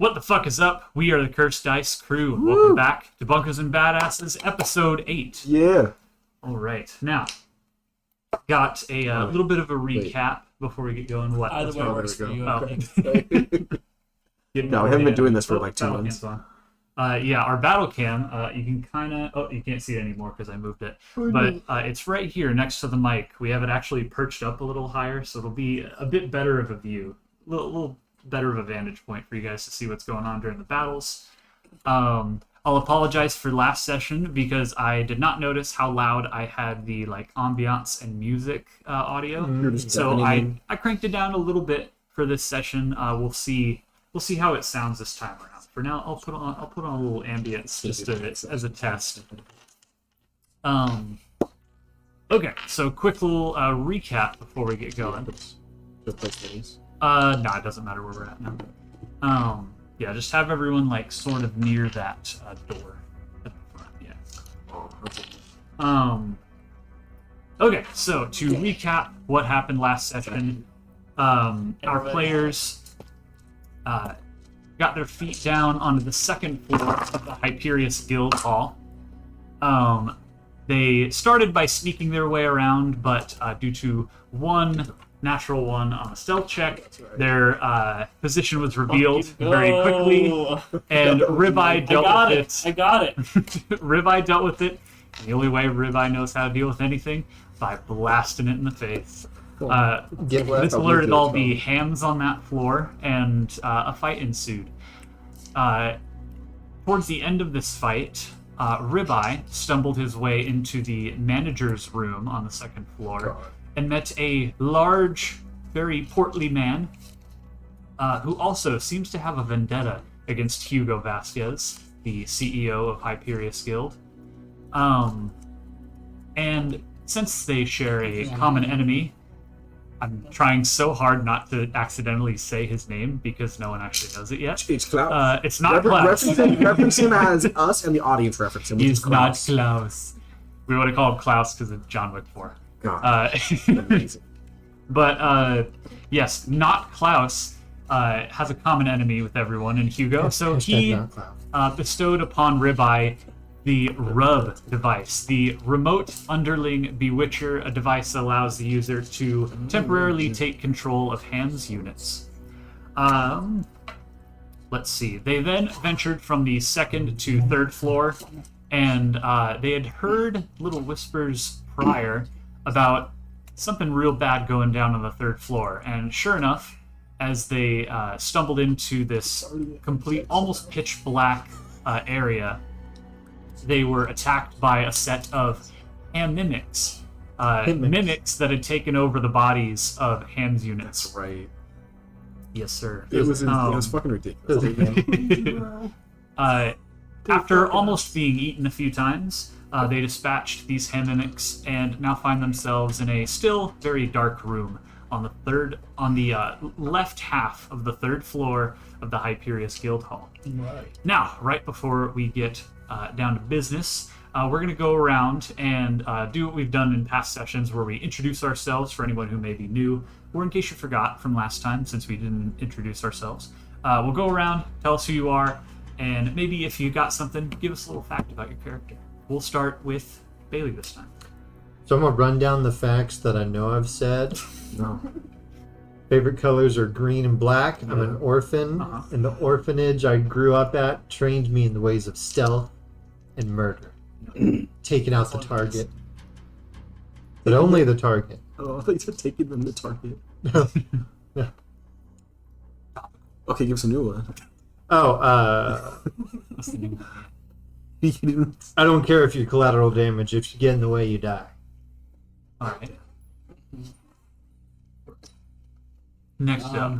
What the fuck is up? We are the Cursed Dice crew. Woo. Welcome back to Bunkers and Badasses, episode 8. Yeah. All right. Now, got a little bit of a recap before we get going. What? Either way works for you. Okay. No, we haven't been doing this for like 2 months. Yeah, our battle cam, you can kind of... Oh, you can't see it anymore because I moved it. But it's right here next to the mic. We have it actually perched up a little higher, so it'll be a bit better of a view. A little better of a vantage point for you guys to see what's going on during the battles. I'll apologize for last session because I did not notice how loud I had the ambiance and music audio. So I cranked it down a little bit for this session. We'll see how it sounds this time around. For now, I'll put on a little ambience just as a test. Okay, so quick little recap before we get going. No, it doesn't matter where we're at now. Yeah, just have everyone sort of near that door at the front. Yeah. Okay, so to recap what happened last session, our players got their feet down onto the second floor of the Hyperius Guild Hall. They started by sneaking their way around, but due to one natural one on a stealth check, their position was revealed very quickly, and Ribeye dealt with it. I got it. Ribeye dealt with it, and the only way Ribeye knows how to deal with anything, by blasting it in the face. This alerted all the hams on that floor, and a fight ensued. Towards the end of this fight, Ribeye stumbled his way into the manager's room on the second floor and met a large, very portly man who also seems to have a vendetta against Hugo Vasquez, the CEO of Hyperius Guild. And since they share a common enemy, I'm trying so hard not to accidentally say his name because no one actually knows it yet. It's Klaus. It's not Klaus. Reference him as us and the audience reference him. He's not Klaus. We would have called him Klaus because of John Wick 4. Amazing. But yes, not Klaus has a common enemy with everyone in Hugo, so he bestowed upon Ribeye the Rub device, the Remote Underling Bewitcher, a device that allows the user to temporarily take control of Ham's units. Let's see. They then ventured from the second to third floor, and they had heard little whispers prior about something real bad going down on the third floor. And sure enough, as they stumbled into this complete, almost pitch black area, they were attacked by a set of Ham mimics. Mimics that had taken over the bodies of Ham's units. That's right. Yes, sir. It was fucking ridiculous. After almost being eaten a few times, they dispatched these Ham mimics and now find themselves in a still very dark room on the left half of the third floor of the Hyperius Guild Hall. Right. Now, right before we get down to business, we're going to go around and do what we've done in past sessions where we introduce ourselves for anyone who may be new, or in case you forgot from last time since we didn't introduce ourselves. We'll go around, tell us who you are, and maybe if you got something, give us a little fact about your character. We'll start with Bailey this time. So I'm going to run down the facts that I know I've said. No. Favorite colors are green and black. I'm an orphan. And the orphanage I grew up at trained me in the ways of stealth and murder. Taking out the target. But only the target. Oh, I thought you said taking them the target. Yeah. Okay, give us a new one. I don't care if you're collateral damage. If you get in the way, you die. Alright. Next up.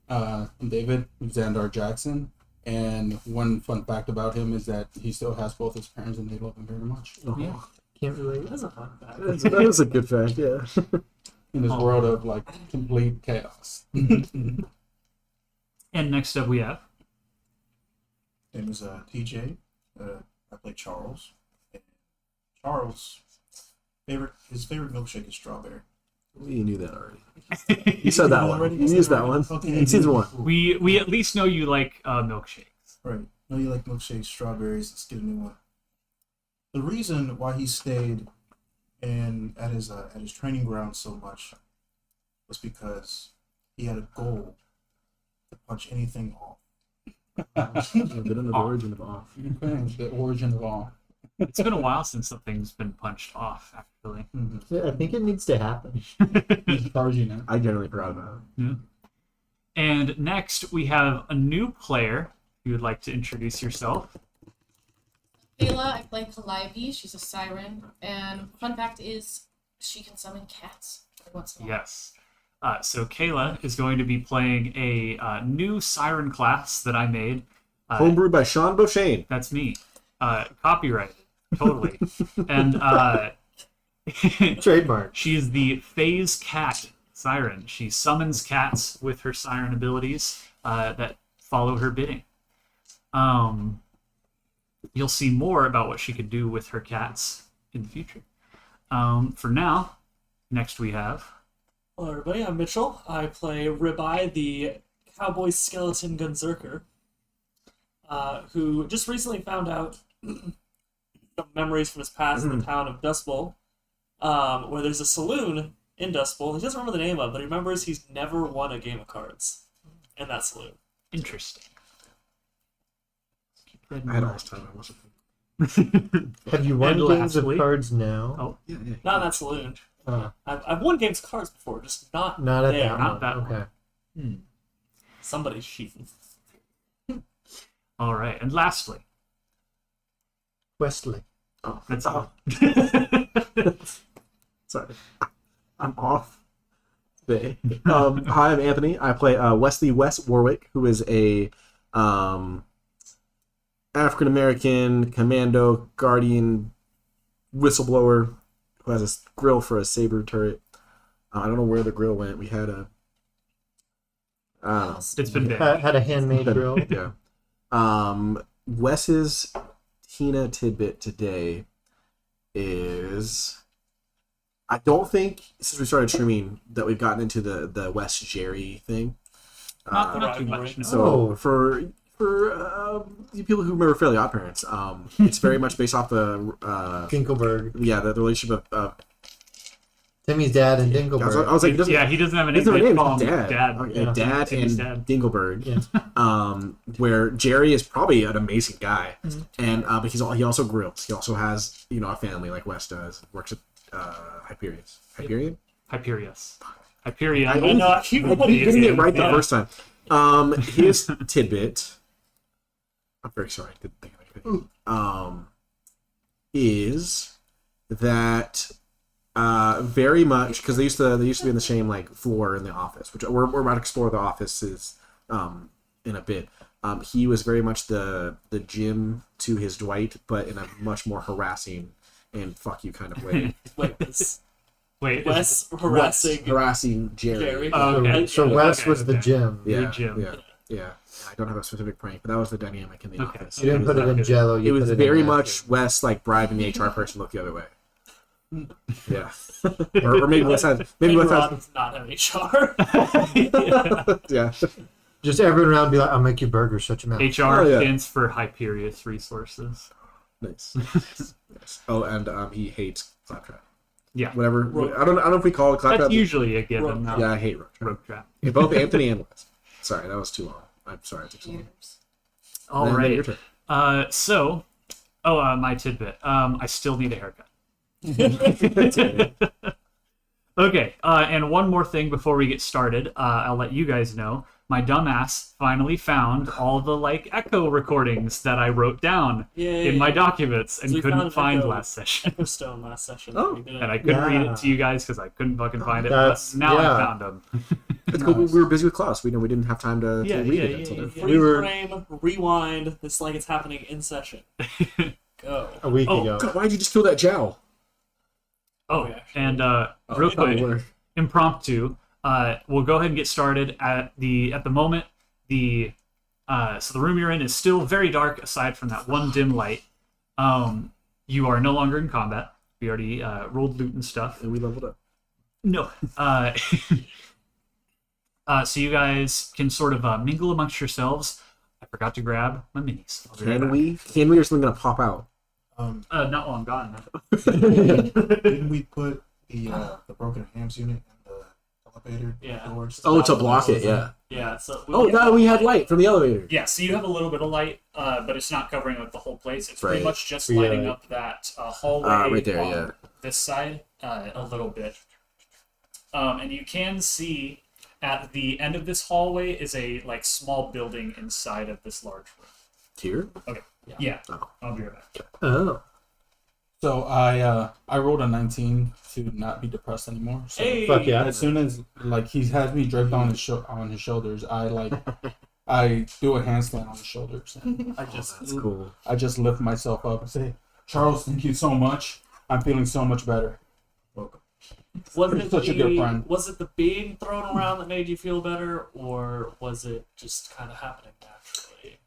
I'm David Xandar Jackson, and one fun fact about him is that he still has both his parents and they love him very much. Oh, Yeah. Can't relate. That's a fun fact. that is a good fact, yeah. In this world of complete chaos. And next up we have... name is TJ. I play Charles. And Charles, his favorite milkshake is strawberry. We knew that already. You said that one. Already? You used that one Okay. in season 1. We at least know you like milkshakes. Right. No, you like milkshakes, strawberries. Let's get a new one. The reason why he stayed at his training ground so much was because he had a goal to punch anything off. Bit on the origin of off. Okay, the origin of all. It's been a while since something's been punched off, actually. Yeah, I think it needs to happen. He's charging it. I generally forgot about it. And next, we have a new player. If you would like to introduce yourself. Kayla, I play Calliope. She's a siren. And fun fact is, she can summon cats every once in a while. Yes. So Kayla is going to be playing a new siren class that I made. Homebrewed by Sean Beauchesne. That's me. Copyrighted. Totally. And Trademark. she's the phase cat siren. She summons cats with her siren abilities that follow her bidding. You'll see more about what she could do with her cats in the future. For now, next we have... Hello, everybody. I'm Mitchell. I play Ribeye, the cowboy skeleton gunzerker, who just recently found out some memories from his past in the town of Dust Bowl, where there's a saloon in Dust Bowl. He doesn't remember the name of, but he remembers he's never won a game of cards in that saloon. Interesting. I had all this time. I wasn't. Have you won And games of lastly- cards now? Oh, Yeah. Not in that saloon. I've won games of cards before, just not Not at there. that not one. that one. Okay. Somebody's cheating. all right. And lastly, Wesley. Oh, that's all. Sorry. I'm off today. Hi, I'm Anthony. I play Wesley West Warwick, who is a African American commando guardian whistleblower who has a grill for a saber turret. I don't know where the grill went. We had a. It's been big. Had a handmade grill. Yeah. Wes's Tina tidbit today is. I don't think since we started streaming that we've gotten into the Wes Jerry thing. Not too much. No. So for you people who remember Fairly Odd Parents, it's very much based off the Dinkelberg. the relationship of Timmy's dad and I Dinkelberg. was like, he doesn't, Yeah, he doesn't have a he name. doesn't have a They name. call He's him dad, Dad. Okay, Yeah. dad Timmy's and dad. Dinkelberg. Yeah. Where Jerry is probably an amazing guy, and but he also grills. He also has a family like Wes does. Works at Hyperion. Hyperius. Hyperion. I keep getting it right the first time. His tidbit. I'm very sorry. I didn't think of it. Is that very much because they used to be in the same like floor in the office, which we're about to explore the offices in a bit. He was very much the Jim to his Dwight, but in a much more harassing and fuck you kind of way. Wait. Wes harassing Jerry. Jerry. Oh, okay. So Wes Okay, was the okay. Jim. Yeah, The Jim. yeah. I don't have a specific prank, but that was the dynamic in the Okay. office. You didn't put it in Jello. You It was put it very in much Wes like bribing the HR person to look the other way. Yeah, or maybe Wes has Robin's not an HR. yeah. Just everyone around be like, "I'll make you burgers. Shut your mouth." HR Oh, yeah. stands for Hyperius Resources. Nice. Yes. Oh, and he hates Claptrap. Yeah. Whatever. I don't know if we call it Claptrap. That's usually a given. Rogue Yeah, I hate Rogue Trap. Rogue Trap. Yeah, both Anthony and Wes. Sorry, that was too long. I'm sorry. It took so long. All Then right. your turn. My tidbit. I still need a haircut. Okay, and one more thing before we get started. I'll let you guys know. My dumbass finally found all the echo recordings that I wrote down Yay. in my documents and So you couldn't found find Echo. last session. Echo Stone last session. Oh. We did it. And I couldn't read Yeah. it to you guys because I couldn't fucking find it. That's- But now yeah. I found them. It's cool. We were busy with Klaus. We didn't have time to read it until then. Free We were- frame, rewind. It's like it's happening in session. Go. A week Oh, ago. God, why'd you just kill that Jowl? Oh, yeah. and Oh, real that would quick, work. impromptu. We'll go ahead and get started at the moment. So the room you're in is still very dark, aside from that one dim light. You are no longer in combat. We already rolled loot and stuff. And we leveled up. No. So you guys can sort of mingle amongst yourselves. I forgot to grab my minis. I'll be right Can back. we? Can we, or is something gonna pop out? Not while I'm gone. Didn't we put the broken hams unit in the elevator Yeah. doors? Oh, to block it, yeah. Yeah. So Oh, God, we had light from the elevator. Yeah, so you have a little bit of light, but it's not covering like the whole place. It's pretty Right. much just Yeah. lighting up that hallway Right there, on yeah. this side a little bit. And you can see at the end of this hallway is a like small building inside of this large room. Here? Okay. Yeah. Oh. I'll be right back. Oh. So I rolled a 19 to not be depressed anymore. So Hey. Fuck yeah. as soon as like he has me draped on his shoulders, I do a handstand on his shoulders. And That's cool. I just lift myself up and say, Charles, thank you so much. I'm feeling so much better. Welcome. Was You're it such a good friend. Was it the being thrown around that made you feel better, or was it just kind of happening naturally?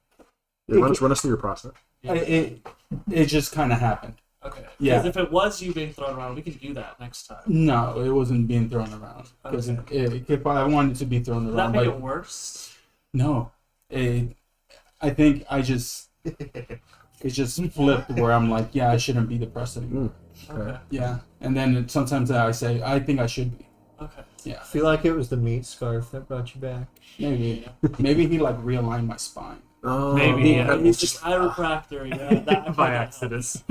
Yeah, run us through your process. It just kind of happened. Okay. Yeah. Because if it was you being thrown around, we can do that next time. No, it wasn't being thrown around. Because if I wanted to be thrown Does that around, make like, it worse? no, I think it just flipped where I'm like, yeah, I shouldn't be depressed anymore. Okay. Yeah, and then sometimes I say, I think I should be. Okay. Yeah, I feel like it was the meat scarf that brought you back. maybe he like realigned my spine. Oh, Maybe, yeah. It's just Chiropractor, yeah. That By accident.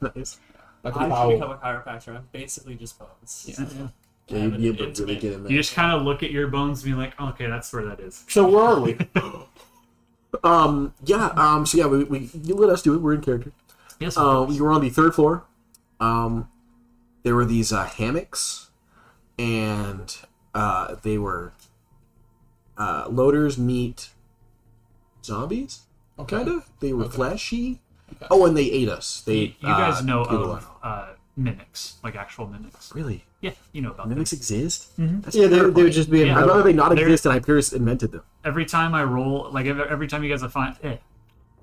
nice. Like a I should foul. become a chiropractor. I'm basically just bones. Yeah. Yeah, you'd be able to really get in there. You just kind of look at your bones and be like, oh, okay, that's where that is. So where are we? So yeah, we you let us do it. We're in character. Yes. We were on the third floor. There were these hammocks, and they were loaders meet zombies. Kind of. They were fleshy. Okay. Oh, and they ate us. They you guys know killed us. of mimics, like actual mimics. Really? Yeah, you know about Mimics them. exist? Mhm. That's Yeah, they terrifying. would just be in Yeah. I'd metal. rather they not They're- exist and Hyperius invented them. Every time I roll, like every time you guys find,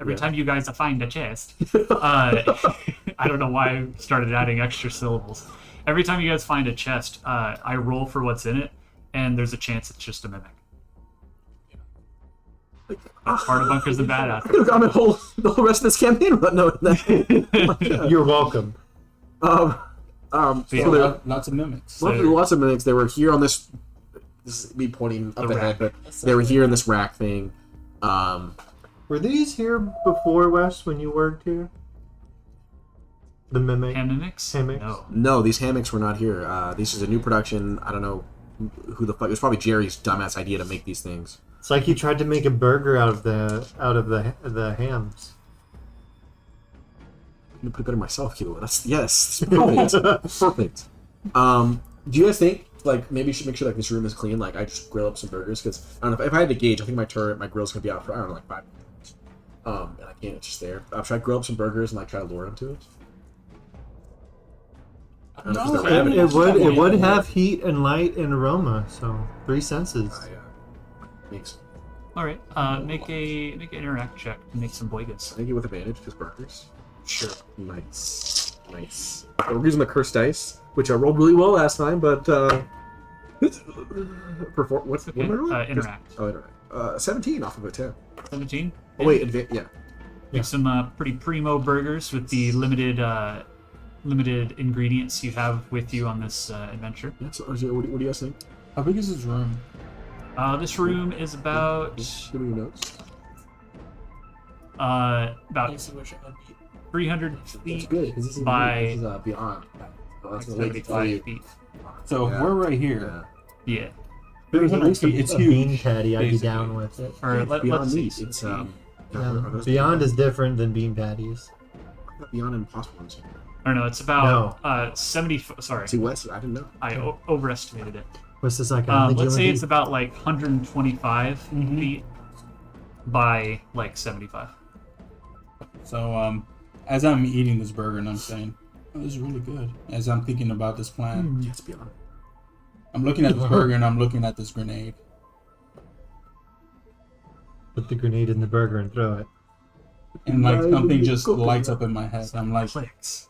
every Yeah. time you guys find a chest, I don't know why I started adding extra syllables. Every time you guys find a chest, I roll for what's in it, and there's a chance it's just a mimic. Part of Bunkers and I Badass. could have gone the whole rest of this campaign without knowing that. Oh my God. You're welcome. So Yeah. there, Lots of mimics. lots of mimics. They were here on this. This is me pointing up The ahead, rack. but they were here in this rack thing. Were these here before, Wes, when you worked here? The mimic? Hand mimics? Hammocks? No. No, these hammocks were not here. This is a new production. I don't know who the fuck. It was probably Jerry's dumbass idea to make these things. It's like he tried to make a burger out of the hams. I'm gonna put it better myself, Kilo. That's perfect. Perfect. Do you guys think like maybe you should make sure like this room is clean? Like I just grill up some burgers because I don't know if I had to gauge. I think my grill's gonna be out for I don't know like 5 minutes. And I can't. It's just there. Should I grill up some burgers and like try to lure them to it? I don't know if No, it's the rabbit. It would have heat and light and aroma, so 3 senses. Makes. All right. Make an interact check to make some boigas. I think it with advantage because burgers. Sure. Nice. We're using the cursed dice, which I rolled really well last time, but what's Okay. Interact. Oh, interact. 17 off of a 10. 17. Oh wait, yeah. Make some pretty primo burgers with the limited ingredients you have with you on this adventure. Yeah, so, what do you guys think? How big is this room? This room is about Give me your notes. about Makes you wish I had meat. 300 That's feet good because this is by beyond. Oh, that's like gonna wait to tell you. 75 feet. So Yeah. if we're right here. Yeah. Yeah. If it was at least It's a huge, bean patty, I'd be basically. down with it. Or Beyond let's see. meat. It's Yeah. are those Beyond is different than bean patties. Beyond Impossible ones. Or no, it's about 70. Sorry, See, Wes, I didn't know. I overestimated it. What's this like? Let's say it's about like 125 feet by like 75. So as I'm eating this burger and I'm saying, oh, this is really good. As I'm thinking about this plan, Yeah, it's Beyond. I'm looking at this burger and I'm looking at this grenade. Put the grenade in the burger and throw it. And like Nice. something just Cool. lights up in my head. I'm like, Clicks.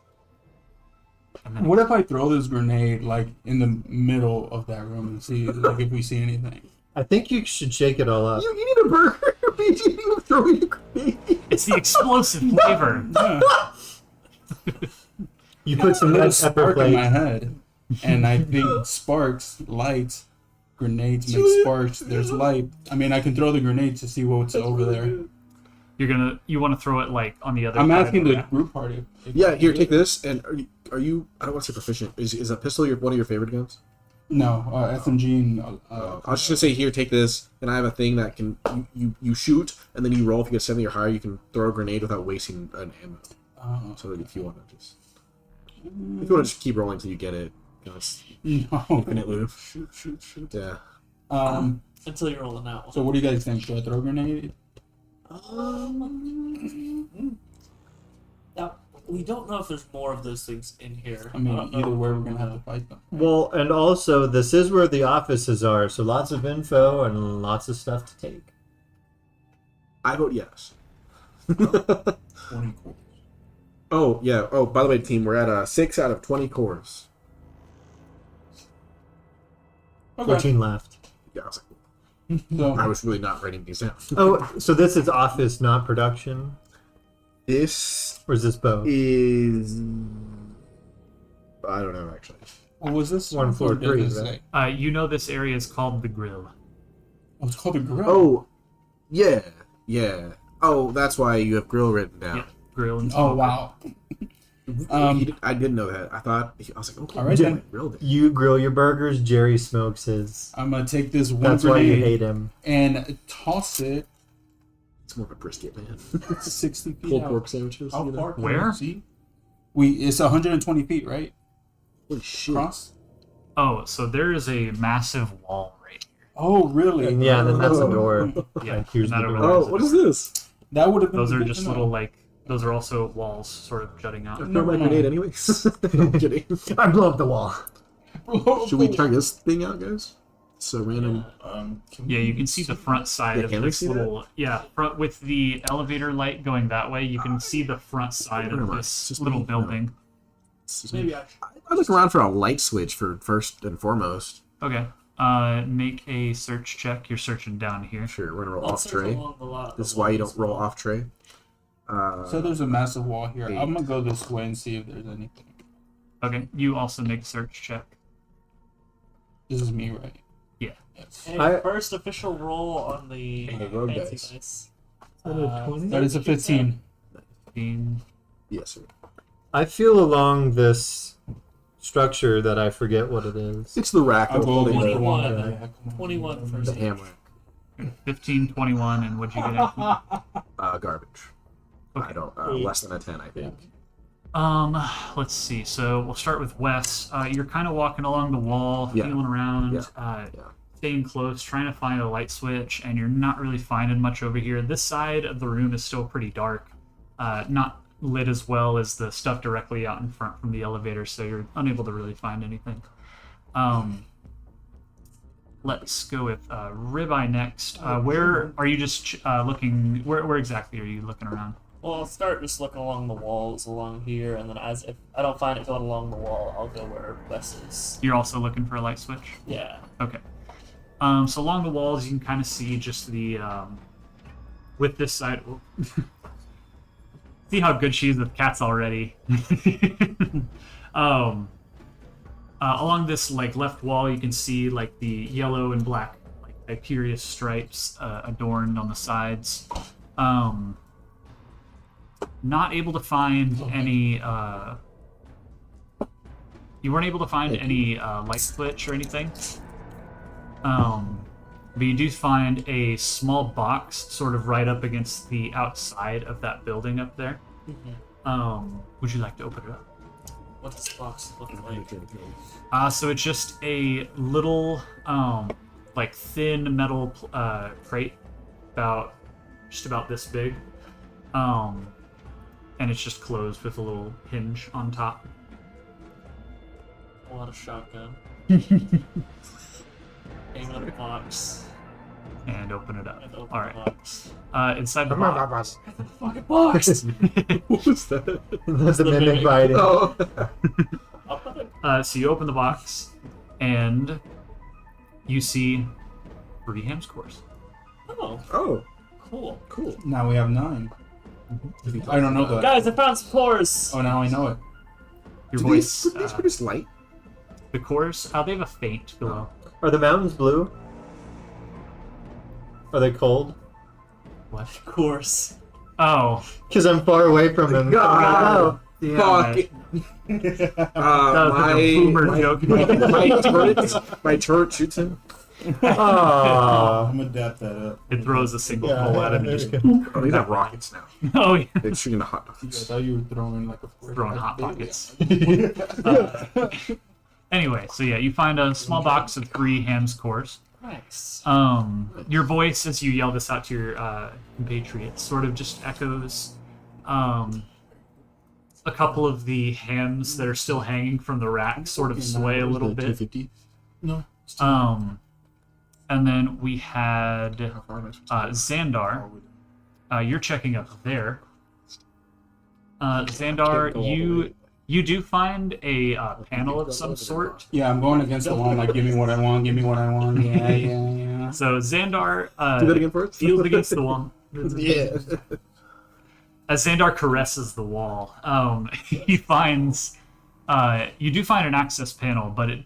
And then What if I throw this grenade like in the middle of that room and see like if we see anything? I think you should shake it all up. You need a burger. You throwing a grenade. it's the explosive flavor. Yeah. You put some red There's a pepper spark in my flakes. head, and I think sparks, lights, grenades make sparks. There's light. I mean, I can throw the grenade to see what's over there. You want to throw it like on the other I'm side? asking the Yeah. group party. if- Yeah, here, take this. And are you? I don't want to say proficient. Is a pistol one of your favorite guns? No, SMG and I was just gonna say, here, take this. And I have a thing that can you shoot, and then you roll. If you get 70 or higher, you can throw a grenade without wasting an ammo. So that if you want to just just keep rolling until you get it, it's no. infinite loop. Shoot. Yeah. Until you're rolling out. So what do you guys think? Should I throw a grenade? Now, we don't know if there's more of those things in here. I mean, don't know. either way, we're gonna have to fight them. Well, and also, this is where the offices are, so lots of info and lots of stuff to take. I vote yes. 20 cores. Oh yeah. Oh, by the way, team, we're at 6 out of 20 cores. Okay. 14 left. Yeah, I was, So I was really not writing these down. Oh, so this is office, not production? This Or is this both? is I don't know actually. what was this? 143, What did this right? say? You know this area is called the Grill. Oh, it's called a grill. Oh, yeah. Oh, that's why you have grill written down. Yeah, Grill and Oh smoker. wow. I didn't know that. I was like, okay, All right, yeah, then. grill it. You grill your burgers, Jerry smokes his. I'm gonna take this one That's why you grenade hate him. and toss it It's more of a brisket, man. 60 feet Pulled out. pork sandwiches. How you know? far can Where? you see? It's 120 feet, right? Holy shit! Cross. Oh, so there is a massive wall right Oh, really? And yeah, then that's a door. here. Yeah, Like, here's and that the over door. there Oh, is a what is door. this? That would have been. Those are good just to little know. like those are also walls sort of jutting out. I throw Never my mind. grenade anyways. I'm kidding. I blew up the wall. Should we try this thing out, guys? It's a random. Can Yeah, we you can see the front side Yeah, of can we this see that? little front with the elevator light going that way. You can see the front side Never of mind. this Just little me? No. building. Maybe I I look around for a light switch for first and foremost. Okay. Make a search check. You're searching down here. Sure, we're gonna roll I'll off search tray. along the lot. This is why you don't roll off tray. So there's a massive wall here. 8. I'm gonna go this way and see if there's anything. Okay. You also make a search check. This is me, right? Yeah. Yes. Hey, first official roll on the On the road fancy dice. dice. That is a 15. 15. Yes, sir. I feel along this structure that I forget what it is. It's the rack I'll of go holding with the the, 21. one. Yeah, come on. 21 first. the ham rack. 15, 21, and what'd you get? Anthony? Garbage. Okay. I don't. Less than a 10, I think. Let's see. So we'll start with Wes. You're kind of walking along the wall, Yeah. feeling around, Yeah. staying close, trying to find a light switch, and you're not really finding much over here. This side of the room is still pretty dark, not lit as well as the stuff directly out in front from the elevator, so you're unable to really find anything. Let's go with Ribeye next. Where are you just looking? Where exactly are you looking around? Well, I'll start just looking along the walls along here, and then as if I don't find it going along the wall, I'll go where Wes is. You're also looking for a light switch? Yeah. Okay. So along the walls, you can kind of see just the with this side. See how good she is with cats already. Along this like left wall, you can see like the yellow and black like curious stripes adorned on the sides. Not able to find any. You weren't able to find any light switch or anything. But you do find a small box sort of right up against the outside of that building up there. Would you like to open it up? What does the box look like? So it's just a little, like thin metal crate, just about this big, and it's just closed with a little hinge on top. A lot of shotgun. Aim at the box. And open it up. And open All the right. box. Inside the box. Fucking box! What was that? That's a the mimic mimic. biting. Oh. So you open the box, and you see 3 ham's cores. Oh, Oh, cool. cool. Now we have 9. I don't know that. Guys, I found some cores. Oh, now I know it. Your Do voice. these produce light? The cores. They have a faint glow. Are the mountains blue? Are they cold? What? Of course. Oh, Because I'm far away from them. God. damn Fuck. it. That was like a boomer joke. My turret shoots him. Aww. I'm gonna adapt that up. It throws a single pole at him and just Oh, these have rockets now. oh, yeah. They're shooting the hot I dogs. thought you were throwing like a Throwing hot pockets. pockets. Anyway, so yeah, you find a small box of 3 ham's cores. Nice. Your voice, as you yell this out to your compatriots, sort of just echoes a couple of the hams that are still hanging from the rack sort of sway a little bit. 250. No. It's And then we had Xandar. You're checking up there. Xandar, you do find a panel of some sort. Yeah, I'm going against the wall. Like, give me what I want. Give me what I want. Yeah, yeah, yeah. So Xandar Do that again first. feels against the wall. Yeah. As Xandar caresses the wall, he finds you do find an access panel, but it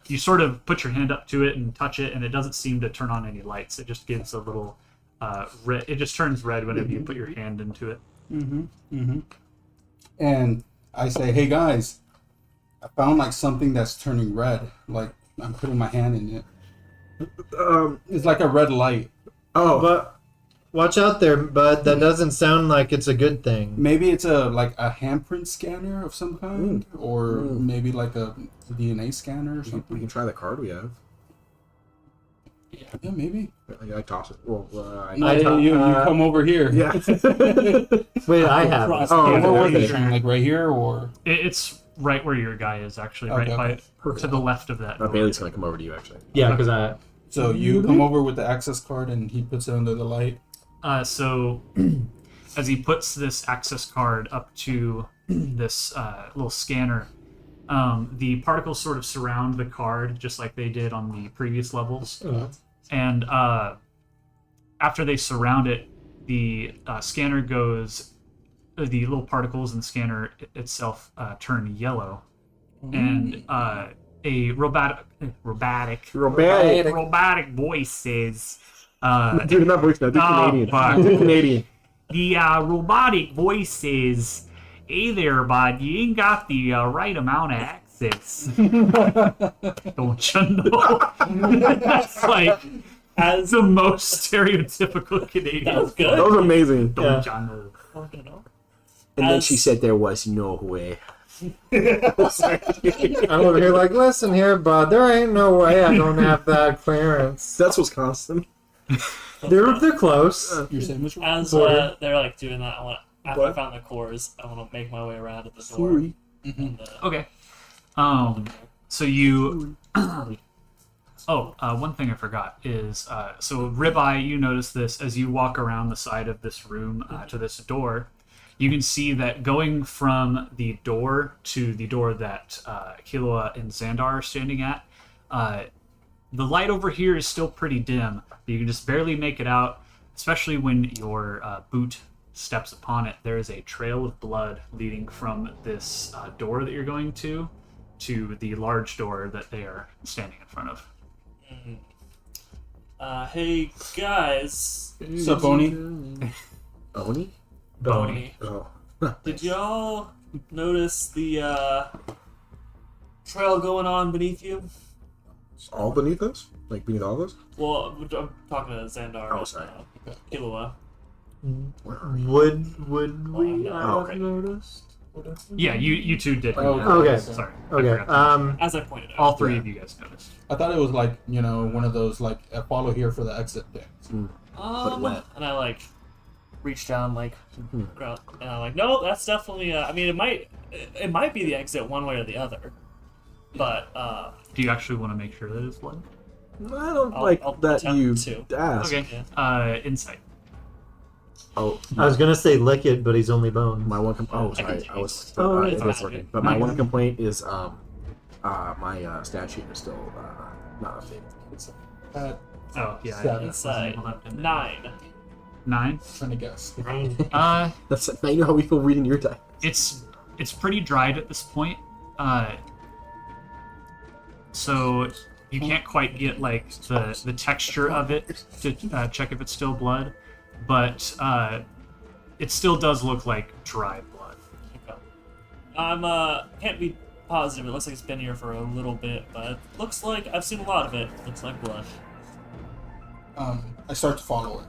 you sort of put your hand up to it and touch it, and it doesn't seem to turn on any lights. It just gives a little red. It just turns red whenever you put your hand into it. And I say, hey guys, I found like something that's turning red. Like I'm putting my hand in it. It's like a red light. Oh, But watch out there, bud. That doesn't sound like it's a good thing. Maybe it's a handprint scanner of some kind, or maybe like a DNA scanner or we something. can try the card we have. Yeah, maybe. I toss it. Well, No, you come over here. yeah. Wait, I have it. Cross- Oh, yeah, what was very it? sure. Like right here, or It's right where your guy is, actually, Okay, right to the left of that. door. Bailey's gonna come over to you actually. Yeah, because I. so you come over with the access card and he puts it under the light. So, as he puts this access card up to this little scanner, the particles sort of surround the card just like they did on the previous levels. And after they surround it, the scanner goes. The little particles in the scanner itself turn yellow, and a robotic voice says. Dude, not voice now. Do Canadian. fuck. Do Canadian. The robotic voice says, "Hey there, bud, you ain't got the right amount of access." Don't you know? That's like As the most stereotypical Canadian. that was That good. was amazing. Don't you know? Fucking hell. And then As- she said there was no way. I'm over here like, listen here, bud. There ain't no way I don't have that clearance. That's Wisconsin. They're close. You're saying, Mitchell? As Border. they're like doing that, after I found the cores, I want to make my way around to the door. Sorry. And, Okay. So you. One thing I forgot is so Ribeye, you notice this as you walk around the side of this room to this door. You can see that going from the door to the door that Killua and Xandar are standing at, the light over here is still pretty dim. But you can just barely make it out, especially when your boot steps upon it. There is a trail of blood leading from this door that you're going to the large door that they are standing in front of. hey guys, What's up, Boney? Oni? Boney. Oh. did y'all notice the trail going on beneath you? All beneath us? Like beneath all of us? Well, I'm talking to Xandar. Oh, sorry. Killua. Would we Oh, have noticed? Yeah, you two did. Oh, okay. Sorry. I Okay. forgot. As I pointed out. All three of you guys noticed. I thought it was like, one of those like a follow here for the exit things. wet. And I like reach down ground, and I'm like, no, that's definitely. I mean, it might be the exit one way or the other, but Do you actually want to make sure that it's blood? I don't I'll that attempt you to. ask. Okay. Insight. Oh, I was gonna say lick it, but he's only bone. my one. Oh, I can sorry. take I was. it. Oh, It's it's working. But my one complaint is My stat sheet is still not updated. It's at Oh yeah, Seven. It's wasn't able to update it. 9. 9. trying to guess. That's now you know how we feel reading your dice. It's pretty dried at this point. So you can't quite get like the texture of it to check if it's still blood, but it still does look like dried blood. I'm can't be positive. It looks like it's been here for a little bit, but it looks like I've seen a lot of it. Looks like blood. I start to follow it.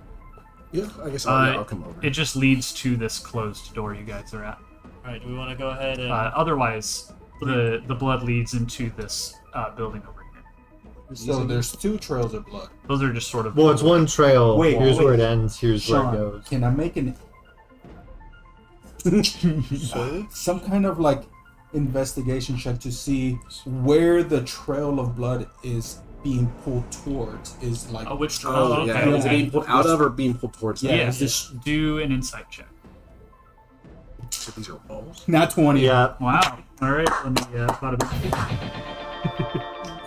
Yeah, I guess I'll come over. It just leads to this closed door you guys are at. All right, do we want to go ahead and? Otherwise, the blood leads into this building over here. So there's 2 trails of blood. Those are just sort of. Well, it's one trail. Wait, here's wait. where it ends. Here's where it Sean, goes. can I make some kind of like investigation check to see where the trail of blood is being pulled towards? Is like which trail? Oh, okay. okay. Is it being pulled out of or being pulled towards? Yeah, Yeah, is this do an insight check. So these are walls. not 20? Yeah. Wow. All right. Let me bada bing.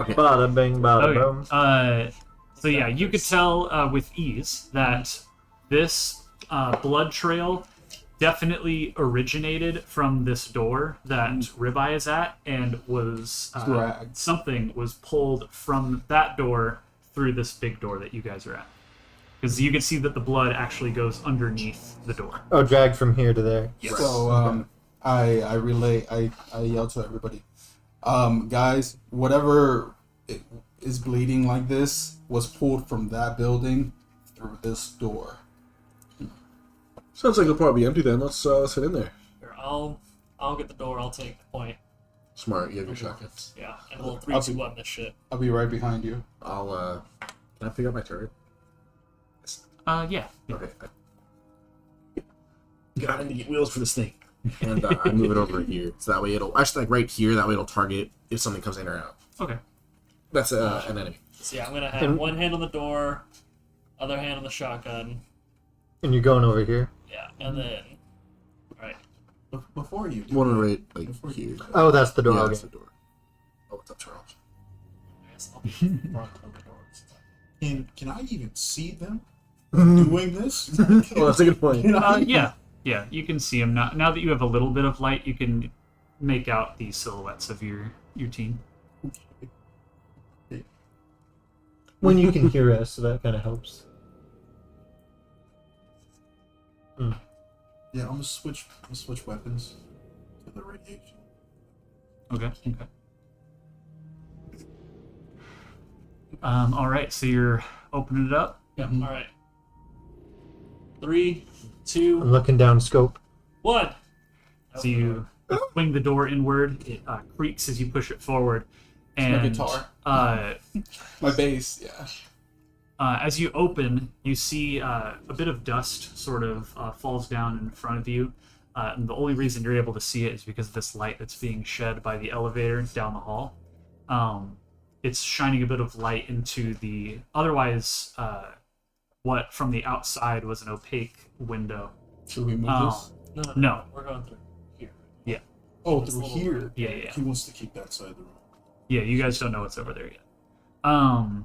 Okay. Bada bing, bada boom. Okay. So yeah, you could tell with ease that this blood trail definitely originated from this door that Ribeye is at, and was Dragged. something was pulled from that door through this big door that you guys are at. Because you can see that the blood actually goes underneath the door. Oh, dragged from here to there. Yes. So I relay. I yell to everybody, guys, whatever is bleeding like this was pulled from that building through this door. Sounds like it'll probably be empty then. Let's head in there. Here, I'll get the door. I'll take the point. Smart. You have your shotguns. Yeah, and we'll 3, 2, 1 this shit. I'll be right behind you. I'll. Can I pick up my turret? Yeah. Okay. God, I need to get wheels for this thing. And I move it over here, so that way it'll actually like right here. That way it'll target if something comes in or out. Okay. That's an enemy. So yeah, I'm gonna have one hand on the door, other hand on the shotgun. And you're going over here. Yeah, and then. All right. Before you do One that, right like here. Oh, that's the door. Yeah, Okay. that's the door. Oh, what's up, Charles? I guess I'll be front of the door. can I even see them doing this? Oh, that's a good point. Can I- Yeah. You can see them now. Now that you have a little bit of light, you can make out the silhouettes of your team. When you can hear us, so that kind of helps. Yeah, I'm gonna switch weapons to the radiation. Okay. All right. So you're opening it up. Yeah. All right. 3, 2, I'm looking down scope. 1. So you swing the door inward. It creaks as you push it forward, and guitar. My bass, yeah. As you open, you see a bit of dust sort of falls down in front of you. And the only reason you're able to see it is because of this light that's being shed by the elevator down the hall. It's shining a bit of light into the otherwise what from the outside was an opaque window. Should we move this? No. We're going through here. Oh, This through little here. room. Yeah. He wants to keep that side of the room. Yeah, you guys don't know what's over there yet. So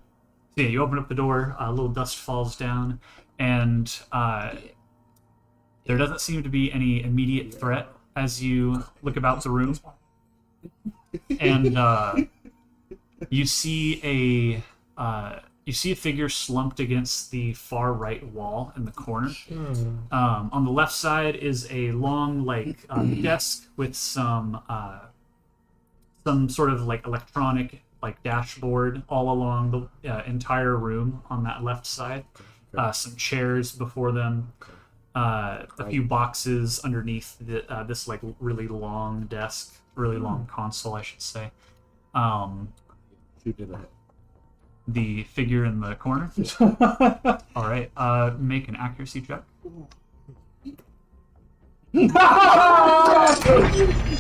yeah, you open up the door, a little dust falls down, and there doesn't seem to be any immediate threat as you look about the room. And you see a figure slumped against the far right wall in the corner. On the left side is a long desk with some sort of like electronic like dashboard all along the entire room on that left side. Some chairs before them. A few boxes underneath this like really long desk, really long console, I should say. Shoot in the head. The figure in the corner. All right, make an accuracy check.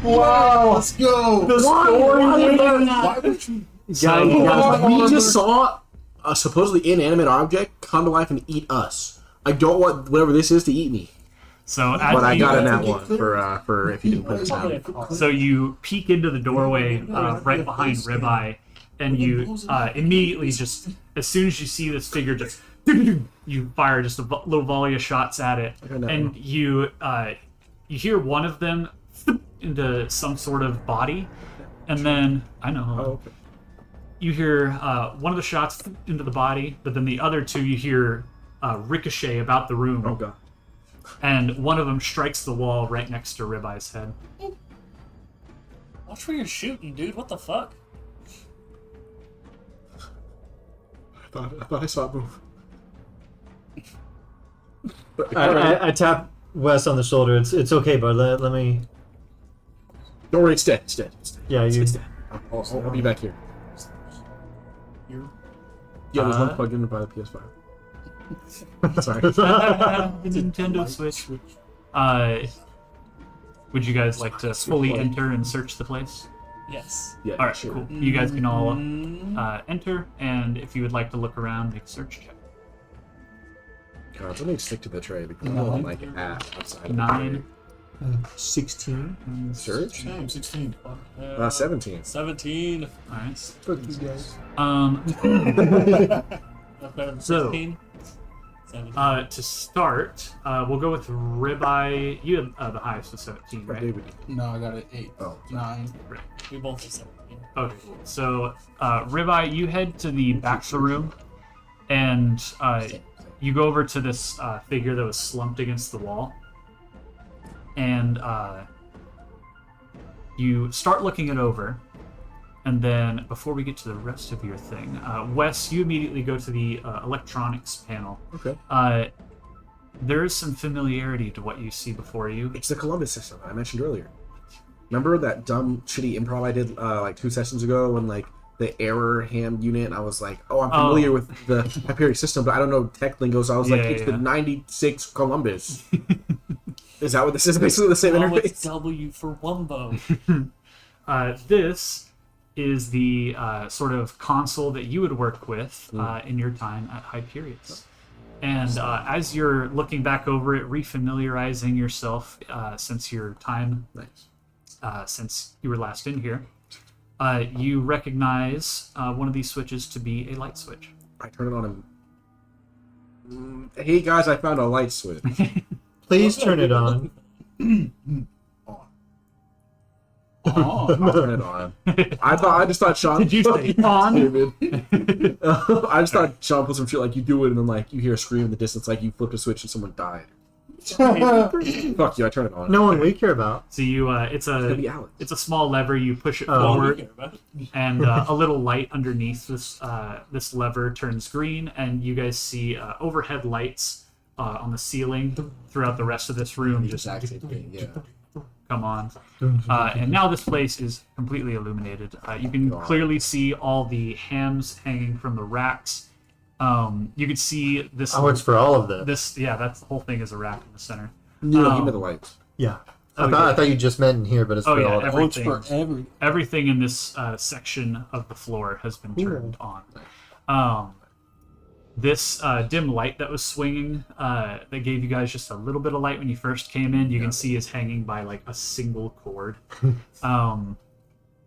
Wow, let's go. Why would you? We just saw a supposedly inanimate object come to life and eat us. I don't want whatever this is to eat me. So as But I you, got in that one for if you didn't put it down. So you peek into the doorway right behind Ribeye, and you immediately just, as soon as you see this figure, just you fire just a little volley of shots at it, and you hear one of them into some sort of body, and then you hear one of the shots into the body, but then the other two you hear ricochet about the room. Oh god. And one of them strikes the wall right next to Ribeye's head. Watch where you're shooting, dude. What the fuck? I thought I saw it move. I tap Wes on the shoulder. It's okay, bud. Let me. Don't worry, it's dead. It's dead. It's dead. Yeah, you. It's dead. I'll be back here. You? Yeah, there's one plugged in by the PS5. Sorry. The Nintendo Switch. Would you guys like to fully enter and search the place? Yes. Yeah, All right, sure. cool. You guys can all enter, and if you would like to look around, make a search check. God, let me stick to the tray because I don't like it outside. 9. 16. Search? Same, 16. 17. 17. All right. Fuck these guys. That's better than So- 16. 17. To start, we'll go with Ribeye. You had the highest with 17, right? David. No, I got an 8. Oh, 9. We both have 17. Okay, so Ribeye, you head to the back of the room, and you go over to this figure that was slumped against the wall, and you start looking it over. And then, before we get to the rest of your thing, Wes, you immediately go to the electronics panel. Okay. There is some familiarity to what you see before you. It's the Columbus system I mentioned earlier. Remember that dumb, shitty improv I did like 2 sessions ago when like the error ham unit? I was like, oh, I'm familiar with the Hyperion system, but I don't know tech lingo, so I was like, it's the 96 Columbus. Is that what this is? Basically the same Oh, it's interface? W for Wumbo. This is the sort of console that you would work with in your time at Hyperion. And as you're looking back over it, refamiliarizing yourself since your time, since you were last in here, you recognize one of these switches to be a light switch. I turn it on and... Hey guys, I found a light switch. Please turn it on. I'll turn it on. I just thought Sean... Did you say on? David. I just thought Sean put some shit like you do it and then like you hear a scream in the distance like you flipped a switch and someone died. Fuck you, I turn it on. No one we care about. So you, it's gonna be a Alex. it's a small lever. You push it What do we forward, care about? and a little light underneath this lever turns green, and you guys see overhead lights on the ceiling throughout the rest of this room. Just Exact same thing, yeah. come on. And now this place is completely illuminated. You can clearly see all the hams hanging from the racks. You can see this. I works for all of this. That's the whole thing is a rack in the center. No, give me the lights. Yeah. I thought you just meant in here, but it's for all of it. everything. For every. Everything in this section of the floor has been turned on. This dim light that was swinging, that gave you guys just a little bit of light when you first came in, you can see is hanging by like a single cord.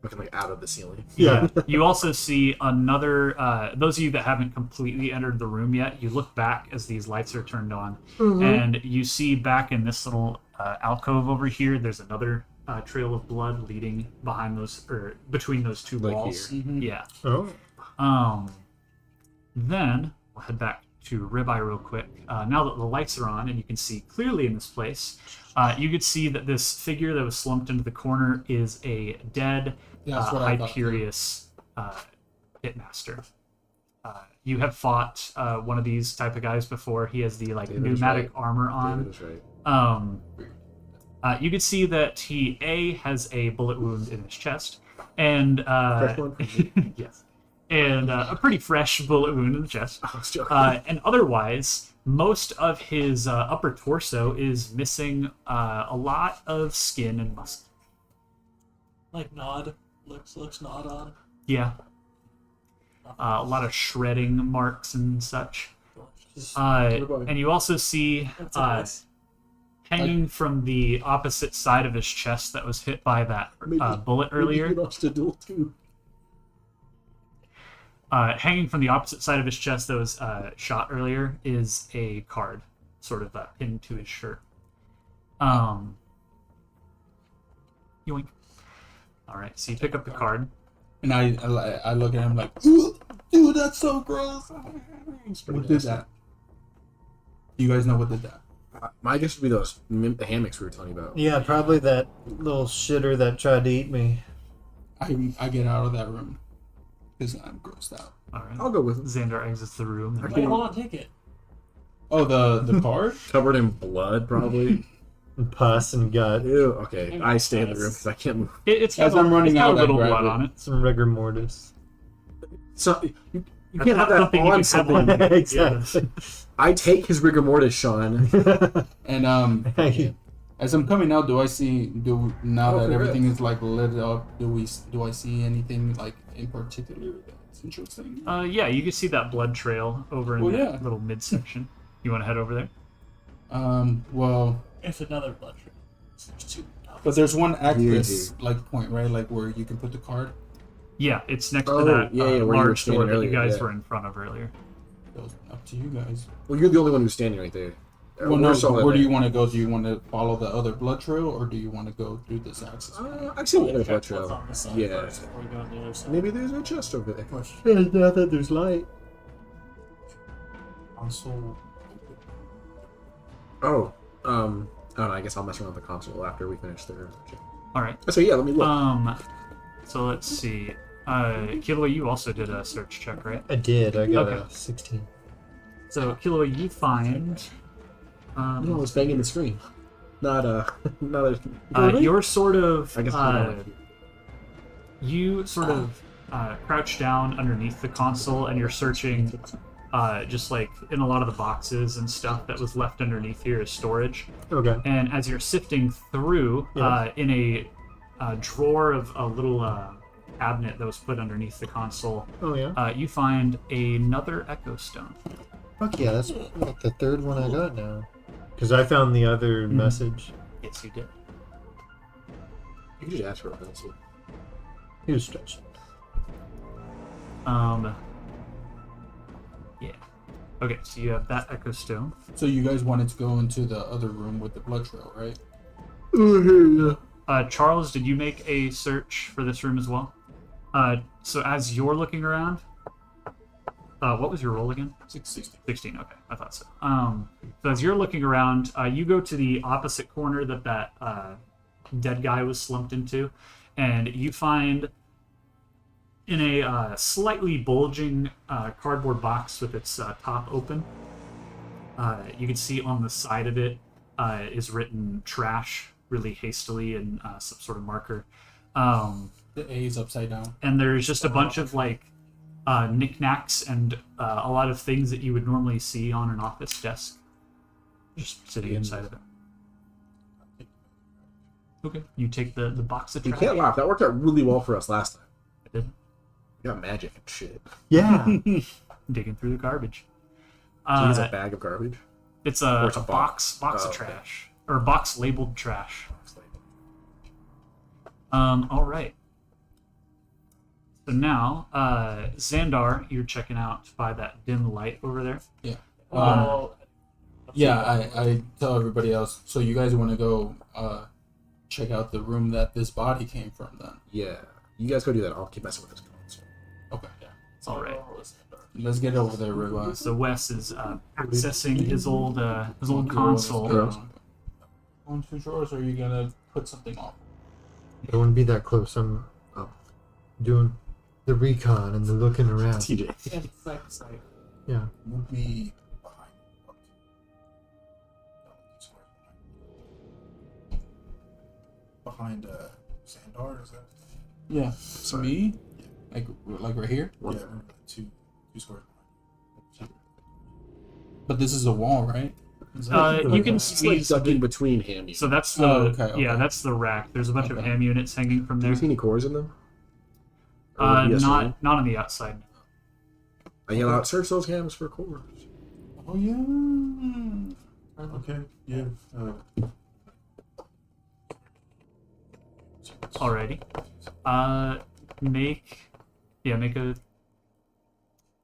Looking like out of the ceiling. Yeah. You also see another, those of you that haven't completely entered the room yet, you look back as these lights are turned on, and you see back in this little alcove over here, there's another trail of blood leading behind those, or between those two Like walls. here. Yeah. Oh. Then we'll head back to Ribeye real quick. Now that the lights are on and you can see clearly in this place, you could see that this figure that was slumped into the corner is a dead That's what I thought. Hyperius Pitmaster. You have fought one of these type of guys before. He has the like David is pneumatic right. armor on. David is right. You could see that he has a bullet wound in his chest, and Fresh one from me? yes, and a pretty fresh bullet wound in the chest. I was joking. And otherwise, most of his upper torso is missing a lot of skin and muscle. Like Nod. Looks Nod on. Yeah, a lot of shredding marks and such. And you also see That's nice. hanging from the opposite side of his chest that was hit by that bullet earlier. Maybe he lost a duel too. Hanging from the opposite side of his chest that was shot earlier is a card, sort of pinned to his shirt. Yoink. All right, so you pick up the card. And I look at him like, "Ooh, dude, that's so gross." What did that? Do you guys know what did that? My guess would be the hammocks we were telling you about. Yeah, probably that little shitter that tried to eat me. I get out of that room because I'm grossed out. All right. I'll go with him. Xandar exits the room. Wait, hold on, take it. Oh, the card? Covered in blood, probably. And pus and gut. Ew. Okay, I stay in the room because I can't move. It's As got I'm running it's got out, a little I grab blood it. on it. Some rigor mortis. So you That's can't not have that something you on can have something. on- Exactly. I take his rigor mortis, Sean. And as I'm coming out, now that Okay, everything is like lit up, do I see anything like in particular that's interesting? Yeah, you can see that blood trail over in Well, that yeah. little midsection. You want to head over there? Well, It's another blood trail. There's two. but there's one access like point, right? Like where you can put the card. Yeah, it's next Oh, to that yeah, where you were large door standing that you earlier, guys yeah. were in front of earlier. Goes up to you guys. Well, you're the only one who's standing right there. Well, no. solid Where do there. you want to go? Do you want to follow the other blood trail, or do you want to go through this access point? I've seen the other Check blood what's trail. on the side Yeah. first before we go on the other side. Maybe there's a chest over there. Now that there's light. Console. Oh, I don't know. I guess I'll mess around with the console after we finish the check. All right. So yeah, let me look. So let's see. Kilua, you also did a search check, right? I did. I got Okay. a 16. So Kilua, you find. No, I was banging the screen. Not a. You're sort of. I guess it's not you sort of crouch down underneath the console and you're searching just like in a lot of the boxes and stuff that was left underneath here as storage. Okay. And as you're sifting through, Yeah. in a drawer of a little cabinet that was put underneath the console, Oh, yeah? you find another Echo Stone. Fuck yeah, that's like the third one I got now. Because I found the other message. Yes, you did. You can just ask for a pencil. He was stretching. Yeah. Okay, so you have that Echo Stone. So you guys wanted to go into the other room with the blood trail, right? Charles, did you make a search for this room as well? So as you're looking around, what was your roll again? 60. 16. Okay, I thought so. So as you're looking around, you go to the opposite corner that dead guy was slumped into, and you find in a slightly bulging cardboard box with its top open. You can see on the side of it is written "trash" really hastily in some sort of marker. The A is upside down. And there's just a bunch of like knickknacks and a lot of things that you would normally see on an office desk just sitting inside of it. Okay, you take the box of You trash. can't laugh. That worked out really well for us last time. I did. We got magic and shit. Yeah. Digging through the garbage. So he's a bag of garbage. It's Or a, it's a box Oh, of okay. trash, or box labeled trash. All right. So now, Xandar, you're checking out by that dim light over there. Yeah. Oh, Yeah, I tell everybody else. So you guys want to go check out the room that this body came from then? Yeah. You guys go do that. I'll keep messing with this console. Okay. All right. Let's get over there, Ribeye. So Wes is accessing his old console. On two drawers, or are you gonna put something on? I don't want to be that close. I'm doing the recon and the looking around. TJ. Yeah. Would be behind. Behind Sandar, is that? Yeah. Sorry. Me? Like right here? One Yeah, second. two squares behind. But this is a wall, right? Is that- You can It's like squeeze. stuck in between ham. So that's the okay. yeah, that's the rack. There's a bunch of Okay. ham units hanging from Do there. you see any cores in them? Or yes or no? Not on the outside. I yell out, search those hams for cores. Oh yeah. Okay, yeah. Alrighty. Make a.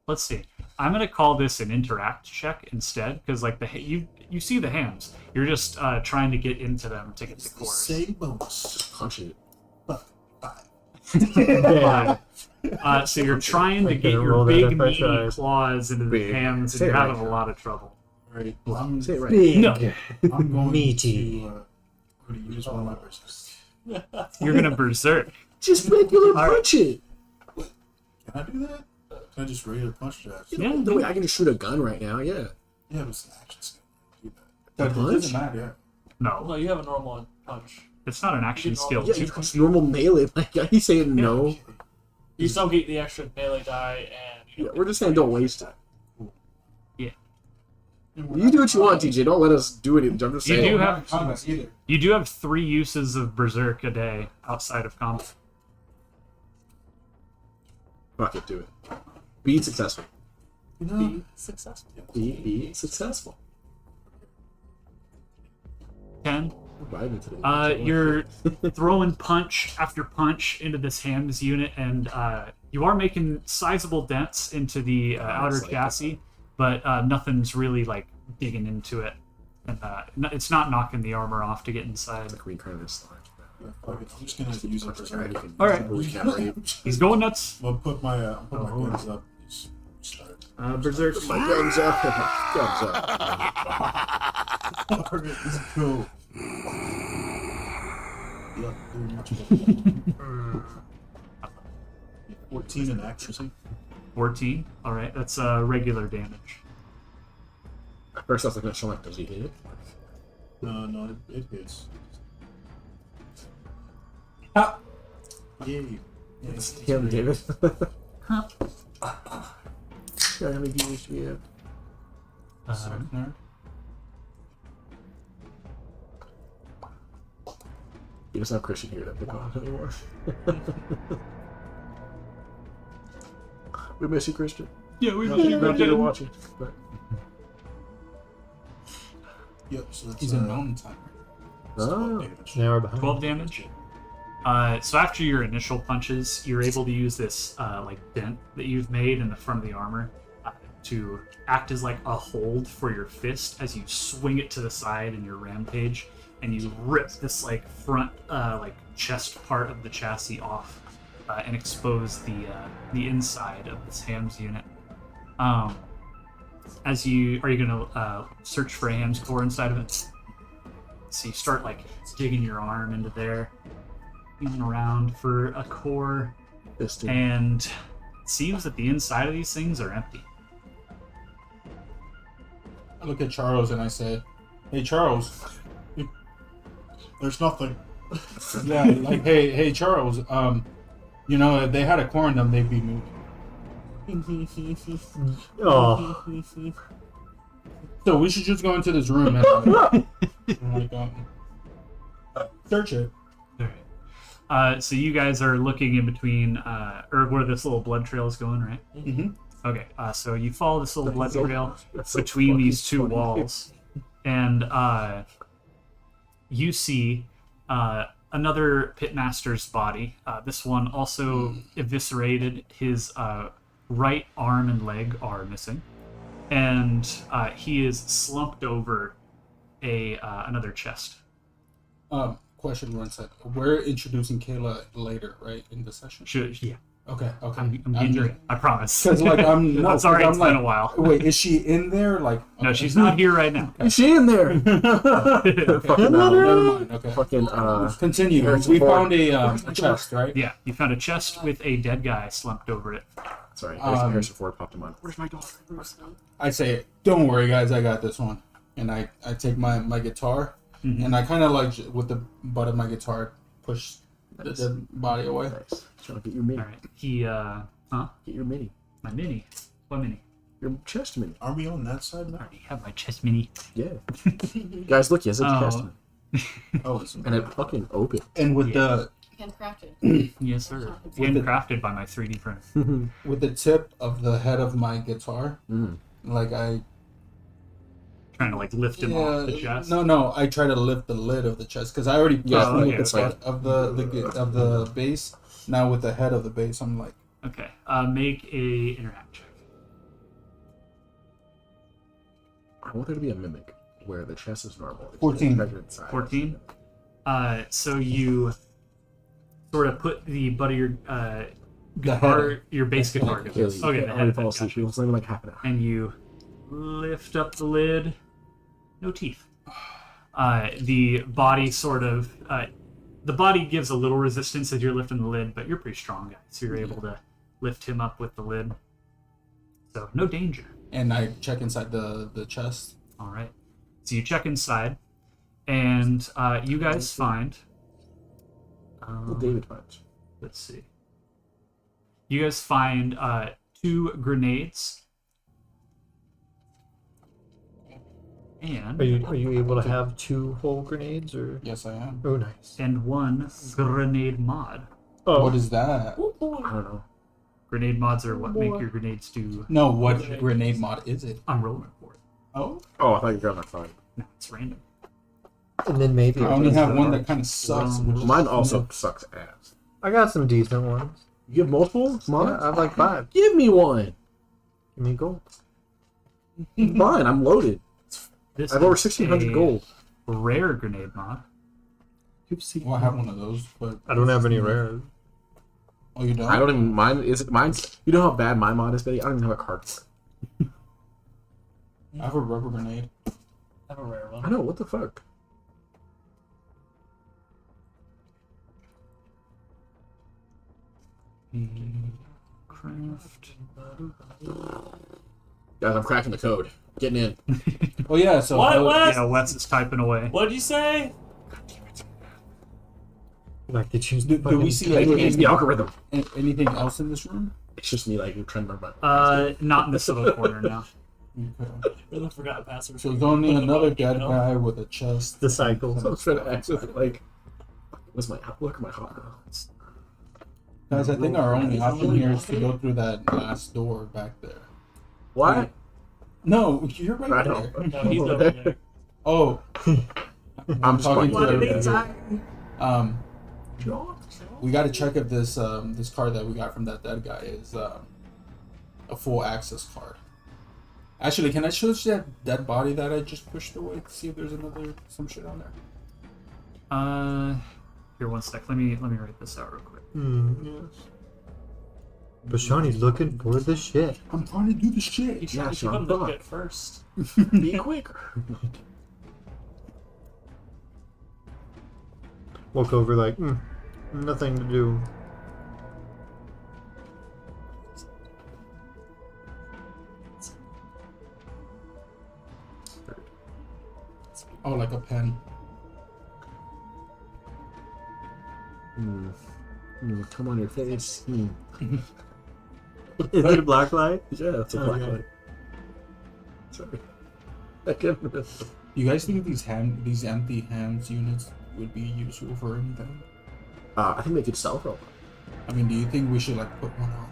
Let's see. I'm gonna call this an interact check instead, because like you see the hands. You're just trying to get into them to get the cores. Same bonus. Punch it. But 5. So you're trying to get gonna your roll that big if I meaty tried. claws into the Big. hands, and Say it you're right having a now. lot of trouble. Alright, Say it right. Big. No. I'm going Meaty. to use one of my persons. You're gonna berserk. Just regular All right. punch it. Can I do that? Can I just regular punch that? Yeah. No way, I can just shoot a gun right now. Yeah. Yeah, but it's an action skill. Do that. But it punch? doesn't matter. Yeah. No, No, you have a normal punch. it's not an action skill. Yeah, it's normal melee. Like, he's saying no. You still get the extra melee die, and Yeah, we're just saying don't waste it. And we're You not do what you want, combat. TJ. Don't let us do it. I'm just You saying. do We're have- not combat either. You do have 3 uses of berserk a day outside of combat. Fuck it, do it. Be successful. be successful. Be successful. 10. We're vibing today. You're throwing punch after punch into this hams unit, and you are making sizable dents into the outer like chassis, but nothing's really like digging into it, and it's not knocking the armor off to get inside. Like reincarnated slime. Yeah, fuck it. I'm just gonna use it for something. All right. Recalibrate. He's going nuts. I'll put my guns up. Just start. Berserk. My guns up. Guns up. Target is cool. Yep, doing much better. 14 in accuracy. 14. All right, that's regular damage. At first, I was looking at Sean like, does he hit it? No, it hits. Ah. Yay. Damn, David. Yeah, how many viewers do we have? He doesn't have Christian here to pick on anymore. We miss you, Christian. Yeah, we Not that you're watching. But Yep, so that's He's in mountain time. it's 12 Oh. damage. Now we're behind. 12 damage. So after your initial punches, you're able to use this like dent that you've made in the front of the armor to act as like a hold for your fist as you swing it to the side in your rampage, and you rip this like front like chest part of the chassis off and expose the inside of this hams unit. Are you gonna search for a hams core inside of it? So you start like digging your arm into there, feeling around for a core, Piston. and it seems that the inside of these things are empty. I look at Charles and I say, "Hey, Charles." There's nothing. Yeah, like, hey, Charles. You know, if they had a core in them, they'd be moving. Oh, So we should just go into this room and search it. So you guys are looking in between, or where this little blood trail is going, right? Mm-hmm. Okay. So you follow this little blood so- trail That's so between fucking these 2 funny. walls, and you see another pitmaster's body. This one also eviscerated. His right arm and leg are missing, and he is slumped over another chest. Question one sec. We're introducing Kayla later, right, in the session? Yeah, Okay. I'm getting just- ready. I promise. Cause like I'm no, I'm sorry, 'cause it's I'm been like, a while. Wait, is she in there? Like No, okay. she's not here right now. Is she in there? Fucking, Never mind. Okay. fucking, Continue. Harrison We Ford. found a chest, right? Yeah, you found a chest with a dead guy slumped over it. sorry, Harrison Ford popped in mind. Where's my daughter? I say, don't worry, guys, I got this one. And I take my guitar, and I kind of like with the butt of my guitar push the body away. Nice. Trying to get your mini. All right. He, Get your mini. my mini. What mini? Your chest mini. Are we on that side I now? already have my chest mini. Yeah. Guys, look, he has a Oh. chest mini. Oh, it's And it fucking open. And with Handcrafted. Yes, sir. Handcrafted by my 3D printer. the tip of the head of my guitar, Mm. like I trying to like lift him off the chest. No. I try to lift the lid of the chest because I already pushed Yeah, him okay, with the okay. butt of the base. Now with the head of the base, I'm like, Okay. Make a interact check. I want there to be a mimic where the chest is normal. 14. 14. So you sort of put the butt of your guitar, your bass guitar. Okay, the head of fall it. asleep. Gotcha. It was only like half an hour. And you lift up the lid. No teeth. The body sort of the body gives a little resistance as you're lifting the lid, but you're pretty strong, guy, so you're able to lift him up with the lid. So no danger. and I check inside the chest. All right. So you check inside, and you guys find. David finds. Let's see. You guys find 2 grenades. And Are you able to have 2 whole grenades or? Yes, I am. Oh, nice. 1 grenade mod. Oh, What is that? I don't know. Grenade mods are what make your grenades do. No, what grenade mod is it? I'm rolling for it. Oh, Oh, I thought you grabbed my phone. No, it's random. and then maybe I only have one that kind of sucks. Which is Mine also sucks ass. I got some decent ones. You have multiple? Yeah, I have like 5. Give me one. Give me gold. Fine, I'm loaded. This I have over is 1,600 a gold. Rare grenade mod. You've seen. Well, I have one of those, but I don't have any rares. Oh, you don't? I don't even. Mine is. Mine's. You know how bad my mod is, Betty? I don't even have a card for it. I have a rubber grenade. I have a rare one. I know, what the fuck? Craft. Guys, I'm cracking the code. Getting in. Oh yeah, so What? What? Yeah, Wes is typing away. What'd you say? Like they choose. do we see like It's the algorithm. anything else in this room? It's just me, like, trying to remember my. Not in this little corner now. Okay. Really forgot password. So there's only another dead guy with a chest. The cycle. I was trying to access it, like. What's my Outlook or my Hotmail? Guys, I think our only option here is to go through that last door back there. What? No, you're right I there. don't. No, he's over there. Oh, I'm just talking fucking- to we got to check if this this card that we got from that dead guy is a full access card. Actually, can I show you that dead body that I just pushed away to see if there's some shit on there? Here, one sec. Let me write this out real quick. Yes. But Shawnee's looking for the shit. I'm trying to do the shit. You try to keep Sean, him the fuck. bit first. Be quicker. Walk over like, nothing to do. Oh, like a pen. Come on your face. Is it a black light? Yeah, it's a black light. Sorry. I can't remember. You guys think these empty hands units would be useful for anything? I think they could sell for a lot. I mean, do you think we should like put one on?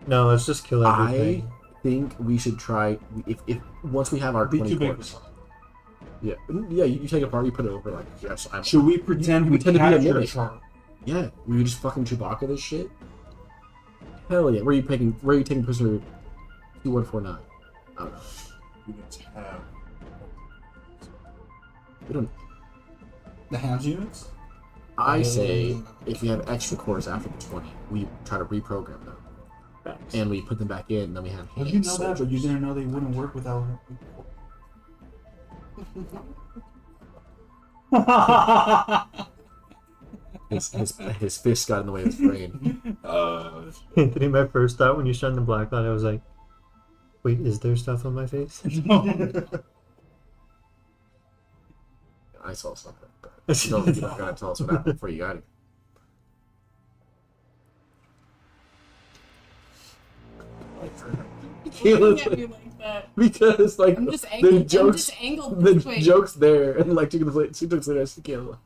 No, let's just kill I everything. think we should try if once we have our Be 20 too big. cores. Yeah, you take it apart, you put it over like yes. I'm. Should we pretend we tend to be a capture mimic. Char? Yeah, we just fucking Chewbacca this shit. Hell yeah! Where are you taking prisoner 2149? I don't know. We could have We don't. The hands units? I say if we have extra cores after the 20, we try to reprogram them. And we put them back in, and then we have Well, hands. you know that, but you soldiers. didn't know they wouldn't work without. His fist got in the way of his brain. Anthony, my first thought when you shined the black light, I was like, wait, is there stuff on my face? I saw something. But you're not gonna tell us what happened before you got it. Looking at me like that. Because like I'm just the angled. I'm jokes, just angled the this way. jokes there, and like 2 minutes later, I see Kayla.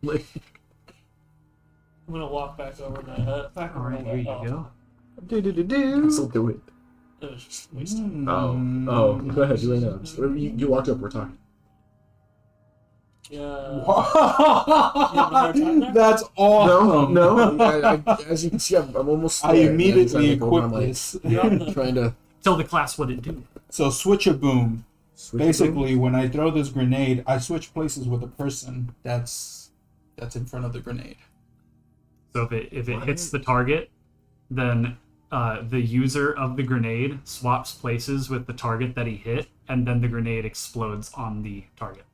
Like, I'm gonna walk back over to back All over right, to here you oh. go. I still do it. It was just wasted. Oh, go ahead. You right now. You walked up. We're talking. Yeah. You having a hard time there? That's awesome. No. As you can see, I'm almost. I scared, man, immediately trying to go equipped on my- this. You're on the- Trying to Tell the class what it do. So switch a boom. switch Basically, when I throw this grenade, I switch places with the person that's in front of the grenade. So if it hits the target, then the user of the grenade swaps places with the target that he hit, and then the grenade explodes on the target.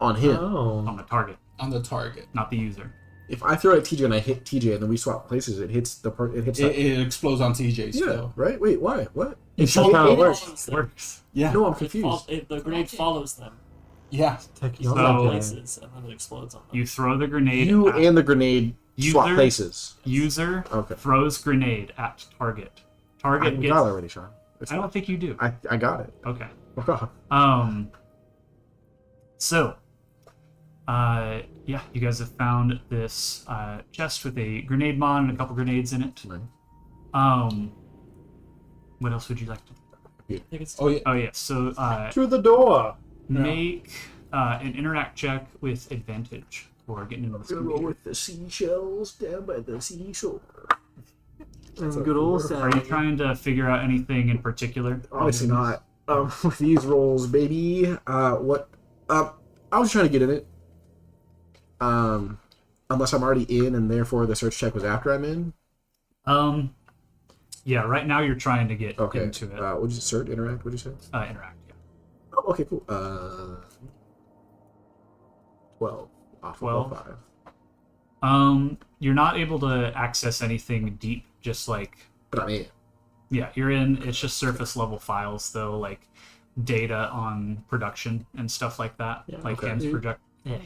on him. Oh. On the target, On the target. not the user. If I throw at TJ and I hit TJ and then we swap places, it hits the part. It hits. It explodes on TJ yeah. still. Right. Wait. Why? What? It's just how it works. follows It them. works. Yeah. No, I'm It confused. the grenade follows them. Yeah. You swap So- places, and then it explodes on them. You throw the grenade. You at and the grenade swap User- places. user Okay. throws grenade at target. I Target got gets. it already, Sean. It's I don't think you do. I got it. Okay. Oh, So, yeah, you guys have found this chest with a grenade mod and a couple grenades in it. Nice. What else would you like to? I think it's Oh yeah. Oh yeah. So Through the door. make an interact check with advantage for getting into this Gonna roll computer. with the seashells down by the seashore. Good old Are you trying to figure out anything in particular? Obviously not. With these rolls, baby. What? I was trying to get in it. Unless I'm already in, and therefore the search check was after I'm in. Yeah. Right now you're trying to get Okay. into it. What'd you search? Interact? What'd you say? Interact. Yeah. Oh, okay, cool. 12. Off 12. Of 5. You're not able to access anything deep. Just like But I'm in. yeah, you're in. It's just surface level files though, like data on production and stuff like that. Like okay.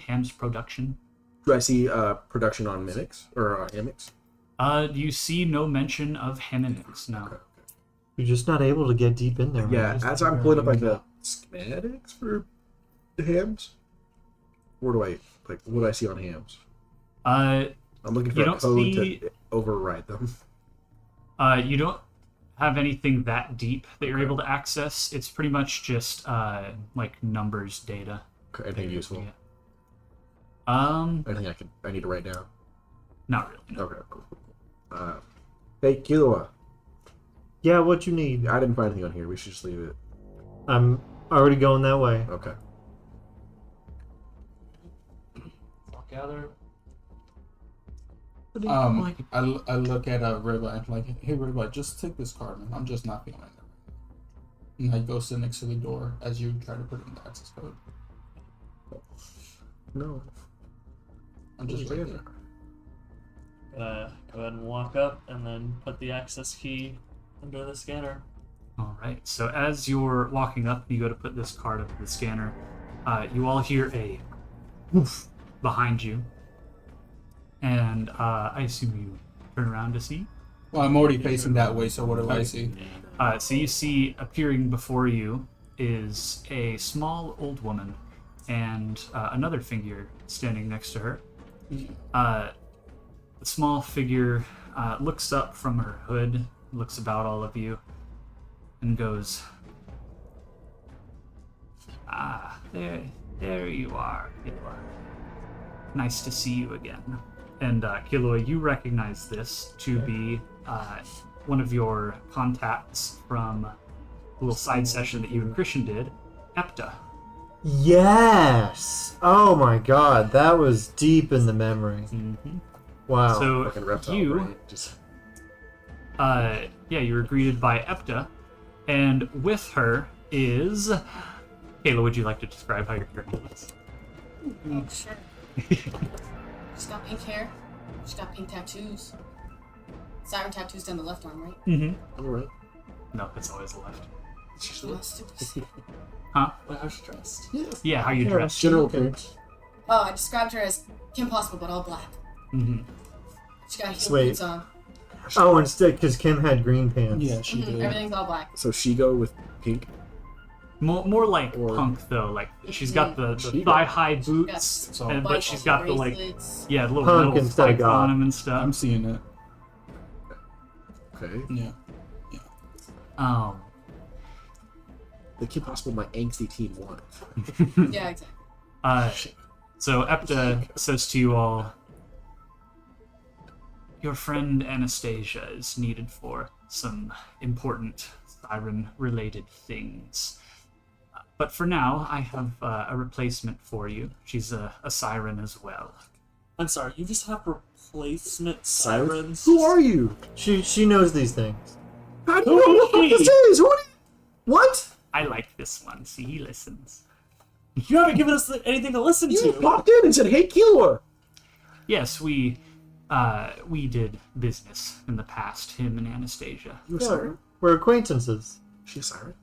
Ham's production. Do I see production on mimics or hammocks? You see no mention of Heminics, no. Okay. You're just not able to get deep in there. Yeah, man. as I'm pulling up like the schematics for the hams. Where do I what do I see on hams? Uh, I'm looking for You a don't code see- to override them. you don't have anything that deep that you're able to access. It's pretty much just like numbers data. Okay, anything useful? Yeah. Anything I need to write down? Not really. No. Okay, cool. Hey, Killua. Yeah, what you need? I didn't find anything on here. We should just leave it. I'm already going that way. Okay. I'll gather. I look at Riva and like, hey Riva, just take this card, man. I'm just not feeling it. And I go sit next to the door as you try to put in the access code. No. I'm just right there. Gonna go ahead and walk up and then put the access key under the scanner. All right. So as you're walking up, you go to put this card up to the scanner. You all hear a woof behind you, and I assume you turn around to see. Well, I'm already facing that way, so what do I see? So you see appearing before you is a small old woman and another figure standing next to her. The small figure looks up from her hood, looks about all of you, and goes, "Ah, there you are, Killua. Nice to see you again." And Killua, you recognize this to be one of your contacts from a little side session that you and Christian did, Epta. Yes. Oh my God, that was deep in the memory. Mm-hmm. Wow. So Fucking reptile you, brain. Just you were greeted by Epta, and with her is Kayla. Would you like to describe how your character looks? Oh, sure. She's got pink hair. She's got pink tattoos. Siren tattoos down the left arm, right? Mm-hmm. all right. No, it's always the left. What else did we see? Huh? Well, how's she dressed? Yeah, how you dress. General appearance. Oh, I described her as Kim Possible, but all black. Mm-hmm. She got heel Sweet. boots on. Oh, instead, because Kim had green pants. Yeah, she did. Everything's all black. So she go with pink. More like Or- punk though. Like she's got the She thigh-high boots, So and, but she's got the like bracelets. the little Punk metal instead of spikes on goth. them and I'm stuff. seeing it. Okay. Yeah. The Kim Possible my angsty teen want. Yeah, exactly. So Epta says to you all, your friend Anastasia is needed for some important siren-related things. But for now, I have a replacement for you. She's a siren as well. I'm sorry, you just have replacement Siren? sirens? Who are you? She knows these things. How do you know what this is? Who are you? What? I like this one. See, he listens. You haven't given us anything to listen You to. popped in and said, "Hey, Killua." Yes, we did business in the past, him and Anastasia. You a Yeah, siren? we're acquaintances. She a siren?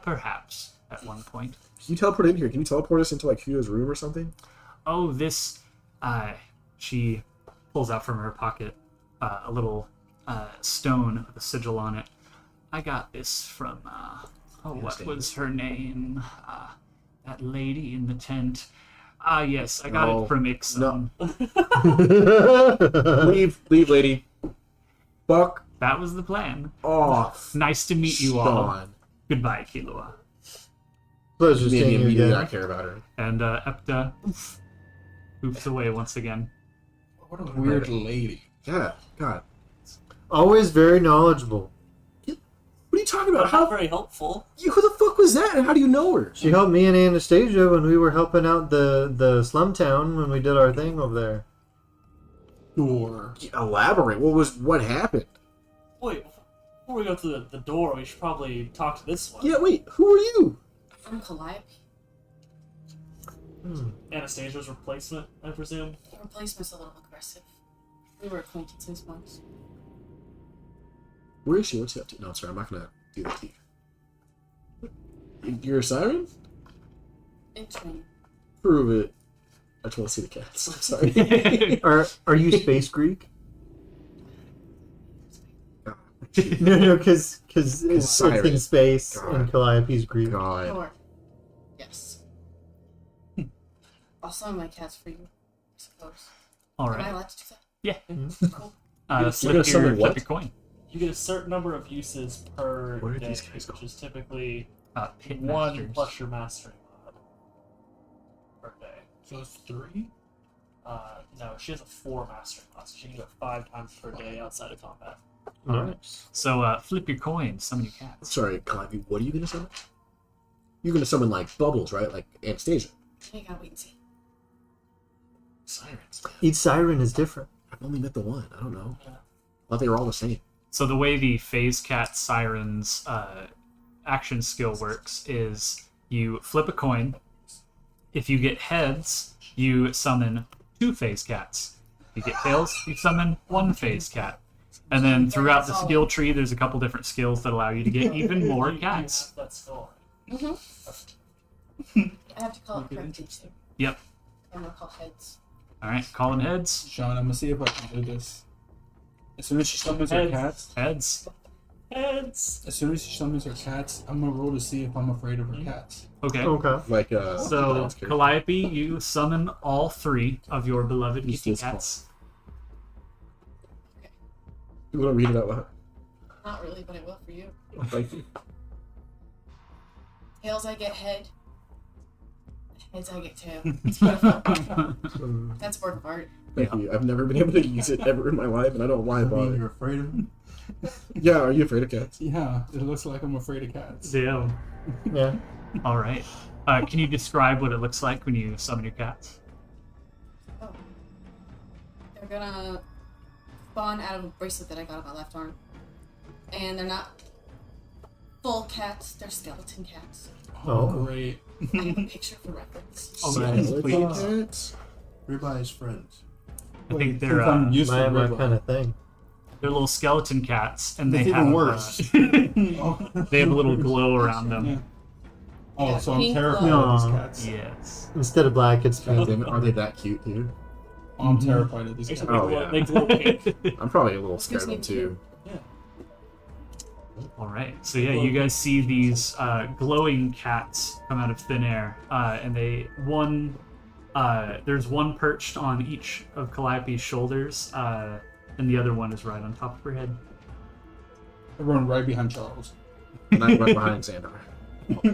Perhaps, at one point. Can you teleport in here? Can you teleport us into like Hugo's room or something? Oh, this, she pulls out from her pocket a little stone with a sigil on it. I got this from, what was her name? That lady in the tent. Yes, I got No. it from Ixon. Leave, lady. Fuck That was the plan. off. Nice to meet you all. Sean. Goodbye, Killua. Pleasure Maybe seeing you immediately again. not care about her. And Epta moves away once again. What a weird lady. Yeah, God. Always very knowledgeable. What are you talking But about? not How? very helpful. Who the fuck was that? And how do you know her? She helped me and Anastasia when we were helping out the slum town when we did our thing over there. Door. Elaborate. What happened? Wait, before we go to the door, we should probably talk to this one. Yeah, wait. Who are you? From Calliope. Anastasia's replacement, I presume. The replacement's a little aggressive. We were acquaintances once. Where is she? What's she up to? No, sorry, I'm not gonna do that to you. You're a siren? In training. Prove it. I just want to see the cats. I'm sorry. Are you space Greek? No, because it's Siren. in space God. and Calliope's Greek. God. Sure. Yes. I'll summon my cats for you, I suppose. All Am I right. allowed to do that? Yeah. Cool. You're Flip gonna summon your what? coin. You get a certain number of uses per What are day, these guys which is typically Pit one Masters. plus your mastering mod per day. So it's 3? No, she has a 4 mastering mod, so she can do it 5 times per day outside of combat. Nice. So flip your coin, summon your cats. Sorry, Calliope, what are you gonna summon? You're gonna summon like bubbles, right? Like Anastasia. You gotta wait and see. Sirens. Each siren is different. I've only met the one. I don't know. Yeah. I thought they were all the same. So the way the Phase Cat Siren's action skill works is you flip a coin. If you get heads, you summon 2 Phase Cats. If you get tails, you summon 1 Phase Cat. And then throughout the skill tree, there's a couple different skills that allow you to get even more cats. That's still I have to call it correctly too. Yep. I'm gonna call heads. All right, calling heads. Sean, I'm gonna see if I can do this. As soon as she summons her Heads. cats, Heads. heads. as soon as she summons her cats, I'm gonna roll to see if I'm afraid of her cats. Okay. Okay. Like So, dance character. Calliope, you summon all 3 of your beloved Use kitty this cats. You want to read it out loud? Not really, but I will for you. Oh, thank you. Tails, I get head. Heads, I get tail. It's beautiful. That's work of art. Thank you. I've never been able to use it ever in my life, and I don't know why I I mean, bother. you're afraid of them? Yeah, are you afraid of cats? Yeah, it looks like I'm afraid of cats. Damn. Yeah. All right. Can you describe what it looks like when you summon your cats? Oh. They're gonna spawn out of a bracelet that I got on my left arm. And they're not full cats, they're skeleton cats. Oh. Great. I have a picture for reference. Oh, Skeleton please. cats? Ribeye friends. I think they're Since I'm used to My ribeye. kind of thing. they're little skeleton cats, and they That's have even worse. Oh. they have a little glow around them. Yeah. Oh, Yeah, so I'm pink terrified glow. of these cats. Yes. Instead of black, it's God pink. damn it, are they that cute, dude? Oh, I'm terrified of these cats. Except Oh, they glow- yeah. they glow pink. I'm probably a little scared of them Gives too. All right. So yeah, you guys see these glowing cats come out of thin air, and there's one perched on each of Calliope's shoulders, and the other one is right on top of her head. I run right behind Charles. And I run behind Xandar.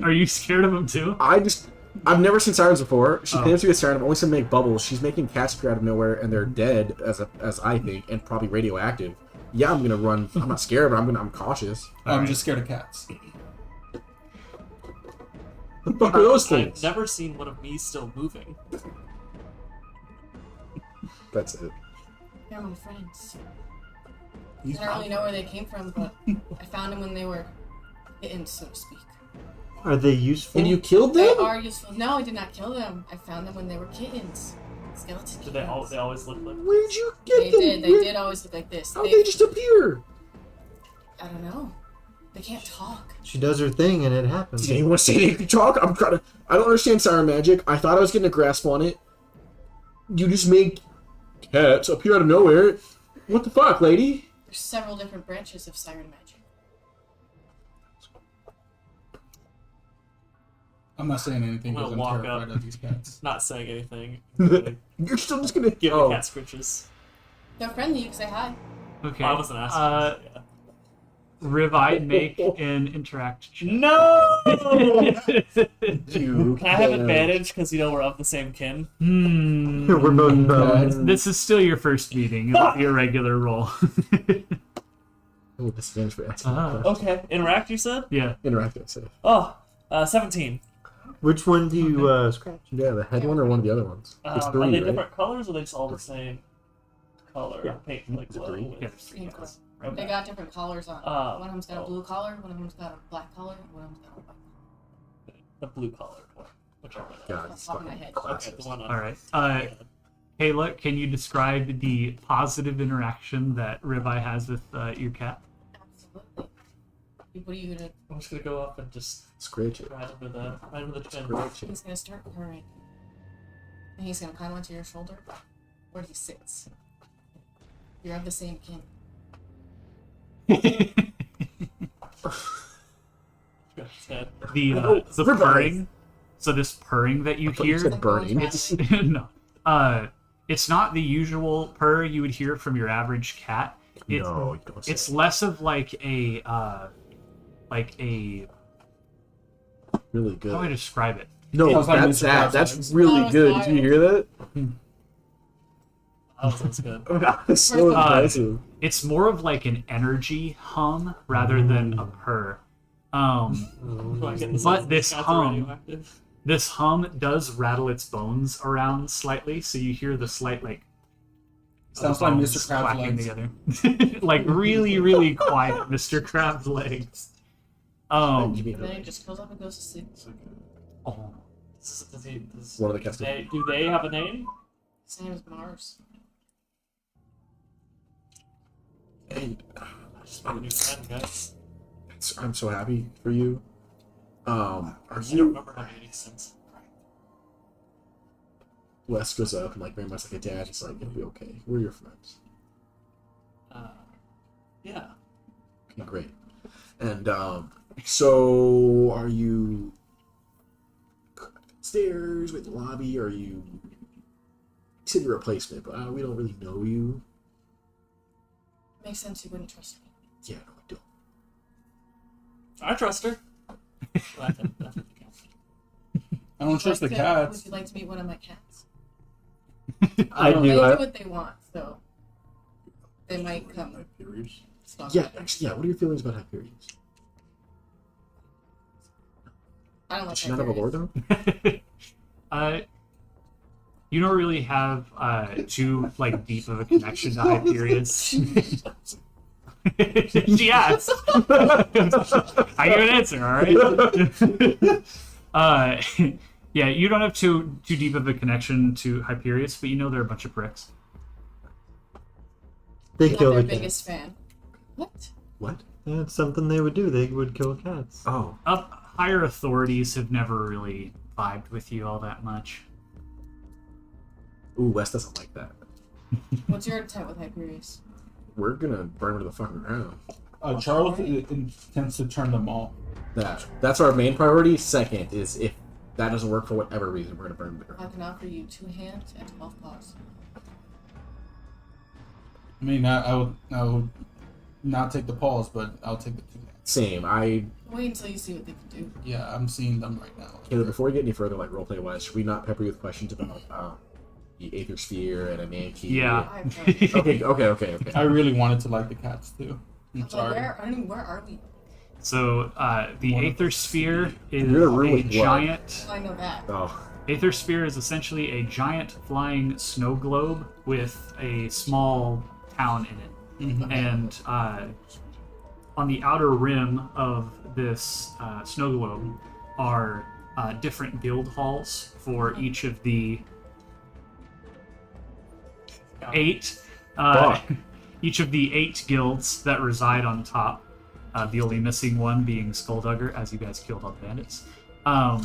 Are you scared of him too? I've never seen sirens before. She Oh. claims to be a siren. I've only seen them make bubbles. She's making cats appear out of nowhere, and they're dead, as I think, and probably radioactive. Yeah, I'm gonna run. I'm not scared, but I'm cautious. I'm just scared of cats. What the fuck are those I've things? never seen one of me still moving. That's it. They're my friends. He's I don't really know where they came from, but I found them when they were kittens, so to speak. Are they useful? And you killed They them? are useful. No, I did not kill them. I found them when they were kittens. Skeleton Do kittens. they always look like? Where'd you get They them? did. They did always look like this. How'd they just appear? I don't know. They can't talk. She does her thing and it happens. Does anyone say they can talk? I don't understand siren magic. I thought I was getting a grasp on it. You just make cats appear out of nowhere. What the fuck, lady? There's several different branches of siren magic. I'm not saying anything I'm because gonna I'm walk terrified up. of these cats. Not saying anything. Give You're still just gonna the cat scritches. They're friendly. You can say hi. Okay. I wasn't asking. Yeah. Ribeye, make an interact check. No! You Can I have advantage because we're of the same kin? We're both bones. This is still your first meeting. It'll be a regular roll. Oh, disadvantage for asking. Okay. Interact, you said? Yeah. Interactive, so. Oh, 17. Which one do you scratch? Yeah, the head one or one of the other ones? It's Are three, they right? different colors or are they just all the same color? Yeah. Paint like It's a glow three. with- Yeah, there's three Same cats. color. They got different collars on. One of them's got a blue collar, one of them's got a black collar, and one of them's got a white collar. The blue colored one. Whichever. God, Off it's the top of my fucking head. Okay, classic. the one on. All right. Kayla, can you describe the positive interaction that Ribeye has with your cat? Absolutely. What are you gonna? I'm just gonna go up and just Scratch it. right over the chin. Scratch He's it. gonna start purring, and he's gonna climb onto your shoulder, where he sits. You're of the same kin. The Ribeye. purring. So this purring that you I thought you hear, said burning. it's no, it's not the usual purr you would hear from your average cat. It, No, you don't say it's it. less of like a Really good. how do I describe it? No, Sounds like that's Mr. that. Krabs That's legs. really Oh, good. it's Did you hear that? That's good. That's so First off- impressive. It's more of like an energy hum rather than a purr. But this hum does rattle its bones around slightly, so you hear the slight like Sounds like bones Mr. Krabs clacking legs. together, like really quiet, Mr. Krabs legs. Give me And then he the- just goes up and goes to sleep. Oh, One of the cats. Do they have a name? His name is Mars. Hey, A new friend, guys. I'm so happy for you. Are I don't you? remember having any since. Wes goes up and like very much like a dad. He's like, "It'll be okay. We're your friends." Yeah. Okay, great. And so are you upstairs with the lobby? Or are you? You said you're a replacement, but we don't really know you. Makes sense. You wouldn't trust me. Yeah, no, we don't. I trust her. I don't trust the Would cats. you like to meet one of my cats? I They do. do I, what they want, so they might come. Hyperions. Stop. Yeah, actually, yeah. What are your feelings about Hyperions? I don't like Does she not have a lord Hyperions. though? You don't really have too like deep of a connection to Hyperions. She asked. I give an answer, all right? Yeah, you don't have too deep of a connection to Hyperions, but you know they're a bunch of pricks. they Not kill their the biggest cats. fan. What? What? That's something they would do. They would kill cats. Oh, Higher authorities have never really vibed with you all that much. ooh, Wes doesn't like that. What's your intent with Hyperions? We're gonna burn her to the fucking ground. Charles intends to turn them all. That's our main priority. Second is if that doesn't work for whatever reason, we're gonna burn her. I can offer you 2 hands and 12 paws. I mean, I would not take the pause, but I'll take the 2 hands. Same. Wait until you see what they can do. Yeah, I'm seeing them right now. Caleb, before we get any further, like roleplay wise, should we not pepper you with questions about the Aether Sphere and a name key? Yeah. Okay. I really wanted to like the cats too. I'm sorry. Where are we? So the Aether Sphere is You're in a room a with blood. giant. I know that. Oh, Aether Sphere is essentially a giant flying snow globe with a small town in it. Mhm. And on the outer rim of this snow globe are different guild halls for each of the 8 each of the 8 guilds that reside on top. The only missing one being Skulldugger, as you guys killed all the bandits. Oh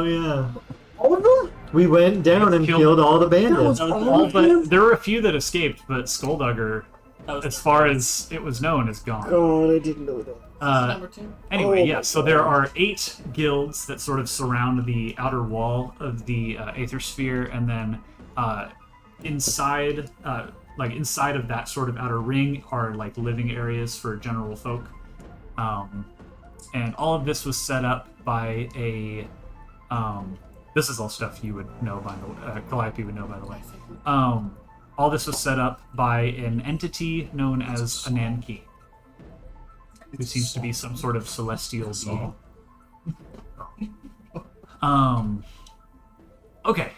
yeah. all of them? We went down and killed all the bandits. That was All but there were a few that escaped, but Skulldugger, that was as far as it was known, is gone. God, I didn't know that. Number 2. Anyway, Oh yeah, my so there are 8 guilds that sort of surround the outer wall of the Aether Sphere, and then inside of that sort of outer ring are like living areas for general folk. And all of this was set up by a this is all stuff you would know by the way, Calliope would know by the way. All this was set up by an entity known as a Nanki, who seems to be some sort of celestial being. Okay.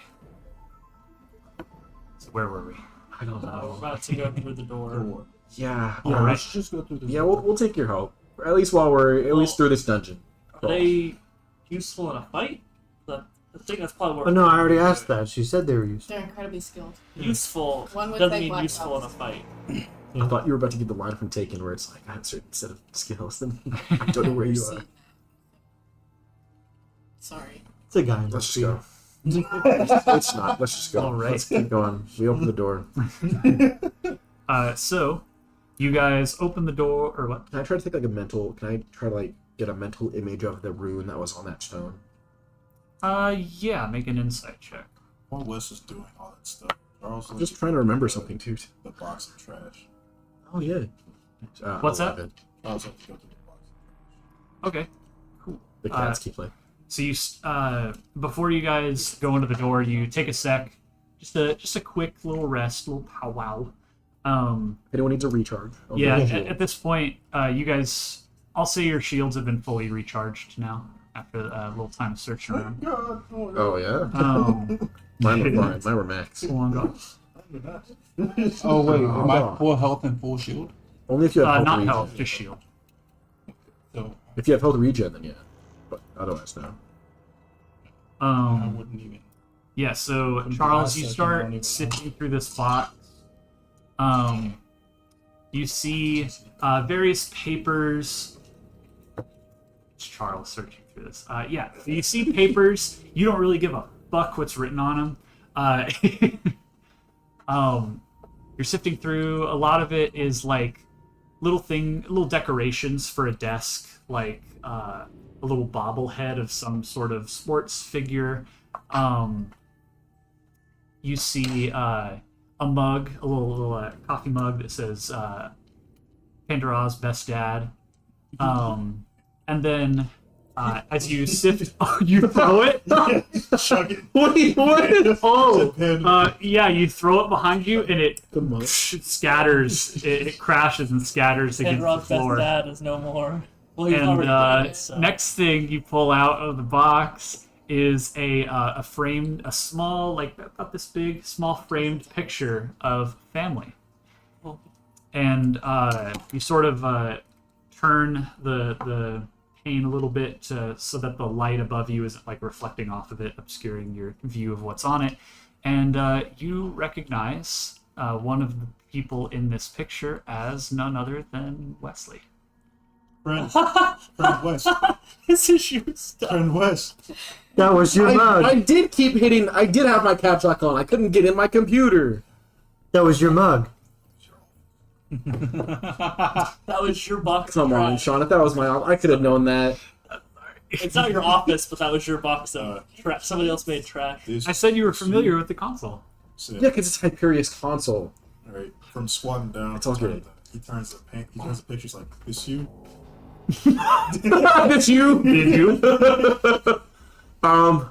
So where were we? I don't we're know. about to go through the door. Yeah. Yeah, Alright. let's just go through this. Yeah, we'll take your help. At least while we're at least through this dungeon. Are they useful in a fight? I think that's probably what. Oh no, I already asked that. She said they were useful. They're incredibly skilled. Useful One would doesn't say mean black useful in a belts. fight. I thought you were about to get the line from Taken where it's like I have a certain set of skills and I don't know where you are. Sorry. It's a guy. in the Let's just field. go. It's not. Let's just go. All right. Let's keep going. We open the door. So you guys open the door, or what? Can I try to take like a mental? Can I try to like get a mental image of the rune that was on that stone? Yeah, make an insight check. While Wes is doing all that stuff, Charles I'm just trying to remember something too. the box of trash. Oh yeah. What's that? 11. Charles has to go through the box. Okay, cool. The cats keep playing. So you, before you guys go into the door, you take a sec, just a quick little rest, little powwow. Anyone needs a recharge? Oh, Yeah, very at this point, you guys, I'll say your shields have been fully recharged now after a little time of searching around. God, Oh yeah. Um, Mine were fine. Mine were max. long gone. Oh wait, am I Oh. full health and full shield? Only if you have health Not regen. health, just shield. So If you have health regen, then yeah. But otherwise, no. I wouldn't even. Yeah, so From Charles, glass, you I don't start even sifting through this box. You see various papers. It's Charles searching through this. Yeah, you see papers. You don't really give a fuck what's written on them. You're sifting through. A lot of it is like little decorations for a desk, like a little bobblehead of some sort of sports figure. You see a mug, a little coffee mug that says Pandora's Best Dad. And then as you sift, you throw it. Chuck it. Wait, what? Oh, yeah, you throw it behind you, and it The mug. scatters. It crashes and scatters against the Pedro's best floor. dad is no more. Well, he's And already dead, so. next thing you pull out of the box is a small, like about this big, small framed picture of family. Well, And you sort of turn the pane a little bit so that the light above you isn't like reflecting off of it, obscuring your view of what's on it. And you recognize one of the people in this picture as none other than Wesley. Friend West. this is your stuff. Friend West. That was your mug. I did keep hitting. I did have my caps lock on. I couldn't get in my computer. That was your mug. That was your box. Come of on, trash. Sean. If that was my, I could have known that. It's not your office, but that was your box of trash. Somebody else made trash. This I said you were familiar with the console. said, Yeah, because it's Hyperius console. all right, from squatting down. It's all good. he turns the paint. He turns the pictures like, "This you?" That's you. Did you? Um,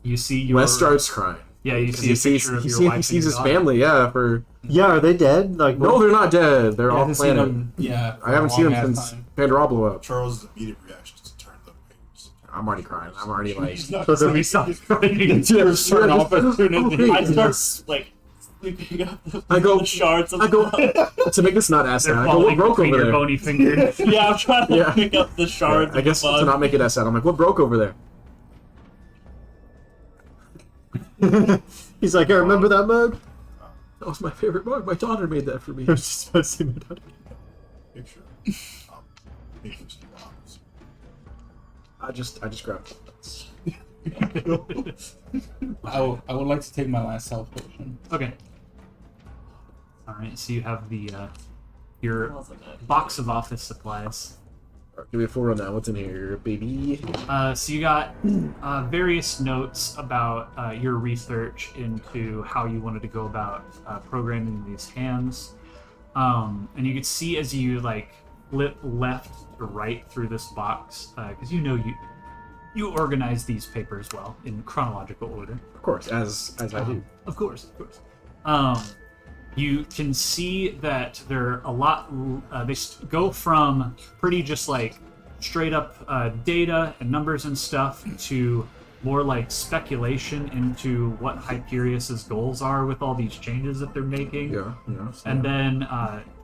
You see your Wes starts crying. Yeah, you see He a sees, picture of he your sees, wife he and sees your his daughter. family. Yeah, for Yeah, are they dead? Like, no, they're not dead. They're I off haven't seen planet. him. Yeah, I haven't seen him since Pandora blew up. Charles' immediate reaction is to turn the pages. I'm already crying. I'm already like. So we stop crying. Turn off as soon as he- I start like sweeping up I go- the shards of I go to make this not ass They're sad. I go, what falling broke between over your there? bony fingers. Yeah, I'm trying to Yeah. pick up the shards. I guess of the to bug. not make it ass sad. I'm like, what broke over there? he's like, I remember that mug. That was my favorite mug. My daughter made that for me. I was just about to say my daughter. Picture. Pictures in the office. I just grabbed it. I would like to take my last health potion. Okay. All right. So you have the your Wasn't it? box of office supplies. Give me a full rundown. What's in here, baby? So you got various notes about your research into how you wanted to go about programming these hands, and you could see as you like flip left to right through this box because you organize these papers well in chronological order. Of course, as I do. Of course, of course. You can see that they're a lot. Go from pretty just like straight up data and numbers and stuff to more like speculation into what Hyperious's goals are with all these changes that they're making. Yeah. And then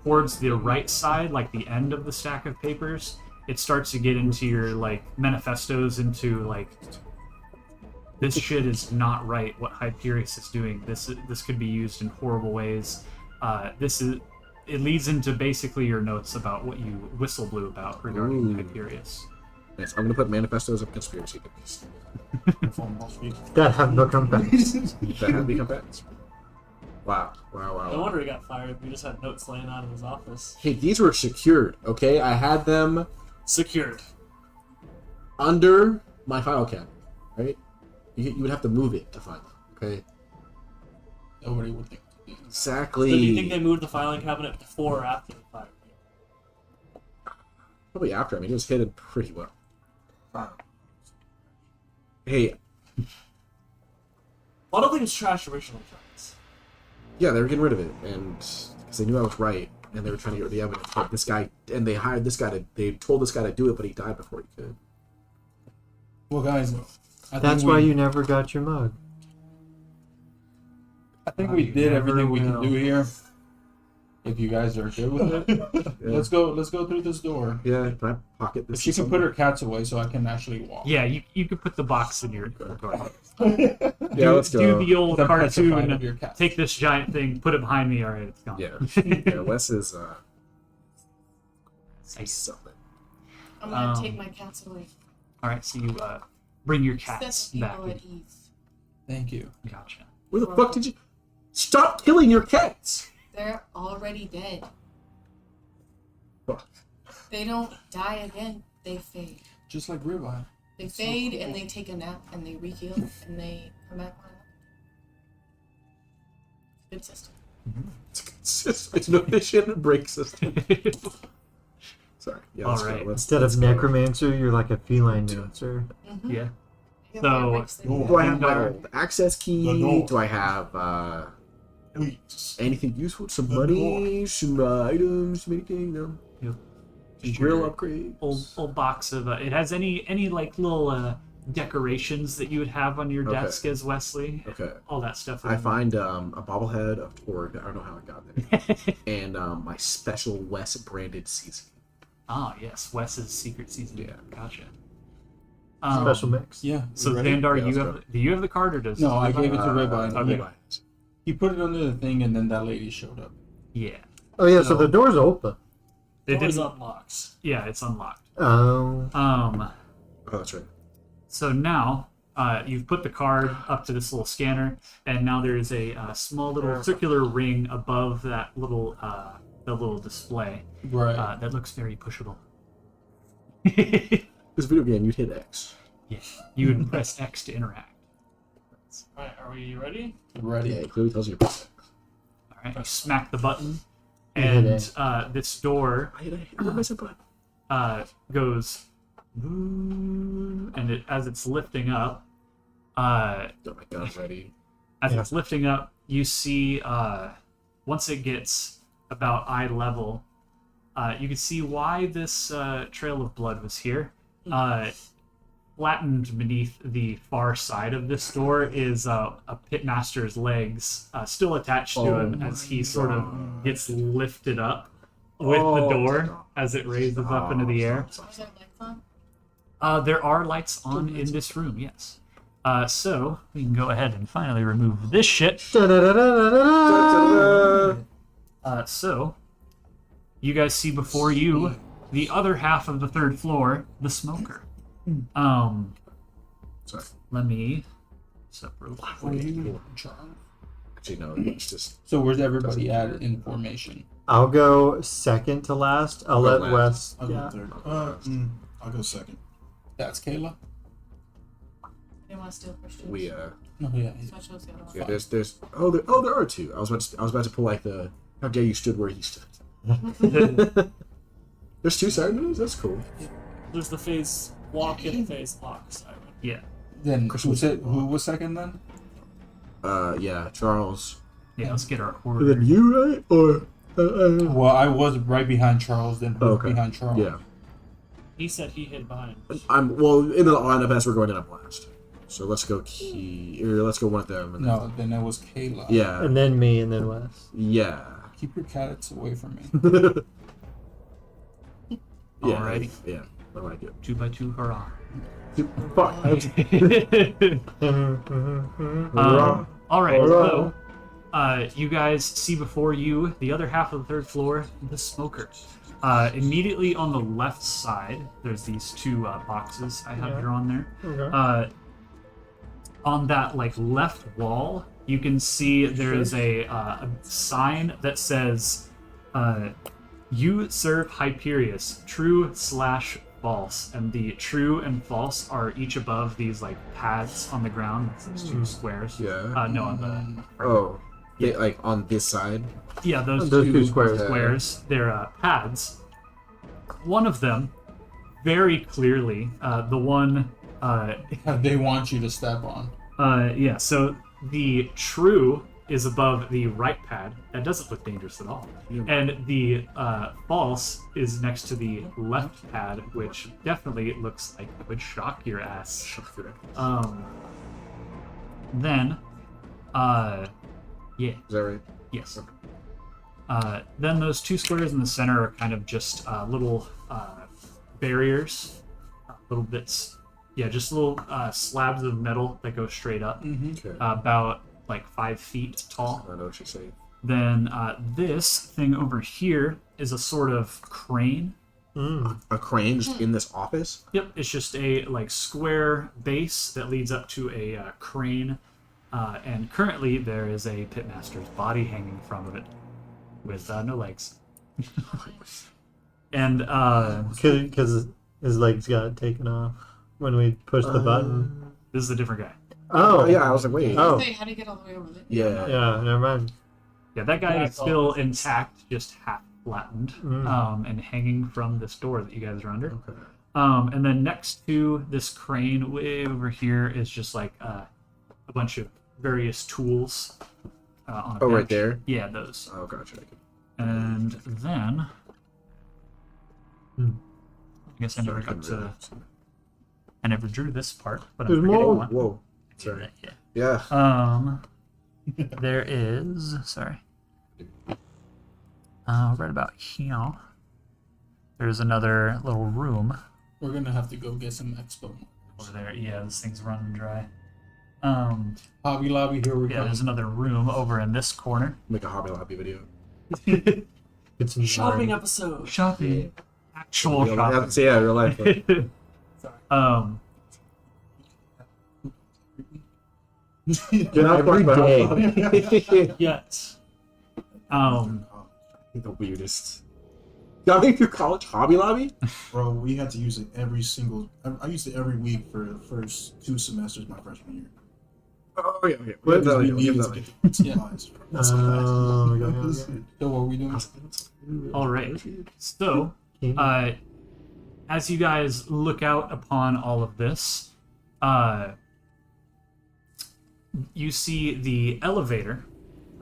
towards the right side, like the end of the stack of papers, it starts to get into your like manifestos, into like this shit is not right. What Hyperius is doing, this could be used in horrible ways. It leads into basically your notes about what you whistle blew about regarding Ooh. Hyperius. Yes, I'm gonna put manifestos of conspiracy theories From Wall Street. That have become facts. that have become facts. Wow. No wonder he got fired. We just had notes laying out in his office. Hey, these were secured. Okay, I had them Secured. under my file cabinet. Right? You would have to move it to find them. Okay. Nobody would think. Exactly. So do you think they moved the filing cabinet before or after the fire? Probably after. I mean, it was hidden pretty well. Hey, A lot of things trash original charts. yeah, they were getting rid of it, and because they knew I was right, and they were trying to get rid of the evidence. But this guy, and they hired this guy they told this guy to do it, but he died before he could. Well, guys, That's why you never got your mug. I think we did everything we can do here. If you guys are good with it, Yeah. let's go through this door. Yeah, can I pocket this? If she can put her cats away, so I can actually walk. Yeah, you could put the box in your door. Yeah, let's go. Do the old The petrified of cartoon. your cat. Take this giant thing, put it behind me. All right, it's gone. Yeah, Wes is Nice. something. I'm gonna Um, take my cats away. All right, so you bring your Set cats the back. people at ease. Thank you. Gotcha. Where the fuck did you stop killing your cats? They're already dead. Fuck. They don't die again. They fade. Just like ribeye. They fade and they take a nap and they re-heal and they come back on. Good system. It's an efficient break system. Sorry. Yeah, let's All go. right. Instead of necromancer, you're like a feline dancer. Mm-hmm. Yeah. Yeah, So- my breaks they- Do I have my Door. old access The key? door. Do I have Please. anything useful? Some The money? Some items? Some anything? No. Yep. Some grill upgrades? Old box of. It has any like little decorations that you would have on your Okay. desk as Wesley. Okay. All that stuff. I find a bobblehead of Torg. I don't know how it got there. And my special Wes branded season. Ah, yes, Wes's secret season. Yeah. Gotcha. Special mix. Yeah. So you ready? Xandar, Yeah, let's go. do you have the card or does? No, I Ribeye? gave it to Ribeye. Okay. Ribeye. He put it under the thing, and then that lady showed up. Yeah. Oh yeah, so So- the door's open. It Doors didn't. unlocks. Yeah, it's unlocked. Oh. Oh, that's right. So now you've put the card up to this little scanner, and now there's a small little circular ring above that little the little display Right. that looks very pushable. This video game, you'd hit X. Yeah, you would press X to interact. Alright, are we ready? Ready. Yeah, it clearly tells you to press X. All right, you smack the button, and this door I missed a button. goes, and as it's lifting up, Oh my god, ready. as it's lifting up, you see once it gets about eye level, you can see why this trail of blood was here. Flattened beneath the far side of this door is a pitmaster's legs still attached to him as he sort of gets lifted up with the door as it raises up into the air. Is there lights on? There are lights on in this room, yes. So we can go ahead and finally remove this shit. So you guys see before you the other half of the third floor, the smoker. Sorry. Let me separate. Actually, no, it's just. So where's everybody at in formation? I'll go second to last. I'll Go let last. Wes. I'll go Yeah. third. I'll go second. That's Kayla. I didn't want to steal Christians. We, Oh yeah. So I chose the other one. yeah, there's, there are two. I was about to pull like the, how dare you stood where he stood. There's two side moves? That's cool. There's the phase walk and the phase walk side. Yeah. Then Christian who was second then? Yeah, Charles. Yeah, let's get our Then order. you, right? Or, Well, I was right behind Charles. Then who was Okay. behind Charles? yeah. He said he hid behind. Well, in the lineup as we're going in, I'm last. So let's go let's go one of them. And then, No, then it was Kayla. Yeah. And then me, and then Wes. Yeah. Keep your cats away from me. Yeah. Alrighty. Yeah. I like it. 2x2, hurrah. Fuck. All right, so you guys see before you the other half of the third floor, the smoker. Immediately on the left side, there's these two boxes I have drawn there. Okay. On that left wall, you can see there is a sign that says, "You serve Hyperius, true/false," and the true and false are each above these pads on the ground. It's those two squares. Yeah. No, on the Oh. Yeah, like on this side. yeah those Those two two squares. squares. They're pads. One of them, very clearly, the one. They want you to step on. Yeah, so the true is above the right pad. That doesn't look dangerous at all. And the false is next to the left pad, which definitely looks like it would shock your ass. Then, yeah, Is that right? yes. Then those two squares in the center are kind of just little barriers, little bits. Yeah, just little slabs of metal that go straight up, Okay. about 5 feet tall. I know what you're saying. Then this thing over here is a sort of crane. A crane just in this office? Yep, it's just a square base that leads up to a crane, and currently there is a pitmaster's body hanging from it with no legs. And Because his legs got taken off when we pushed the button. this is a different guy. Oh, Oh, yeah, I was like, wait. Oh. Wait, how do you get all the way over there? Yeah. Yeah, never mind. Yeah, that guy is still intact, just half flattened, and hanging from this door that you guys are under. Okay. And then next to this crane, way over here, is just a bunch of various tools. On a Oh, right bench. there? Yeah, those. Oh, gotcha. And then, I guess I never got to. I never drew this part, but There's I'm forgetting more. one. Whoa. Sorry. Yeah. Yeah. There is. Sorry. Right about here. There's another little room We're gonna have to go get some expo. over there. Yeah, this thing's running dry. Hobby Lobby, here we Yeah, go. there's another room over in this corner. Make a Hobby Lobby video. Get some Shopping episode. Shopping. Actual Real shopping. life. Yeah, real life. Yeah, every day. Yet. The weirdest. Going through college Hobby Lobby? Bro, we had to use it every single. I used it every week for the first 2 semesters my freshman year. Oh yeah, okay. We Give that need away, give to that away. get the supplies. Oh, okay. So what are we doing? All right. So, as you guys look out upon all of this, you see the elevator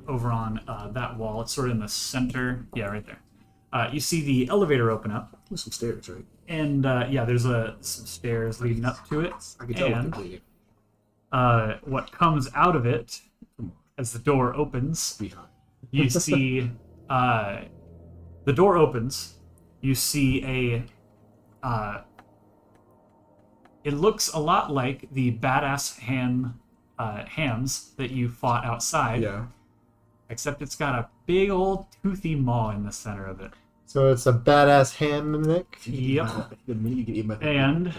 over on that wall. It's sort of in the center. Yeah, right there. You see the elevator open up, There's some stairs, right? and yeah, there's some stairs leading up to it. I can tell what And they're bleeding. what comes out of it as the door opens, Behind. you see the door opens. You see it looks a lot like the badass hams that you fought outside, Yeah. except it's got a big old toothy maw in the center of it. So it's a badass ham mimic. Yep. The minute you get eaten by the And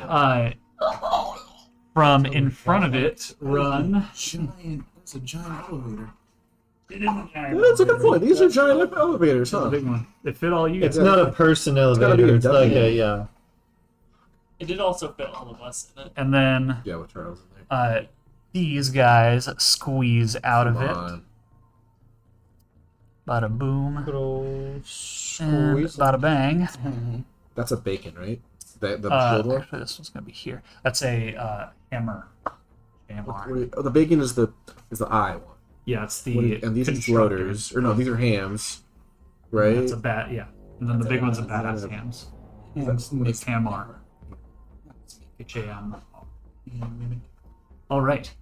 from in front of it run. Giant. That's a giant elevator. Yeah, that's a good point. These are giant elevators, A huh? big one. They fit all you It's guys. not a person gotta be elevator. a It's like W. yeah. It did also fit all of us in it. And then Yeah, with Charles in there. these guys squeeze out of Come it. on. Bada boom. Little And squeeze. bada bang. That's a bacon, right? The shield one? Actually, this one's gonna be here. That's a hammer. AMR. Oh, the bacon is the eye one. Yeah, it's the And these are constructor. floaters. Or no, these are hams. Right? That's a bat. Yeah, and then the big one's a badass a- hams. Hands It's hammer. HAM. All right.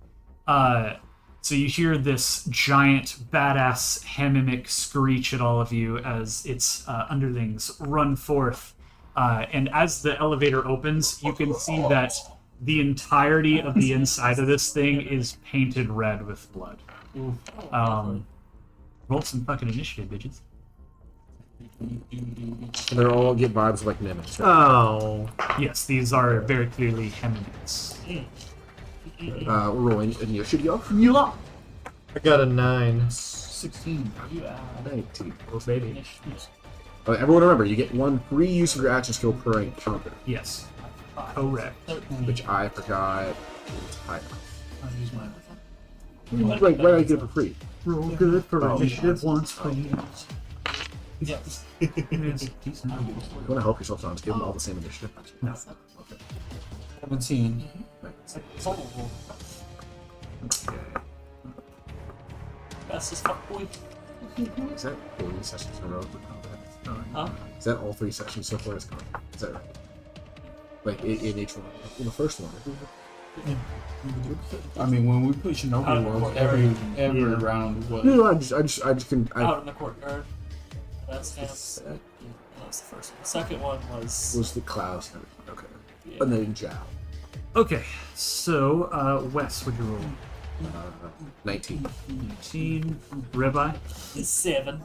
So you hear this giant badass hamimic screech at all of you as its underlings run forth. And as the elevator opens, you can see that the entirety of the inside of this thing is painted red with blood. Roll some fucking initiative, bitches. And they're all get vibes like mimics. Oh. Yes, these are very clearly hemimics. We're rolling initiative. I got a 9. 16. 19. Oh, baby. Everyone remember, you get one free use of your action skill per encounter, Yes. Correct. which I forgot. I I'll use mine. Why do I get it for free? Roll good for Oh. initiative once, please. Yes. It's decent. You want to help yourself, John? Just give them all the same initiative. No. 17. Oh, Okay. best as fuck boy. Is that 3 sessions in a row for combat? Huh? Is that all 3 sessions so far as combat? Is that right? Like in each one? In the first one? I mean, when we put Shinobi World, every round was. No, I just can. Out in the courtyard. That's fancy. That was the first one. The second one was. Was the clouds and everything. Okay. Yeah. And then Jow. Okay, so Wes, would you roll? 19. 19. Ribeye. 7.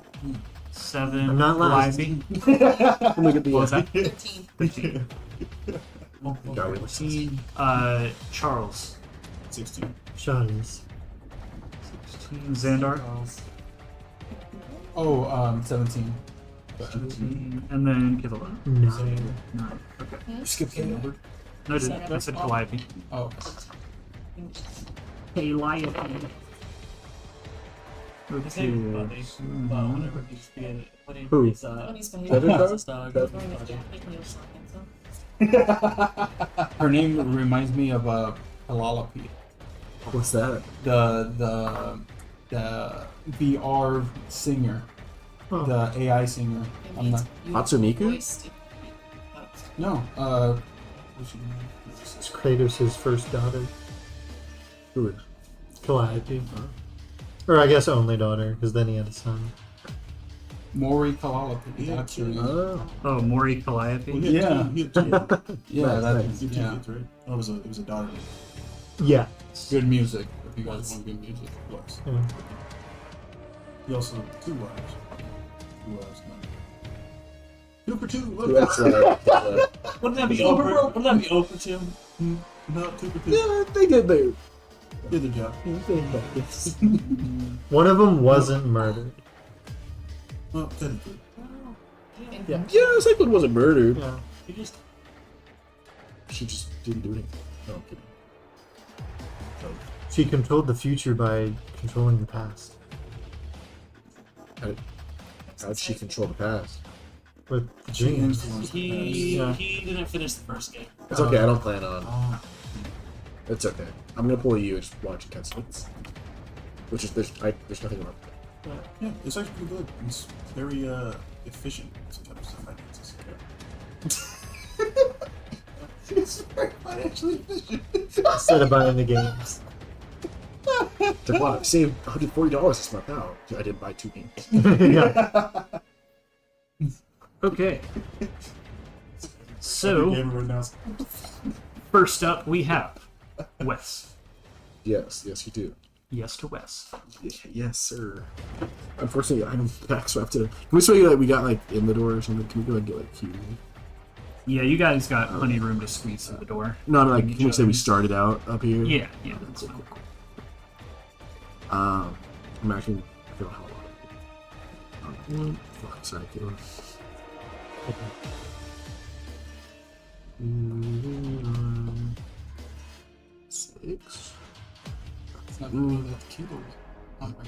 7. I'm not last. Lively. Let me get the. What was that? 15. 15. Jow, wait, 15. Charles. 16. Shotties. 16. Xandar. Oh, 17. 17. And then Kivilla. 9. 9. Okay. Skip the number. No, I didn't. I said Calliope. Oh. Calliope. His name was Buddy. Whenever he's being. When Who? he's When he's Seven? behaving. his dog. Seven? Going with Buddy. Jack, making you something, so. Her name reminds me of Penelope, What's that? the VR singer, Oh. the AI singer. It I'm means not. beautiful Hatsumiku? voice to- No. What's her name? It's Kratos' first daughter, Who is? Calliope. Or I guess only daughter, because then he had a son. Mori Calliope. That's her name. Oh. Oh, Maury Calliope. Yeah. He had two. Yeah, Nice, that's nice. He had two yeah. kids, right? Oh, it was a daughter. Yeah. Good music. If you guys want good music. Was. Yeah. He also had 2 wives. 2 wives. 2 for 2. Look. That's Wouldn't that be over? Wouldn't that be over too? No, 2 for 2. yeah, they did their. Did the job. One of them wasn't murdered. Well, technically. Yeah. Yeah, Cyclone wasn't murdered. Yeah. You just. She just didn't do anything. No, I'm kidding. So, She controlled the future by controlling the past How'd she control the past? with the She dreams. influenced the He didn't finish the first game. It's okay. I don't plan on. past. It's okay. I'm gonna pull you and just watch cutscenes. Which is there's nothing wrong with that. Yeah, it's actually pretty good. It's very efficient in terms of finances. It's very financially efficient. Instead of buying the games. It's like, wow, I saved $140 this month now. I didn't buy 2 games. Yeah. Okay. So Every game right now is- first up we have Wes. Yes, you do. Yes to Wes. Yes, sir. Unfortunately, I'm back, so I have to. Can we show you that we got like in the door or something? Can we go and get like Q? Yeah, you guys got plenty of room to squeeze through the door. No, like can we say we started out up here? Yeah, that's fine. I'm actually. I don't know how long. Fuck, sorry, kid. 6. It's not gonna be that keyboard. Not right.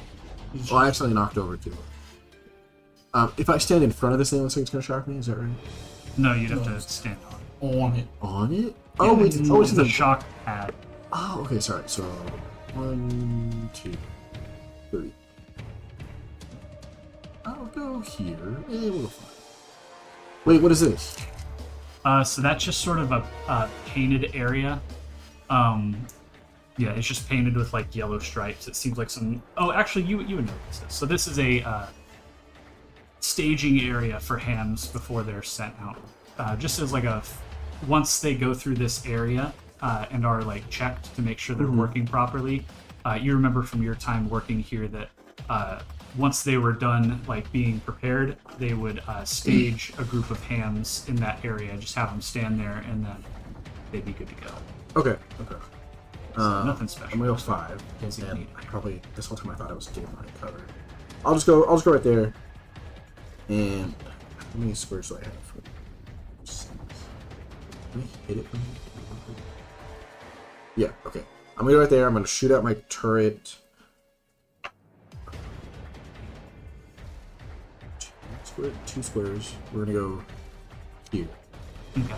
You Well, I accidentally knocked over Kilo. If I stand in front of this thing, it looks like it's gonna shock me. Is that right? No, you'd have to stand on it. on it. On it? Yeah, Oh, it's it's the a shock pad. Oh, okay. Sorry. So 1, 2, 3. I'll go here. We'll go 5. Wait, what is this? So that's just sort of a painted area. Yeah, it's just painted with like yellow stripes. It seems like some. Oh, actually, you would know this. So this is a staging area for hams before they're sent out. Just as like once they go through this area and are like checked to make sure they're working properly. You remember from your time working here that once they were done like being prepared, they would stage a group of hams in that area, just have them stand there, and then they'd be good to go. Okay. So nothing special. I'm gonna go 5. Doesn't And need- I probably this whole time I thought I was getting mine covered. I'll just go right there. And how many squares do I have? 6. Can I hit it from here? Yeah. Okay. I'm gonna go right there. I'm gonna shoot out my turret. 2 squares. We're gonna go here. Okay.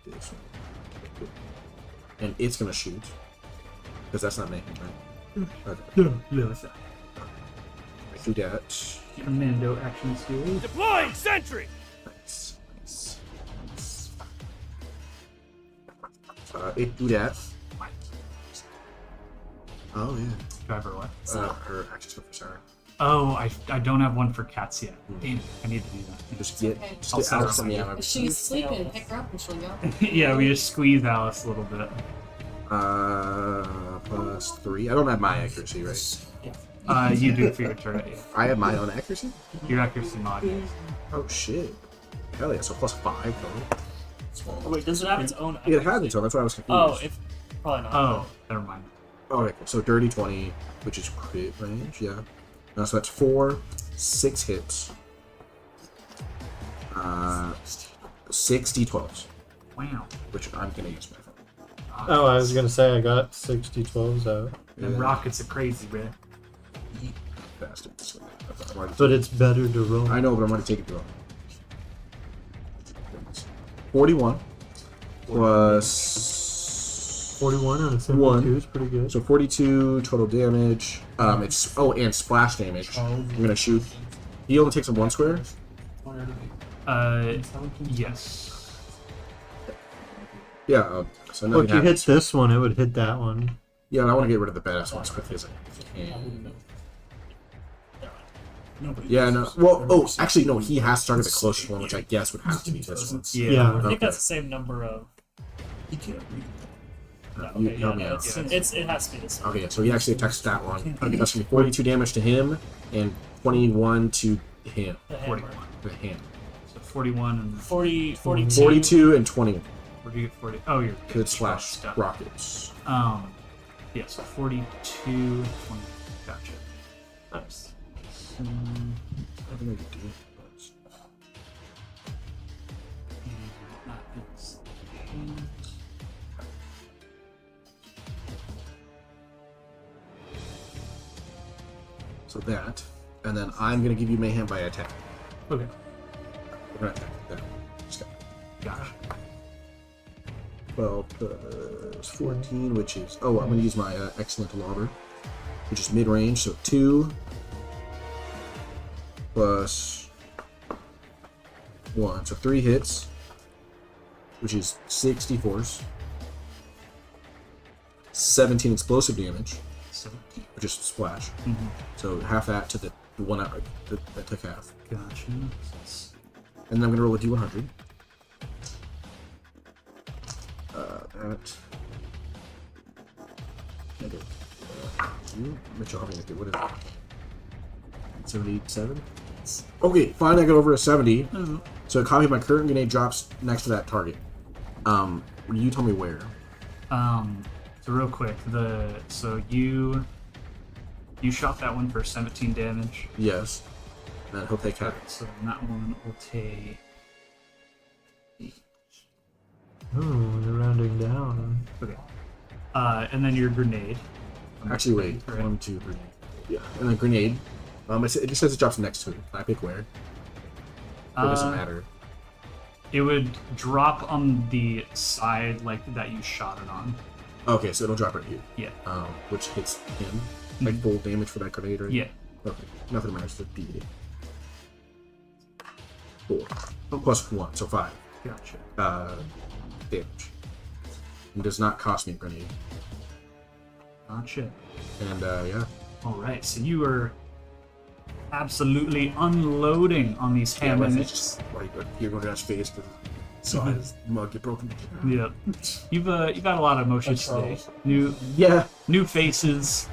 This one. And it's gonna shoot. Because that's not making, right? Okay. Yeah. I do that. Commando action skill. Deploying sentry! Nice. It do that. Oh, yeah. Driver what? Her action skill for Sarah. Oh, I don't have one for cats yet. Damn it, I need to do that. Just get, Okay. just I'll get set her Alex up. and me out. If she's sleeping, pick her up and she'll go. Yeah, we just squeeze Alice a little bit. Plus 3. I don't have my accuracy, right? You do for your turret. Yeah. I have my own accuracy? Your accuracy mod. Oh, shit. Hell yeah, so plus 5 total. Oh, wait, does it have its own? It has it, so that's why I was confused. Oh, if probably not. Oh, never mind. Oh, okay, cool. So dirty 20, which is crit range, yeah. No, so that's 4, 6 hits. 6 d12s, Wow. which I'm gonna use my phone. Oh, I was gonna say I got 60-12s out. Them rockets are crazy, man. Bastards. I'm already- But it's better to roll. I know, but I'm gonna take it though. 41 plus 41 on a 72 1. is pretty good. So 42 total damage. It's and splash damage. I'm gonna shoot. He only takes up 1 square. Yes. Yeah. So Well, nothing if you hit happens. this one, it would hit that one. Yeah, and I want to get rid of the badass one as quickly as I can. Nobody Yeah, no. uses Well, every oh, single- actually, no. He has to target the closest one, which I guess would have to be this one. Yeah. Yeah. I think Okay. that's the same number of. He can't read. No, You okay, help yeah, me no, out. it has to be this one. Okay, yeah, so he actually attacks that one. Okay, that's gonna be 42 damage to him and 21 to him. The hammer. 41. To him. So 41 and 40, 42. 42 and 21. where do you get 40? Oh, you're Good slash stuff. rockets. Yeah, so 42, 20. Gotcha. Nice. I think I could do it. That is So that, and then I'm gonna give you mayhem by attack. Okay. We're gonna attack. There. Just got Gotcha. 12 plus 14, which is... Oh, I'm going to use my excellent lobber, which is mid-range, so 2 plus 1. So 3 hits, which is 6 d4s. 17 explosive damage, 17. which is splash. Mm-hmm. So half that to the one that took half. Gotcha. And then I'm going to roll a d100. That. Mitchell, what is it? 77? Okay, fine, I got over a 70. Mm-hmm. So a copy of my current grenade drops next to that target. You tell me where. So real quick, so you shot that one for 17 damage. Yes. And he'll take half. So that one will take. Oh, they're rounding down. Okay. And then your grenade. Actually, wait. Right. 1, 2, 3. Yeah. And then grenade. It just says it drops next to it. I pick where. It doesn't matter. It would drop on the side like that you shot it on. Okay, so it'll drop right here. Yeah. Which hits him. Like full damage for that grenade, right? Yeah. Okay. Nothing matters. The D8. 4. Plus 1, so 5. Gotcha. Damage. It does not cost me a grenade. Gotcha. And yeah. Alright, so you are absolutely unloading on these hammer it's mitts. just like you're going to his face because saw his mug get broken. Yeah. You've got a lot of emotions today. New faces.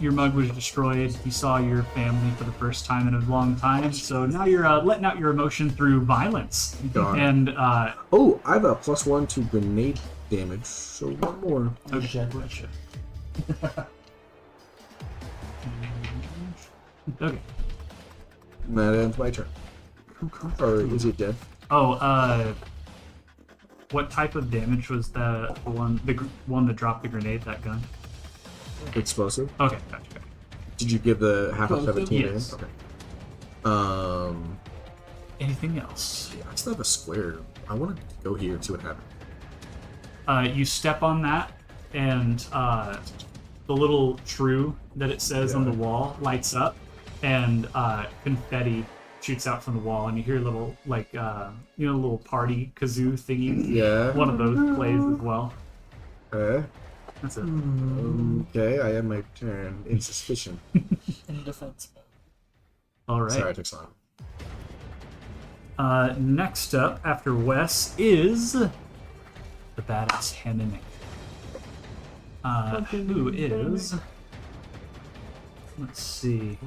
Your mug was destroyed. You saw your family for the first time in a long time. So now you're letting out your emotion through violence. God. And Oh, I have a +1 to grenade damage, so one more. okay. Gotcha. Okay. And that ends my turn. Or is it dead? Oh, what type of damage was the one that dropped the grenade? That gun? Explosive. Okay, gotcha. Did you give the half of 17 to him? Yes. Okay. Anything else? Yeah, I still have a square. I want to go here and see what happens. You step on that, and the little true that it says on the wall lights up, and confetti shoots out from the wall, and you hear a little little party kazoo thingy. Yeah. One of those plays as well. Okay. That's it. Okay, I have my turn. In suspicion. In defense mode. All right. Sorry, I took some. Next up, after Wes, is the badass Haminic. Who is... Let's see.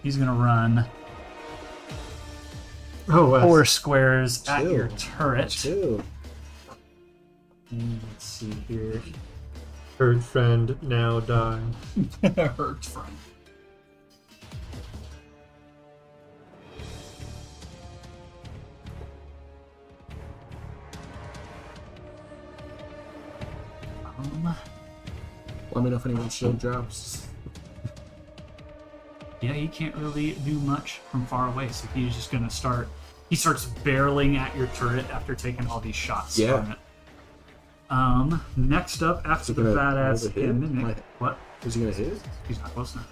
He's gonna run Oh, wow. 4 squares at Chill. your turret. Chill. And let's see here. Hurt friend, now die. Hurt friend. Let me know if anyone's shield drops. Yeah, he can't really do much from far away, so he's just gonna start. He starts barreling at your turret after taking all these shots Yeah. from it. Next up, after Is the he gonna badass roll the hit? Haminic. What? Is he gonna hit? He's not close enough.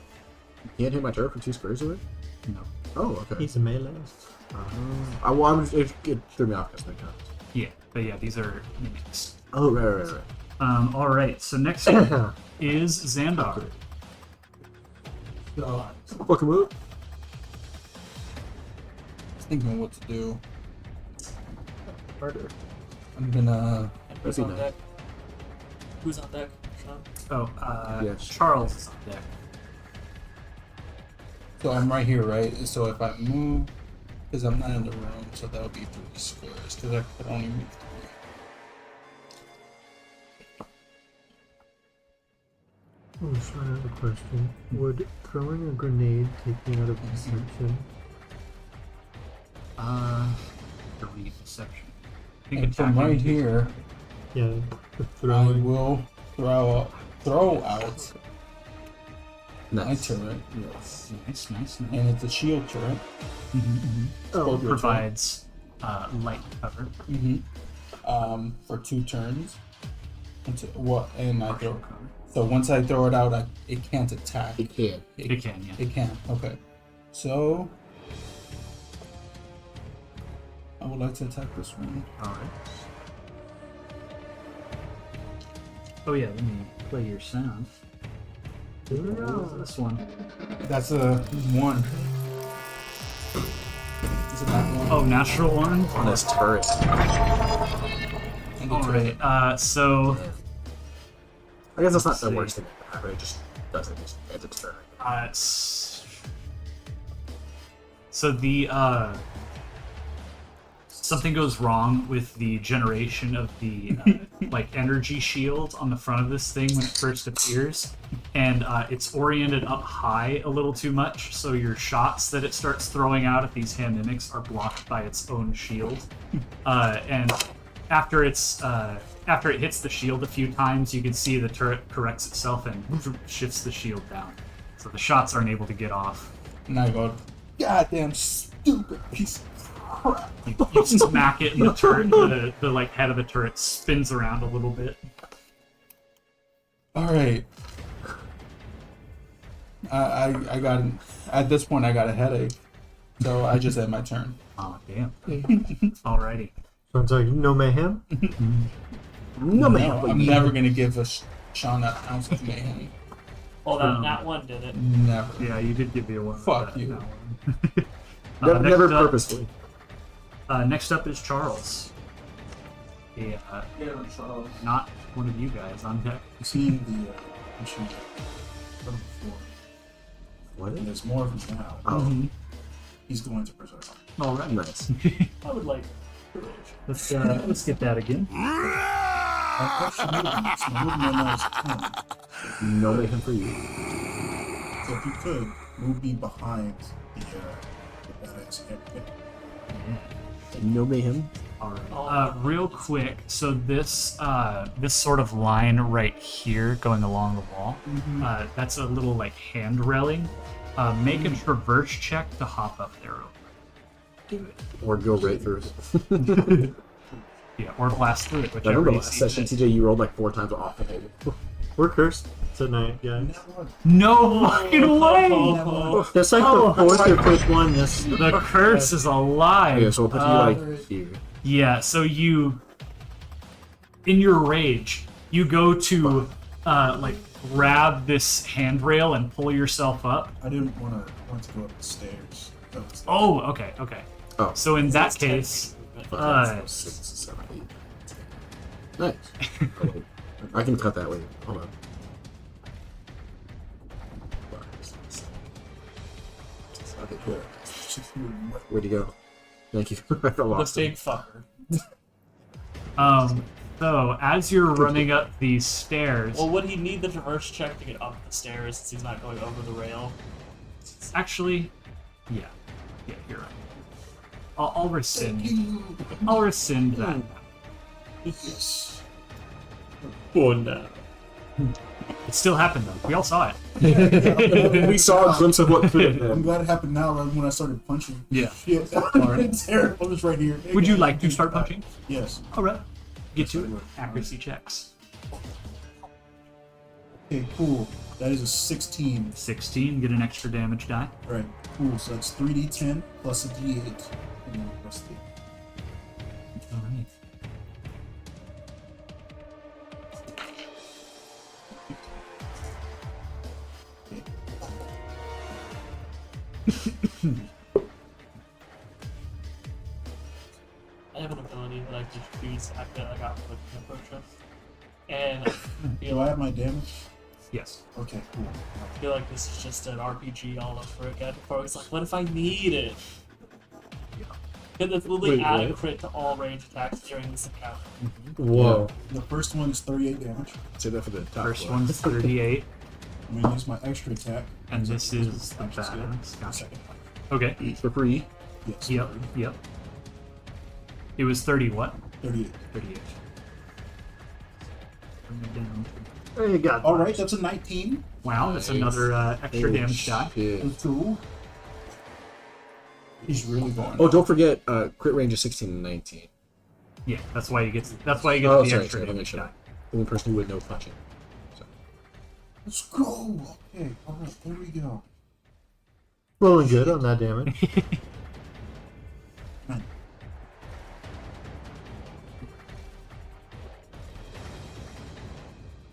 He can't hit my turret from 2 squares away? No. Oh, okay. He's a melee. It threw me off because they count. Yeah, but yeah, these are mimics. Oh, right. All right. So next up is Xandar. Fuck him up. Thinking what to do. Murder. I'm gonna. Who's That'd on be deck? Who's on deck, Sean? Oh, Yes. Charles is on deck. So I'm right here, right? So if I move, because I'm not in the room, so that would be 3 squares. Because I could only move 3. Oh, Sean, I have a question. Would throwing a grenade take me out of deception? Throwing a deception. I think And from attacking right is- here, Yeah, the I throwing. will throw out my Nice. turret, Yes. Nice. and it's a shield turret. Oh, Scorpio Provides light cover. For 2 turns. And I throw. So once I throw it out, it can't attack. it can. It can, yeah. It can. Okay. So I would like to attack this one. All right. Oh yeah, let me play your sound. What is this one? That's a 1. Is it that one? Oh, natural one. On this turret. And the All turret. right. So I guess that's not Let's the see. worst thing that can happen. It just doesn't. Just ends its turn. So the something goes wrong with the generation of the like energy shield on the front of this thing when it first appears, and it's oriented up high a little too much. So your shots that it starts throwing out at these hand mimics are blocked by its own shield, and after it hits the shield a few times, you can see the turret corrects itself and shifts the shield down, so the shots aren't able to get off. And I go, goddamn stupid piece of crap. You smack it, and the turret, the like head of the turret spins around a little bit. All right. I got at this point I got a headache, so I just end my turn. Oh damn! Alrighty. Sounds like no mayhem. No, man. No, I'm never gonna give Sean an ounce of mayhem. Well, that one did it. Never. Yeah, you did give me a one. Fuck that- you. that one. Never Next up- purposefully. Next up is Charles. Yeah, not one of you guys on deck. You've seen the machine from before. What? And there's more of him now. Oh, He's going to preserve him. All right. nice. I would like Let's get that again. Our first movement, so movement right now is 10. No mayhem for you. So if you could, move me behind the badass head. No mayhem. All right. Real quick, so this this sort of line right here going along the wall, that's a little like hand railing. Make a traverse check to hop up there. Do it. Or go right through it. Yeah, or blast through it, I whichever remember you last see session, fit. TJ, you rolled like 4 times off the table. We're cursed tonight, guys. No fucking way! That's like the fourth or fifth one. This The curse is alive. Yeah, so we'll put you like here. Yeah, so you, in your rage, you go to like grab this handrail and pull yourself up. I didn't want to go up the stairs. Oh, okay. Oh. So in that case, 5, 6, 7, 8. Nice. Oh, wait. I can cut that way. Hold on. 5, 6, 7. Okay, cool. Where'd you go? Thank you. I the lost it. big fucker. so as you're running up these stairs, Well, would he need the traverse check to get up the stairs since he's not going over the rail? actually, yeah, you're right. I'll rescind. I'll rescind that. Yes. oh no. It still happened though. We all saw it. We saw a glimpse of what could have I'm been. glad it happened now rather than when I started punching. Yeah. Shit. It's terrible. I'm just right here. Would you like to start punching? Yes. All right. Get to it. Accuracy checks. Okay, cool. That is a 16. 16. Get an extra damage die. Right. Cool. So that's 3d10 plus a d8. And then plus the All right. I have an ability that I can just use after I got with the approach. And I feel Do I like, have my damage? Yes. Okay, cool. I feel like this is just an RPG all over again. Before it's like, what if I need it? Can this literally Wait, add a what? crit to all range attacks during this encounter? Whoa. The first one is 38 damage. Say that for the top First one. one's 38, I'm gonna use my extra attack. and this is the Action skill. badass. The Gotcha. second one. Okay. For free. Yes. Yep. It was 30 what? 38. 38. Bring it down. Oh, you got All right, that's a 19. Wow, that's Nice. another extra Holy damage die. shit. And 2. He's really going. Oh, don't forget, crit range is 16 and 19. Yeah, that's why you get the Oh, extra sorry, let me damage show. die. The only person who would know punching. Let's go. Okay, all right, there we go. rolling good on that damage.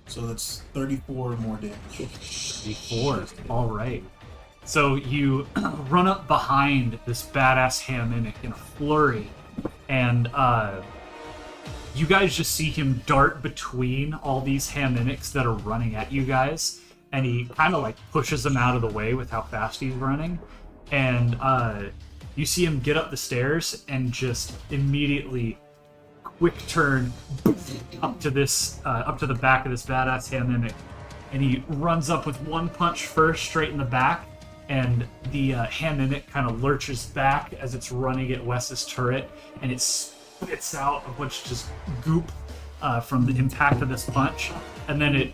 So that's 34 more damage. 4. All right. So you run up behind this badass ham mimic in a flurry, and you guys just see him dart between all these ham mimics that are running at you guys, and he kind of like pushes them out of the way with how fast he's running, and you see him get up the stairs and just immediately quick turn up to the back of this badass ham mimic, and he runs up with one punch first straight in the back, and the ham mimic kind of lurches back as it's running at Wes's turret, and it spits out a bunch of just goop from the impact of this punch, and then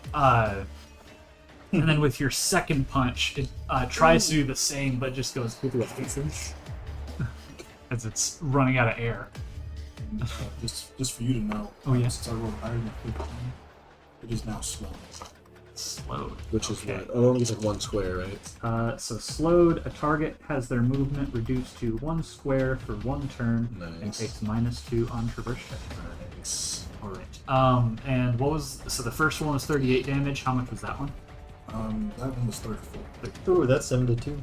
with your second punch, it tries to do the same, but just goes as it's running out of air. Just for you to know. Oh, yeah. Since I rolled higher than 15, it is now slow. Slowed. Which is Okay. what? Oh, only it's like one square, right? So slowed, a target has their movement reduced to 1 square for 1 turn and Nice. takes -2 on traverse check. Nice. All right. And what was the first one was 38 damage? How much was that one? That one was 34. Ooh, that's 7-2.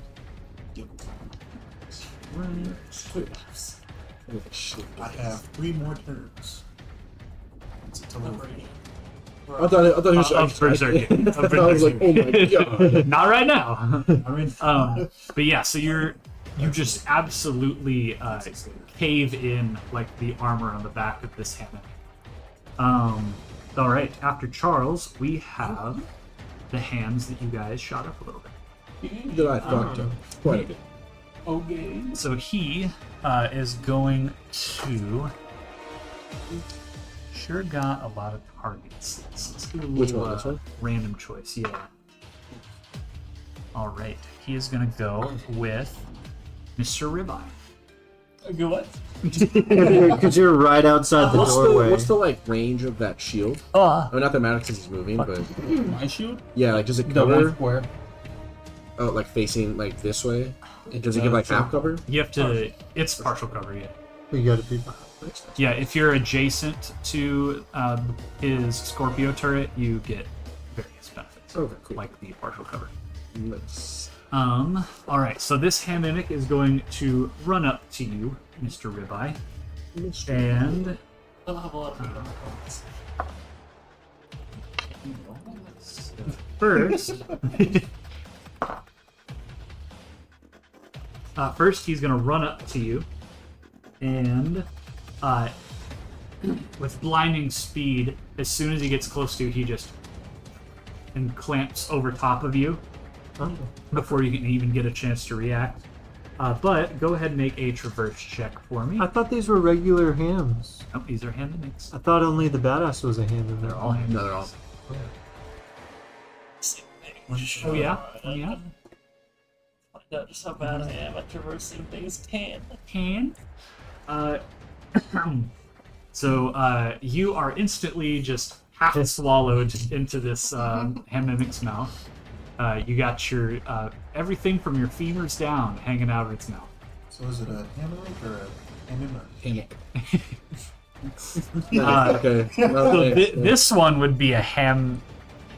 Yep. Holy shit. I have 3 more turns. It's a total. I thought it was. Of Berserker. I was like, oh my god. Not right now. I mean, But yeah, so you just absolutely cave in like the armor on the back of this hammock. All right. After Charles, we have the hands that you guys shot up a little bit. That I fucked up. Quite a bit. Okay. So he is going to. Sure got a lot of targets. So let's do a Which little, one? This one? random choice. Yeah. All right. He is going to go with Mr. Ribeye. Go what? Because you're right outside the doorway. What's the like range of that shield? I mean, not that matters because he's moving, but My shield? yeah, like does it The one cover? square. Oh, like facing like this way? Does it give like half cover? You have to. It's partial cover, yeah. You gotta be behind. Yeah, if you're adjacent to his Scorpio turret, you get various benefits, Okay, cool. like the partial cover. Nice. All right, so this ham mimic is going to run up to you, Mr. Ribeye, and I don't have a lot of meat on my bones. first, first he's going to run up to you, and with blinding speed, as soon as he gets close to you, he just clamps over top of you before you can even get a chance to react. But go ahead and make a traverse check for me. I thought these were regular hams. Oh, these are hand mimics. I thought only the badass was a ham in there. They're all hand No, they're all. Oh yeah? Oh yeah? Find out just how bad I am at traversing things. Can. So you are instantly just half swallowed into this ham mimic's mouth. You got your everything from your femurs down hanging out of its mouth. so is it a hammer or a hammer? Okay. So Okay. this one would be a hamrimic.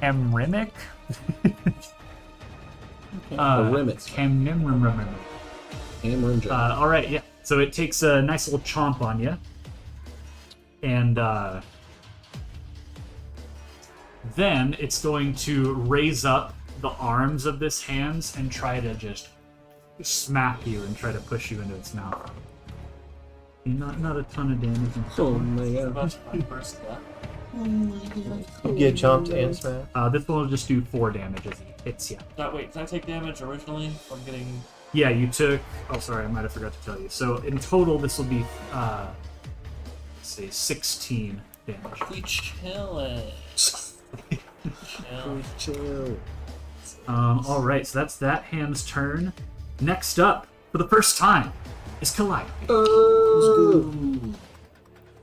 Hamrimic. Hamrimic. Hammer and jaw. All right, yeah. So it takes a nice little chomp on you, and then it's going to raise up the arms of this hands and try to just smack you and try to push you into its mouth. Not a ton of damage. Oh my god. About my first death. You get chomped and smacked. This one will just do 4 damage as it hits you. Wait, did I take damage originally from getting? Yeah, you took. Oh, sorry, I might have forgot to tell you. So in total, this will be, let's see, 16 damage. We chillin'. Yeah. Chill. All right, so that's that hand's turn. Next up, for the first time, is Calliope. Oh.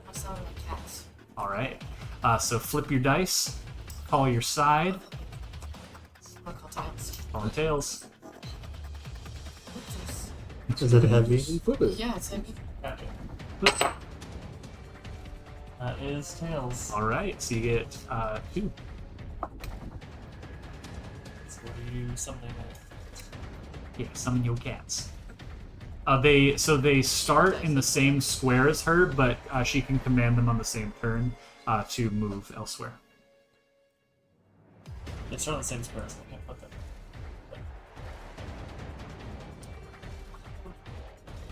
I saw the cats. All right. So flip your dice, call your side, I'll call tails. call the tails. Is it heavy? Flip it. Yeah, it's heavy. Gotcha. That is tails. All right, so you get 2. So what are you summoning with? Yeah, summon your cats. They start in the same square as her, but she can command them on the same turn to move elsewhere. It's not the same square, so I can't put them.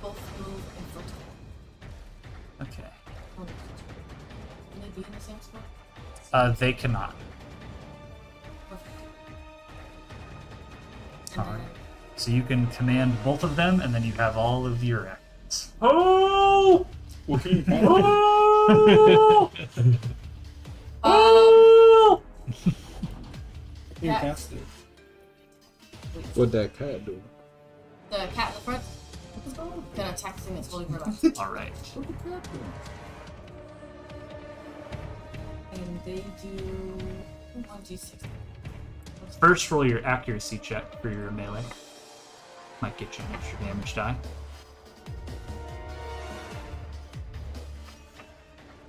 Both move and foot. Okay. Can they be in the same spot? They cannot. Perfect. All And right. then So you can command both of them, and then you have all of your actions. Oh! What can you Oh! Oh! can't Cats. cast it? What'd that cat do? The cat in the front gonna attack the thing that's holding her back. All right. And they do 1d6. First, roll your accuracy check for your melee. Might get you an extra damage die.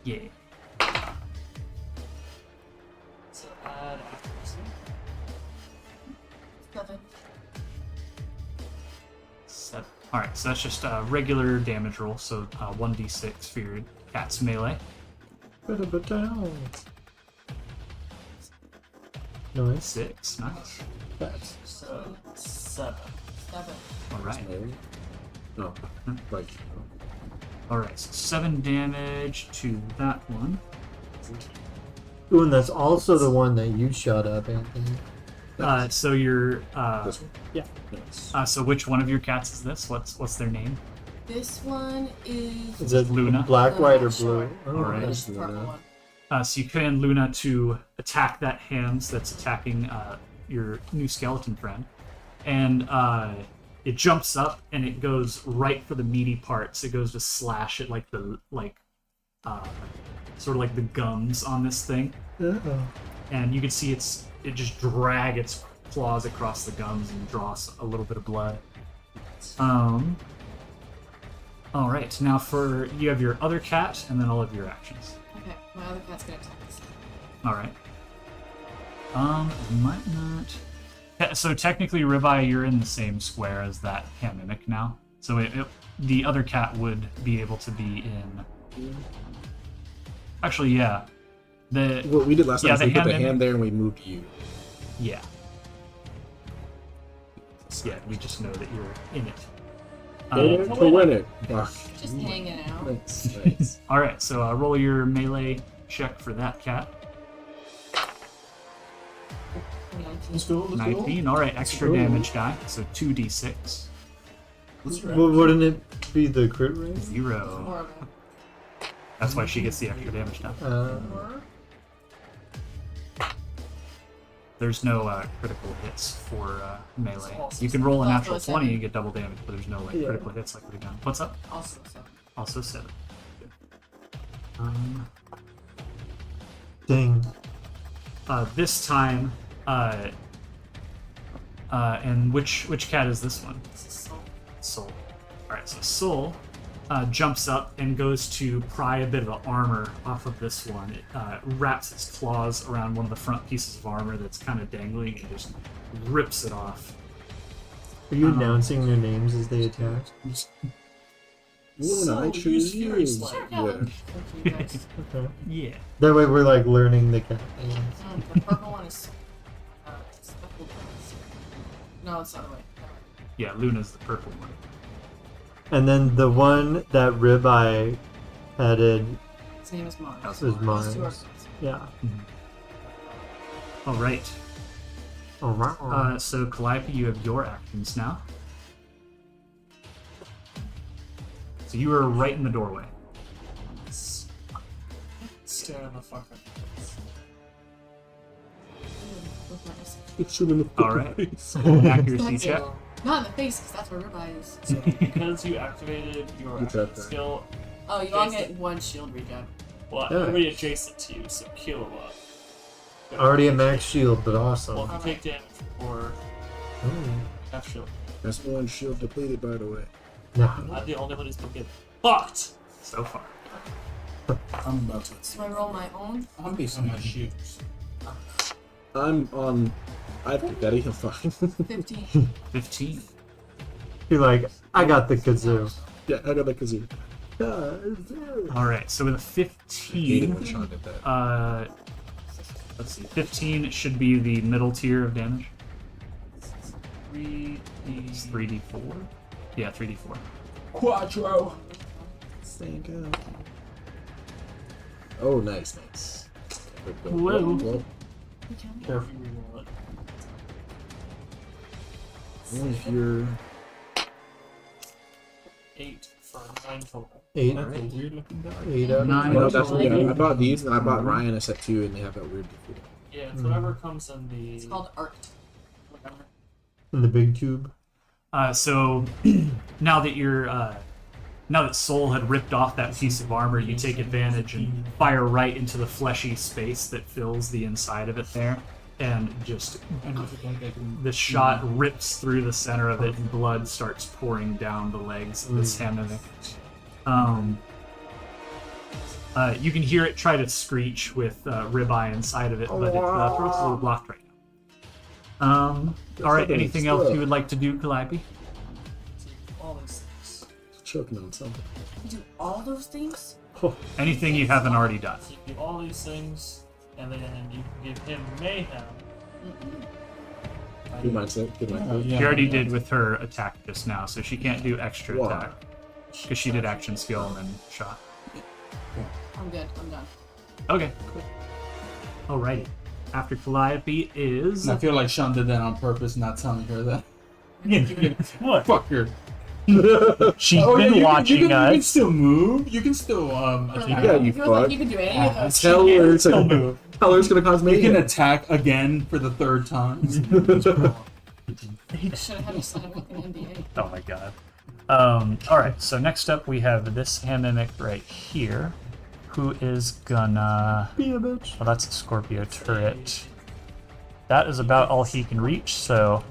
Yeah. So add accuracy. 7. 7. All right, so that's just a regular damage roll. So 1d6 for your cat's melee. Nice. 6. Nice. Cats. So 7. 7. All right. No. Like. All right. So 7 damage to that one. Ooh, and that's also the one that you shot up, Anthony. So your This one. yeah. Nice. So which one of your cats is this? What's their name? This one is. Is it Luna. black, white, or Sure. blue? Oh, Alright. It's nice. the purple one. So you command Luna to attack that hand that's attacking your new skeleton friend, and it jumps up and it goes right for the meaty parts. It goes to slash at like the sort of like the gums on this thing, Uh-oh. and you can see it just drag its claws across the gums and draws a little bit of blood. All right, now you have your other cat, and then all of your actions. Okay, my other cat's gonna attack this. All right. It might not. So technically, Ribeye, you're in the same square as that hand mimic now. So the other cat would be able to be in. Actually, yeah. What we did last time Yeah, is the we put the hand hand there and we moved you. Yeah. Yeah, we just know that you're in it. To win it. Fuck. Just hanging out. Nice. All right, so roll your melee check for that cat. 19. Let's go. 19. All right, extra damage die. So 2d6. What's your Well, wouldn't it be the crit rate? 0. Horrible. That's why she gets the extra damage die. There's no critical hits for melee. You can roll a natural Also a 20 seven. and get double damage, but there's no Yeah. critical hits like we've done. What's up? Also 7. Also 7. Dang. This time, and which cat is this one? This is so. Soul. Alright, so Soul jumps up and goes to pry a bit of the armor off of this one. It wraps its claws around one of the front pieces of armor that's kind of dangling and just rips it off. Are you announcing their names as they attack? Luna, I So, choose use you. Fury Slide. Sure, Yeah. yeah. Thank you guys. Okay. Yeah. That way we're like learning the cat names. The purple one is. Speckled ones. No, it's the other way. Yeah, Luna's the purple one. And then the one that Ribeye headed His name is Mars. How's was it? Those two are Mars. Yeah. Alright. Alright. So Calliope, you have your actions now. So you are right in the doorway. Stare in the fucking face. with my wrist. Shoot him in the All right. face. Accuracy check. Not in the face, because that's where ribeye is. So because you activated your You action tried that. skill, Oh, you all get one shield regen. well, Yeah. everybody adjacent to you, so Killua. Already a max shield, but Well, awesome. if you take damage for half shield, That's one shield depleted, by the way. Nah. I'm the only one who's been getting fucked. So far. I'm about to. So I roll my own. I'm based on my shoes. I'm on. I think Betty, I'm fine. 15. 15. You're like, I got the kazoo. Yeah, I got that kazoo. All right. So with a Hated 15, when Sean did that. let's see. 15 should be the middle tier of damage. 3d. It's 3d4. Yeah, 3d4. Quattro. Thank God. Oh, nice. Whoa. Well, Careful. if you're 8 for 9 total. 8. That's a weird looking die. 8 out of Nine. no, 12. that's okay. I bought these and I bought Ryan a set too, and they have that weird defeat. Yeah, it's whatever comes in the. It's called Arced. Whatever. In the big tube. So now that you're now that Soul had ripped off that piece of armor, you take advantage and fire right into the fleshy space that fills the inside of it there, and just the shot rips through the center of it, and blood starts pouring down the legs of this Hammock. You can hear it try to screech with ribeye inside of it, but its throat's a little blocked right now. All right, anything else you would like to do, Calliope? All these things. Choking on something. You do all those things? Anything you haven't already done? So you do all these things, and then you can give him mayhem. Good mindset. Good mindset. She already did with her attack just now, so she can't do extra Wow. attack. Because she did action skill and then shot. I'm good. I'm done. Okay, cool. Alrighty. After Calliope is... And I feel like Sean did that on purpose, not telling her that. What? Fuck her. She's Oh, been yeah, watching you can us. still move. You can still attack. Yeah, you He was like, fuck. you can do any of those. Tell her it's Still move. Tell her it's gonna cause You can mayhem. attack again for the third time. I should have had you sign a fucking NDA. Oh my god. Alright, so next up we have this hand mimic right here, who is gonna... Be a bitch. Well, that's a Scorpio turret. That is about all he can reach, so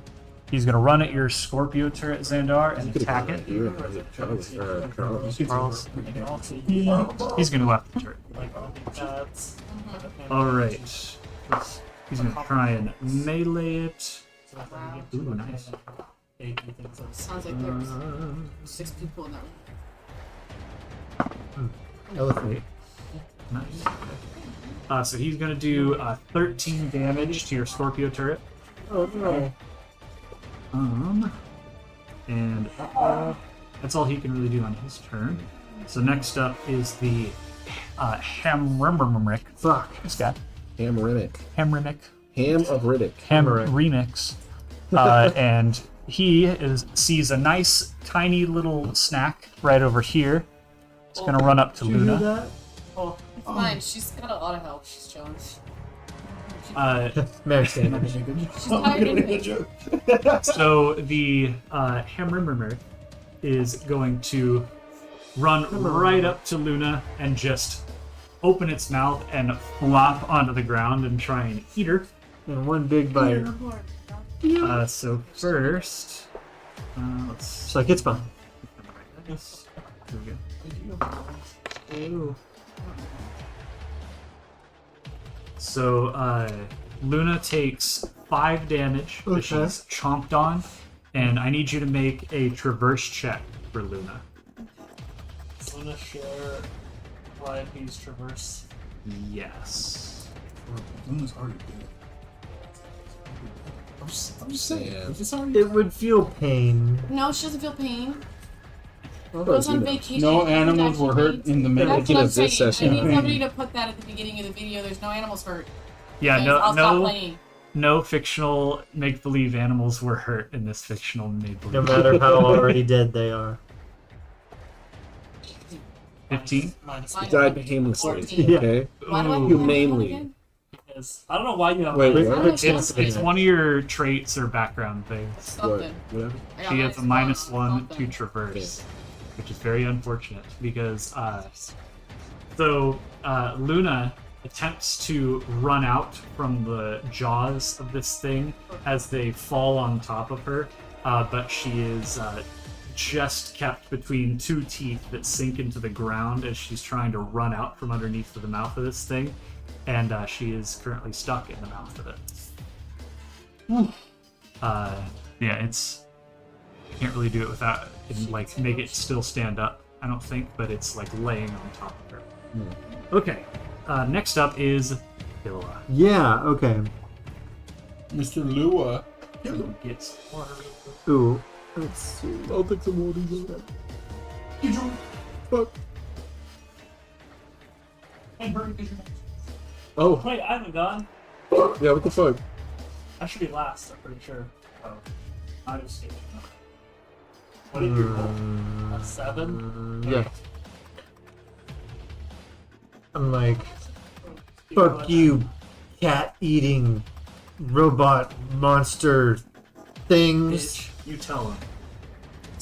he's gonna run at your Scorpio turret, Xandar, and attack it. Charles. Charles. He's gonna go after the turret. Like all these pads. Alright. He's gonna try and melee it. Wow. Ooh, nice. 8 and things like that. Sounds like there's 6 people in that room. Elephant. Nice. So he's gonna do 13 damage to your Scorpio turret. Oh no. And that's all he can really do on his turn. So next up is the Hamrimrick. Fuck. This guy. Hammerimic. Hamrimmick. Ham of Riddick. Remix. And he sees a nice, tiny little snack right over here. It's gonna run up to Did you hear Luna. that? It's fine. She's got a lot of help. She's chilling. Max damage. She's tired anyway. So the Hamrimrick is going to run right up to Luna and just open its mouth and flop onto the ground and try and eat her. And one big bite. So first, let's It's like, it's fine. this. Here we go. Ew. So Luna takes 5 damage that Okay. she's chomped on, and I need you to make a traverse check for Luna. Luna share Calliope's traverse. Yes. Luna's already dead. I'm just saying. Yeah. If it's already It would feel pain. No, she doesn't feel pain. Well, Goes you on know. vacation. no She animals actually were hurt needs- in the middle. That's what I'm of this saying. session. I need somebody to put that at the beginning of the video. There's no animals hurt. Yeah. Because I'll stop No. playing. No fictional make-believe animals were hurt in this fictional make-believe. No matter how already dead they are. 15. Minus Mine- He died painlessly. 14. Yeah. Okay. Why do I Ooh. have Humanely. one again? is. I don't know why you have. Wait, minus what? one. It's one of your traits or background things. What? Something. Whatever. I got She has a minus -1 one something. to traverse, which is very unfortunate because so Luna attempts to run out from the jaws of this thing as they fall on top of her, but she is just kept between two teeth that sink into the ground as she's trying to run out from underneath the mouth of this thing, and she is currently stuck in the mouth of it. Yeah, it's can't really do it without like make it still stand up. I don't think, but it's like laying on top of her. Okay, next up is Hilla. Yeah, okay. Mr. Lua. Gets Ooh, let's see. I'll take some more of these. You join. Fuck. Hey, Bird, get your- Oh, Wait, I haven't gone. yeah, what the fuck? I should be last, I'm pretty sure. Oh. I just skipped. What did you roll? A 7? Yeah. I'm like, fuck you, cat-eating robot monster things. Bitch, you tell him.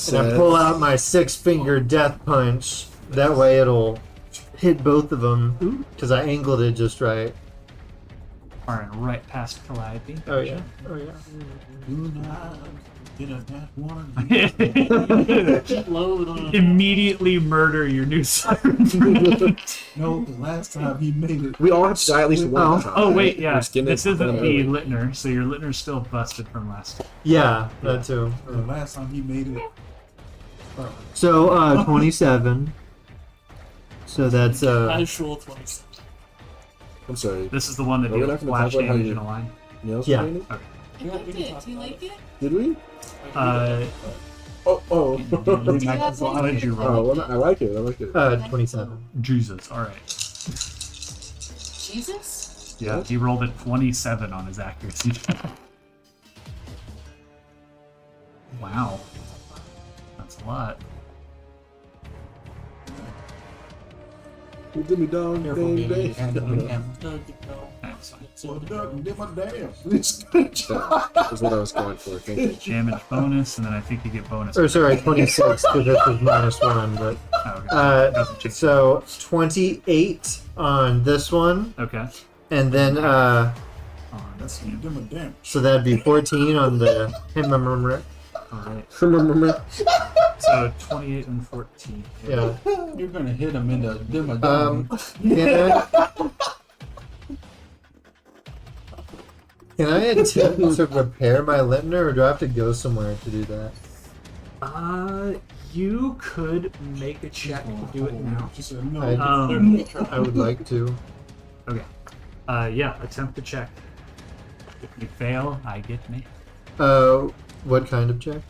And I pull out my 6-finger death punch. That way it'll hit both of them. Because I angled it just right. Firing right past Calliope. Oh, yeah. Oh, yeah. Do not get a that one. Load on Immediately murder your new siren. No, the last time he made it. We all have to die at least one time. Oh wait, yeah. We're skinning This it. isn't the Littner, so your Littner's still busted from last time. Yeah, that too. The last time he made it. So, 27. So that's, casual 27. I'm sorry. This is the one that Are we did not gonna flash talk about how damage you- in a line. Nails Yeah. painted? I Yeah, we liked can it. talk Do you about like it? Did we? Oh, Oh. how did you Oh, roll? well, I like it. I like it. 27. Jesus. All right. Jesus? Yeah, he rolled a 27 on his accuracy check. Wow. That's a lot. You did me down, dang, dang. No, no. That's fine. Well, Doug did my damn. That is what I was going for. Thank you. Damage bonus, and then I think you get bonus. Or sorry, 26, because this was -1, but... Oh, okay. Doesn't change. So 28 on this one, Okay. and then That's you did my damn. so that'd be 14 on the Himmermurmur. All right. Remember? So 28 and 14. Yeah. You're gonna hit him in the dimmer. Can I attempt to repair my Lintner, or do I have to go somewhere to do that? You could make a check to do it now. She said no. I would like to. Okay. Yeah, attempt to check. If you fail, I get me. What kind of check?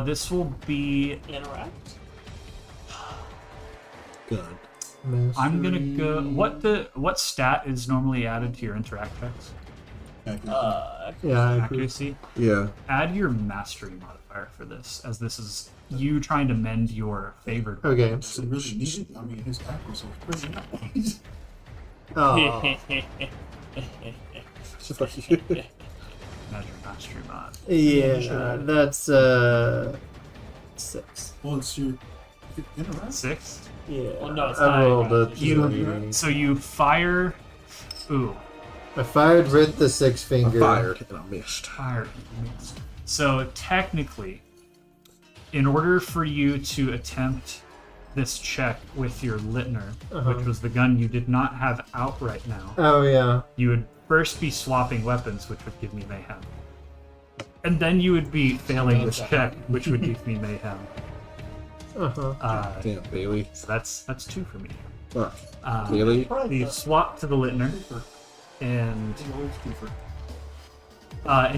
This will be. Interact? Good. I'm gonna go. What stat is normally added to your interact checks? Yeah, I agree. Accuracy. Yeah. Add your mastery modifier for this, as this is you trying to mend your favored. Okay. Does it really need it? I mean, his accuracy was pretty nice. Oh, Add your mastery mod. yeah, that's 6. Well, it's your interact. 6. Yeah. Well, no, it's I not. rolled a You 3. so you fire. Ooh, I fired with the 6-finger. Fired and I missed. fire. So technically, in order for you to attempt this check with your Littner, which was the gun you did not have out right now, Oh yeah. you would first be swapping weapons, which would give me mayhem. And then you would be failing this check, which would give me mayhem. Damn, Bailey. So that's 2 for me. Fuck. Bailey? You swap to the Littner, and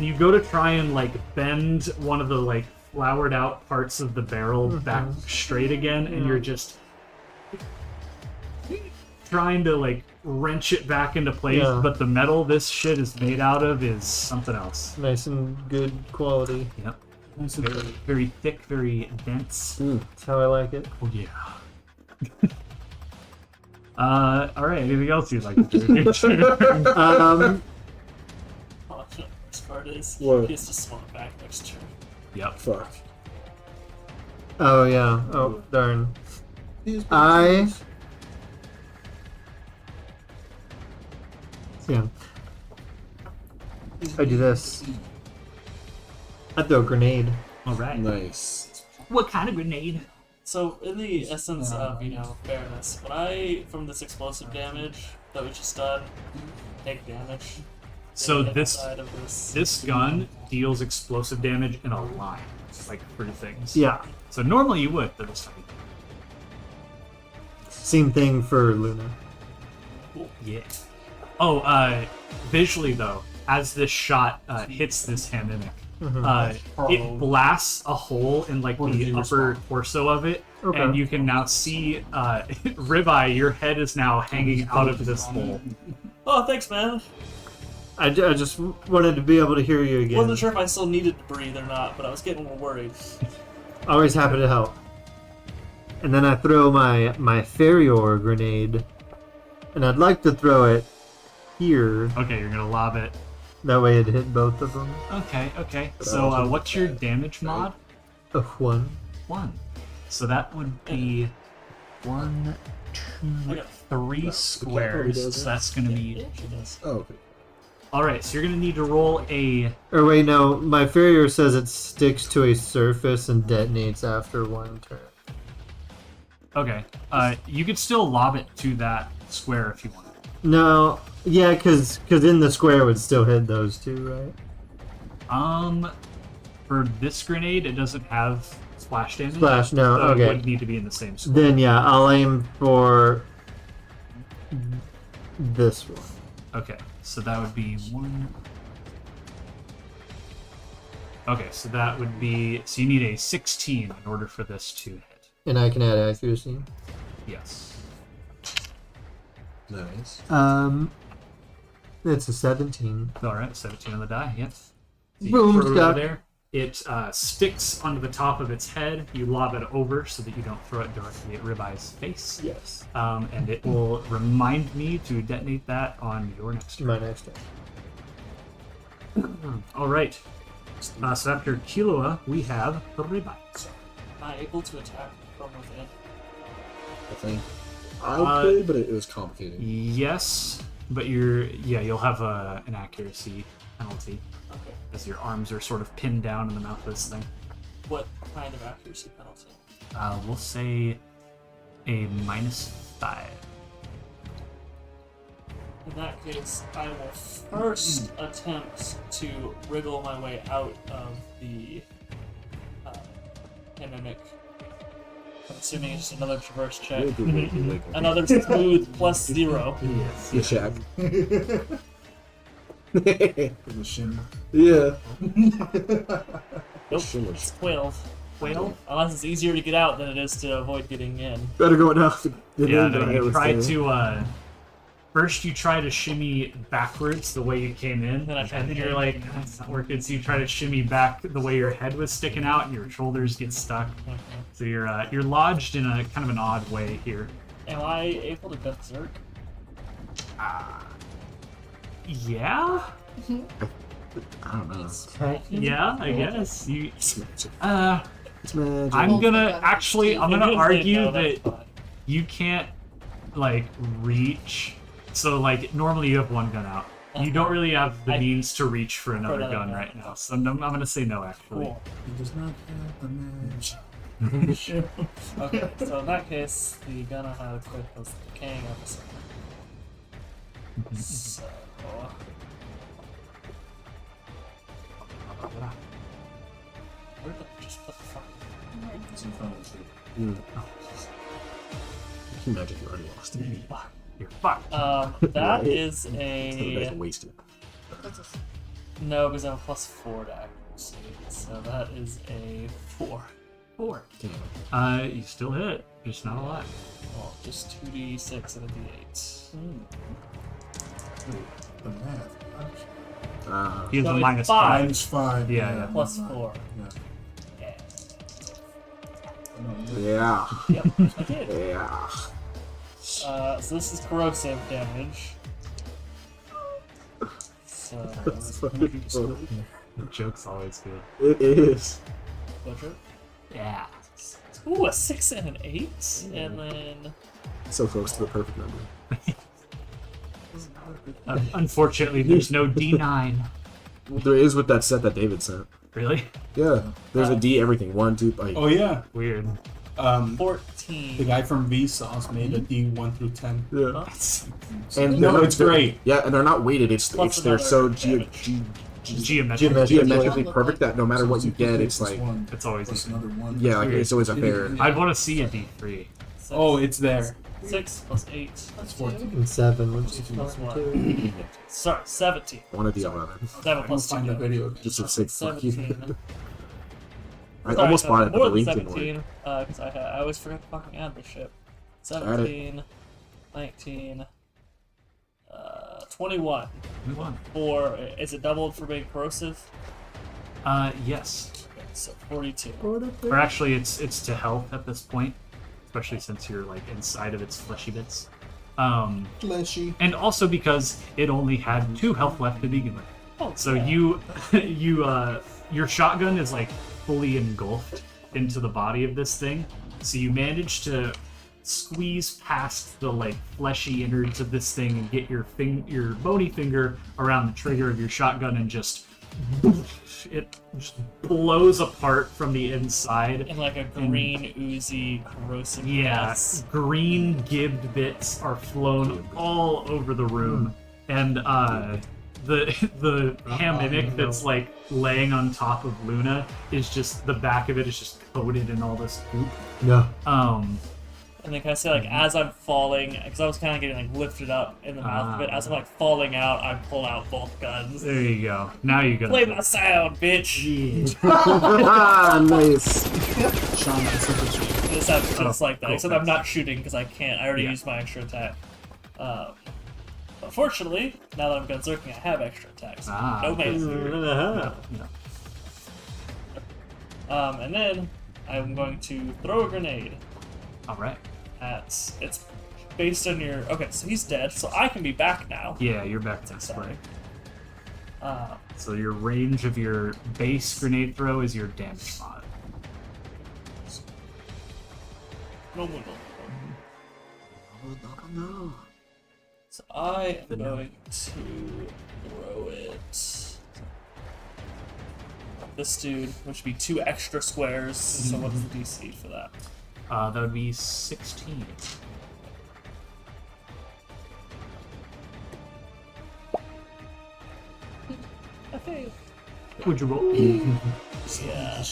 you go to try and like bend one of the like flowered out parts of the barrel back straight again, and you're just trying to like wrench it back into place, Yeah. but the metal this shit is made out of is something else. Nice and good quality. Yep. Very, very thick, very dense. That's how I like it. Oh yeah. All right. Anything else you'd like to do? Oh, the worst part is What? he has to swap back next turn. Yep. Fuck. Oh yeah. Oh darn. I. Yeah. I do this. I throw a grenade. All right. Nice. What kind of grenade? So, in the essence of, fairness, when I, from this explosive damage that we just done, take damage. So hit this side of this. this gun deals explosive damage in a line, like for things. Yeah. So normally you would, but this time you Same thing for Luna. don't. Yeah. Oh, visually though, as this shot hits this hand it blasts a hole in like the upper torso of it, Okay. and you can now see Ribeye. Your head is now hanging out of this hole. Oh, thanks, man. I just wanted to be able to hear you again. Wasn't sure if I still needed to breathe or not, but I was getting a little worried. Always happy to help. And then I throw my Ferior grenade, and I'd like to throw it here. Okay, you're gonna lob it. That way it hit both of them. Okay. So what's your damage mod? A 1. 1. So that would be 1, 2, 3 squares. So that's gonna be. Oh, okay. All right. So you're gonna need to roll a. Or wait, no. My Ferior says it sticks to a surface and detonates after 1 turn. Okay. You could still lob it to that square if you want. No, yeah, because in the square would still hit those two, right? For this grenade, it doesn't have splash damage. Splash, no, so okay. It would need to be in the same square. Then yeah, I'll aim for this one. Okay, so that would be 1. Okay, so that would be. So you need a 16 in order for this to hit. And I can add accuracy. Yes. Nice. It's a 17. All right, 17 on the die. Yep. So you Boom, throw it stuck. over there. It sticks onto the top of its head. You lob it over so that you don't throw it directly at Ribeye's face. Yes. And it will remind me to detonate that on your next turn. My next turn. All right. So after Killua, we have Ribeye. Am I able to attack from within? I think I could, but it was complicated. Yes, but you'll have an accuracy penalty Okay. as your arms are sort of pinned down in the mouth of this thing. What kind of accuracy penalty? We'll say a -5. In that case, I will first attempt to wriggle my way out of the mimic. I'm assuming it's another traverse check. Another smooth +0. Yes. Yeah, Shaq. For the shimmy. Yeah. Nope, Shimmer. it's 12. 12? Unless it's easier to get out than it is to avoid getting in. Better go now. Yeah, no, you try to. First, you try to shimmy backwards the way you came in, Then I try and to then you're like, that's not working. So you try to shimmy back the way your head was sticking out, and your shoulders get stuck. Okay. So you're lodged in a kind of an odd way here. Am I able to berserk? Yeah, I don't know. yeah, I guess you. It's magic. I'm It's magic. gonna actually, I'm gonna If you say argue no, that's that fine. you can't like reach. So like normally you have one gun out. You don't really have the means to reach for another another gun gun. right now. So I'm gonna say no actually. Cool. He does not have the magic. Okay, so in that case, the gun I had equipped was the decaying episode. So. Where did I just put the fuck? It's in front of you. Magic, you already lost it. You're fucked. That is So that's a. wasted. No, because I'm +4 to accuracy. So that is a 4. 4. Damn. You still hit, just not a lot. Well, just 2d6 and a d8. The math. He has So a it's -5. -5. Yeah. +4. Yeah. Yeah. Yeah. Yep, I did. Yeah. So this is corrosive damage. So, That's fucking funny. The joke's always good. It is. budget. Yeah. Ooh, a 6 and an 8, and then So close to the perfect number. Unfortunately, there's no D9. There is with that set that David sent. Really? Yeah, there's a D everything. 1, 2. Like, Oh yeah. Weird. The 14. guy from Vsauce made a D1 through 10. yeah. That's And No, they're- it's great. Yeah, and they're not weighted. It's Plus they're so another geometric. geometrically perfect that no matter what you get, it's like It's always Plus even. another one. yeah, like it's always a fair. I'd want to see a D3. Oh, it's there. 6 plus 8. That's 14. And 7, which is Plus plus 1. 2. Sorry, 17. I want a D11. 7 I'll plus 2. find the video. Just to say fuck you. 17. I almost bought it, but more the than link didn't work. 17, because I always forget to fucking add this shit. 17, 19, 21. Move on. For, is it doubled for being corrosive? Yes. Okay, so 42. Or actually, it's to health at this point, especially since you're like inside of its fleshy bits. Fleshy. And also because it only had 2 health left to begin with. Oh, So yeah. your shotgun is like fully engulfed into the body of this thing. So you manage to squeeze past the like fleshy innards of this thing and get your bony finger around the trigger of your shotgun and just it just blows apart from the inside. In like a green, oozy, corrosive Yeah, mess. green gibbed bits are flown all over the room, and the hammock that's like laying on top of Luna is just the back of it is just coated in all this goop. No. And then can I say, like, as I'm falling, because I was kind of getting, like, lifted up in the mouth of it, as I'm, like, falling out, I pull out both guns. There you go. Now you got Play my sound, bitch! Nice. Sean, that's a good shit. This sounds just like that, cool, except I'm not shooting because I can't. I already Yeah. used my extra attack. But fortunately, now that I'm Gunzerking, I have extra attacks. No mace. And then I'm going to throw a grenade. All right. It's based on your. Okay, so he's dead, so I can be back now. Yeah, you're back to Sorry. spray. So your range of your base grenade throw is your damage mod. No wiggle. So I am going to throw it. This dude, which would be 2 extra squares. So what's the DC for that? That would be 16. Okay. Would you roll? Yeah.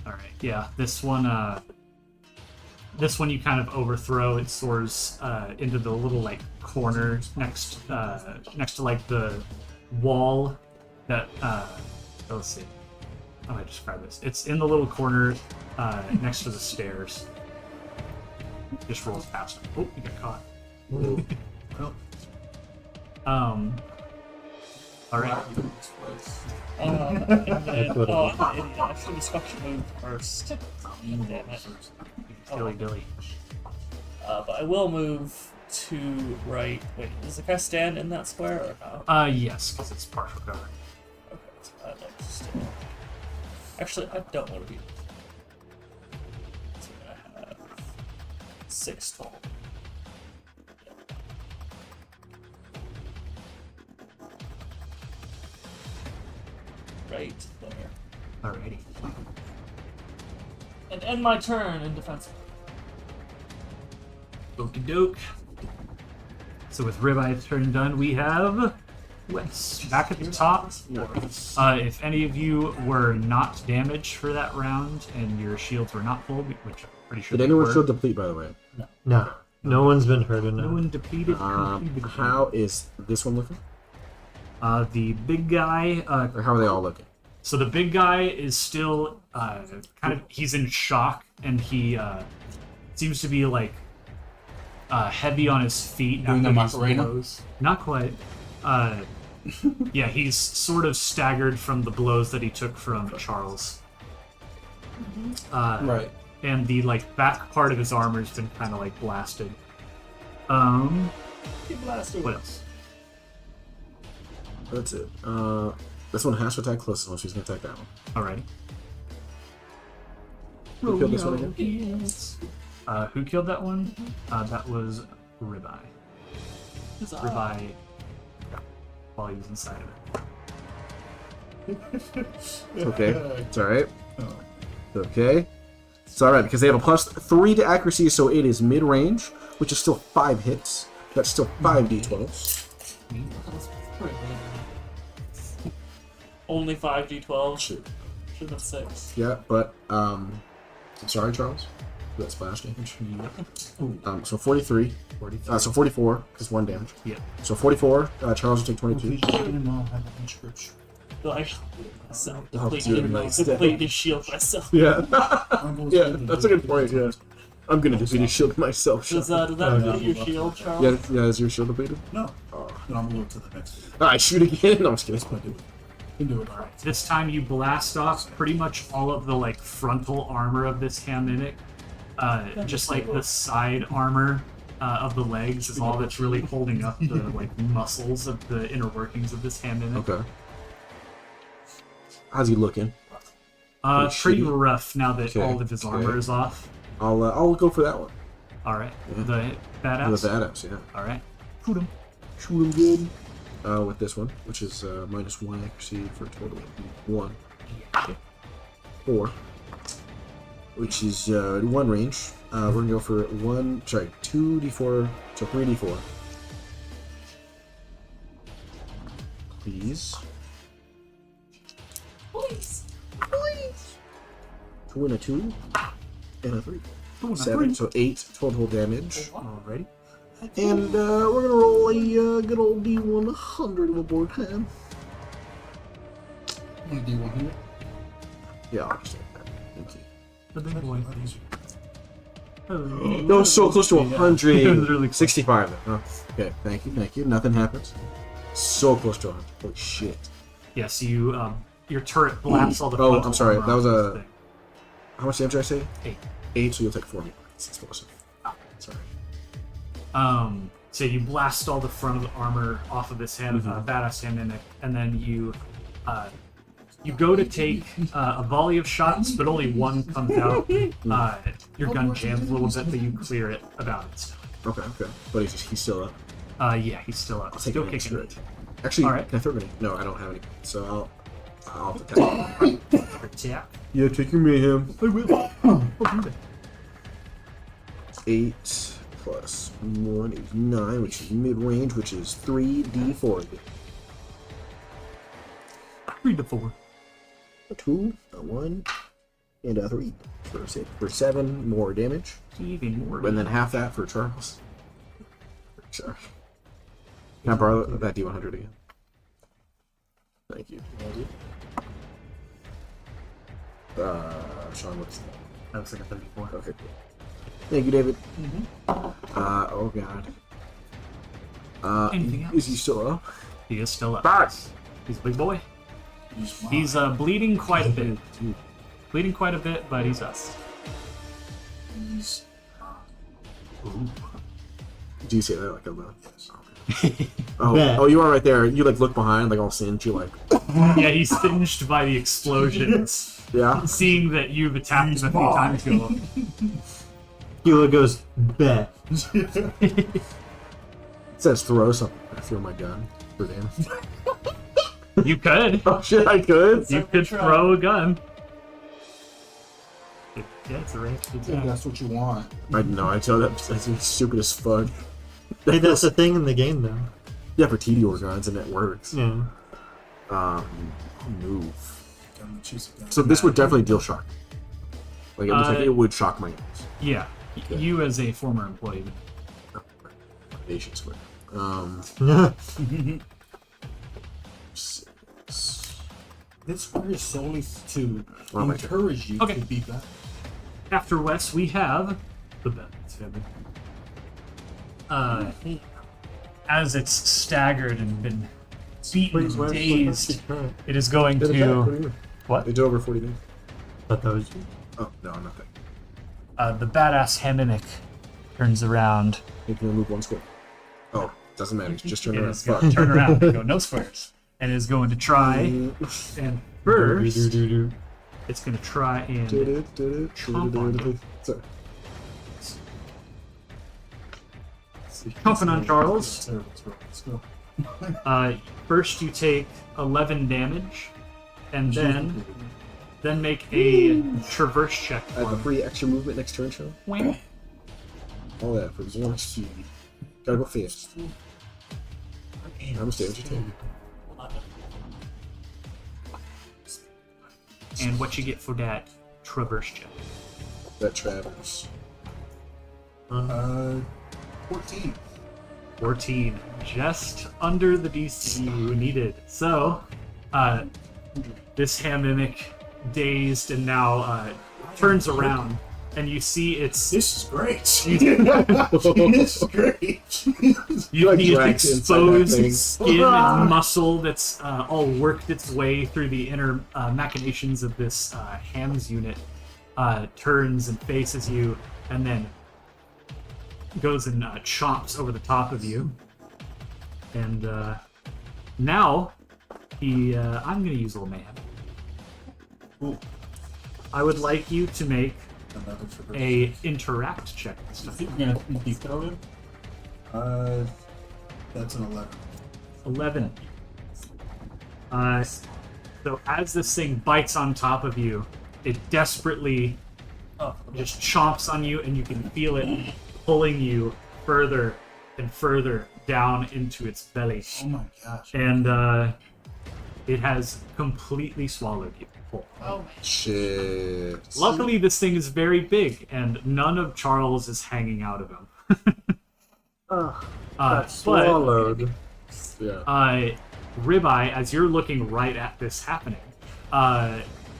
All right. Yeah. This one you kind of overthrow. It soars into the little like corner next to like the wall that let's see. How do I describe this? It's in the little corner next to the stairs. Just rolls past him. Oh, you got caught. All right. And then, oh, I'm an idiot. I should have structure moved first. Damn it. Dilly dilly. But I will move to right. Wait, does the guy stand in that square or no? Yes, because it's partial cover. Okay, so I'd like to stay. Actually, I don't want to be. So I have 6 total. Right there. Alrighty. And end my turn in defensive. Okie doke. So with Ribeye's turn done, we have Wes back at the top. If any of you were not damaged for that round and your shields were not full, which I'm pretty sure Did they anyone were, feel deplete, by the way? No. No one's been hurt no enough. one depleted. completely. How is this one looking? The big guy. Or how are they all looking? So the big guy is still kind of he's in shock and he seems to be like heavy on his feet. Doing the after these Macarena? blows. Not quite. Yeah, he's sort of staggered from the blows that he took from Charles. Right. and the like back part of his armor's been kind of like blasted. Get blasted. What else? That's it. This one has to attack close enough. She's gonna attack that one. Alrighty. Who killed this one again? Who killed that one? That was Ribeye. Ribeye. Yeah, while he was inside of it. It's okay. It's alright. It's okay. It's alright because they have a +3 to accuracy, so it is mid range, which is still 5 hits. That's still 5d12s. Only 5d12. Should have 6. Yeah, but I'm sorry, Charles. That's splash damage. So 43. 43. So 44 because 1 damage. Yeah. So 44. Charles will take 22. Like, myself. Oh, Deplete dude, nice. his shield myself. Yeah. Yeah, that's a good point. Yeah. I'm gonna defeat his shield myself. Does that deplete your shield, Charles? Yeah, is your shield depleted? No. Then I'll move to the next one. Alright, shoot again. No, I'm just kidding. Let's do it. You can do it. Alright. This time you blast off pretty much all of the like frontal armor of this ham mimic. Just like the side armor of the legs is all that's really holding up the like muscles of the inner workings of this ham mimic. Okay. How's he looking? Pretty rough now that Okay, all of his armor okay. is off. I'll go for that one. Alright. Yeah. The badass? The badass, yeah. Alright. Shoot him. Shoot him good. With this one, which is -1 accuracy for a total of 1. Okay. 4. Which is 1 range. We're gonna go for 2d4, so 3d4. Please. Please. 2 and a 2. And a 3. 2 and a 7, 3. so 8 total damage. Alrighty. And we're gonna roll a good old D100 of a board ham. Want to do 100? Yeah, I'll just take that. Thank you. The big boy. That was so close to 100. It was really close. 65. Oh, okay, thank you. Nothing happens. So close to 100. Holy shit. Yeah, so you, your turret blasts all the Oh, frontal I'm sorry, armor that was off a- this thing. How much damage did I say? 8. 8, so you'll take 4 more. It's explosive. Sorry. So you blast all the front of the armor off of this hand, badass hand mimic, and then you go to take a volley of shots, but only one comes out. Your gun jams a little bit, but you clear it about it. Okay. But he's still up. Yeah, he's still up. I'll take Still an extra. kicking. Actually, Alright. can I throw a grenade? No, I don't have any. So I'll attack. Yeah. Yeah, take your mayhem. I will. I'll do that. 8 plus 1 is 9, which is mid-range, which is 3d4. 3 to 4. A 2, a 1, and a 3 for 7 more damage. Even more. And then half that for Charles. Sorry. Can I borrow that D100 again? Thank you. Sean, what's that? That looks like a 34. Okay, cool. Thank you, David. Oh god. Anything else? Is he still up? He is still up. Bats! He's a big boy. He's mine. He's bleeding quite a bit. Bleeding quite a bit, but he's us. He's Ooh. Do you say that like a little? yes. Bet. Oh, you are right there. You like look behind, like all singed. You like, Yeah, he's singed by the explosions. yeah. Seeing that you've attacked him a few times ago. Hila goes, bet. It says throw something. I throw my gun for damage. You could. Oh shit, I could. You could throw a gun. Yeah, it's a range. Yeah, that's what you want. I know. I tell that that's stupid as fuck. Hey, that's the thing in the game, though. Yeah, for TDR guns, and it works. Yeah. Move. Gun, choose a gun. So this would definitely deal shock. Like it looks like it would shock my enemies. Yeah, you as a former employee. Nation Square. 6. This square is solely to Oh my God. encourage you Okay. to be better. After Wes, we have the Bennett family. As it's staggered and been beaten, dazed, it is going to. What? They do over 40 days. Thought that was you. Oh no, nothing. the badass ham mimic turns around. You can remove one square. Oh, doesn't matter. Just turn and around. is going Fuck. to turn around and go no squares. And is going to try and first it's going to try and chomp on you. Sorry. Chomping on Charles. Let's go. First you take 11 damage, and then make a traverse check I have for a free extra movement next turn, show. him. All that for his one. Gotta go fast. How much damage you take? And what you get for that traverse check? That travels. 14. 14, just under the DC you needed. So, this ham mimic, dazed and now turns around, and you see it's. This is great. You This is great. like see dragged its inside that exposed thing. skin and muscle that's all worked its way through the inner machinations of this hams unit, turns and faces you, and then goes and chomps over the top of you. And now he I'm gonna use little mayhem. Ooh. I would like you to make Another traverse. a interact check this I time. think you're gonna keep throwing. That's an 11. 11. So as this thing bites on top of you, it desperately just chomps on you, and you can feel it pulling you further and further down into its belly. Oh my gosh. And it has completely swallowed you whole. Oh man. Shit. Luckily, this thing is very big, and none of Charles is hanging out of him. But Swallowed. Yeah. Ribeye, as you're looking right at this happening,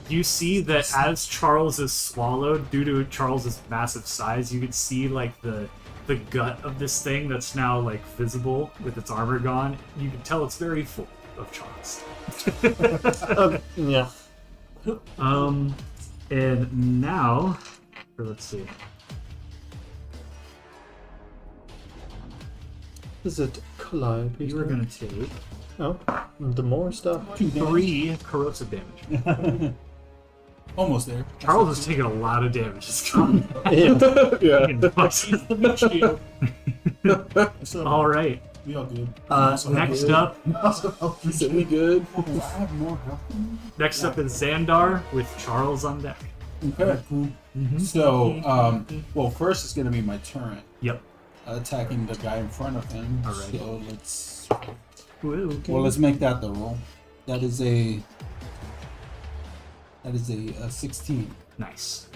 you see that as Charles is swallowed, due to Charles's massive size, you can see like the gut of this thing that's now like visible with its armor gone. You can tell it's very full of Charles. Yeah. And now, let's see. Is it Calliope? You are gonna take Oh, the more stuff. 3 corrosive damage. Almost there. Charles is taking a lot of damage. It's coming. Yeah. Yeah. He's the meat shield. So, All right. we all good. Next up, He said we good. I have more health. next up is Xandar with Charles on deck. Okay, cool. So, well, first it's gonna be my turn. Yep. Attacking the guy in front of him. Alright. So let's. Woo. Well, let's make that the roll. That is a 16. Nice.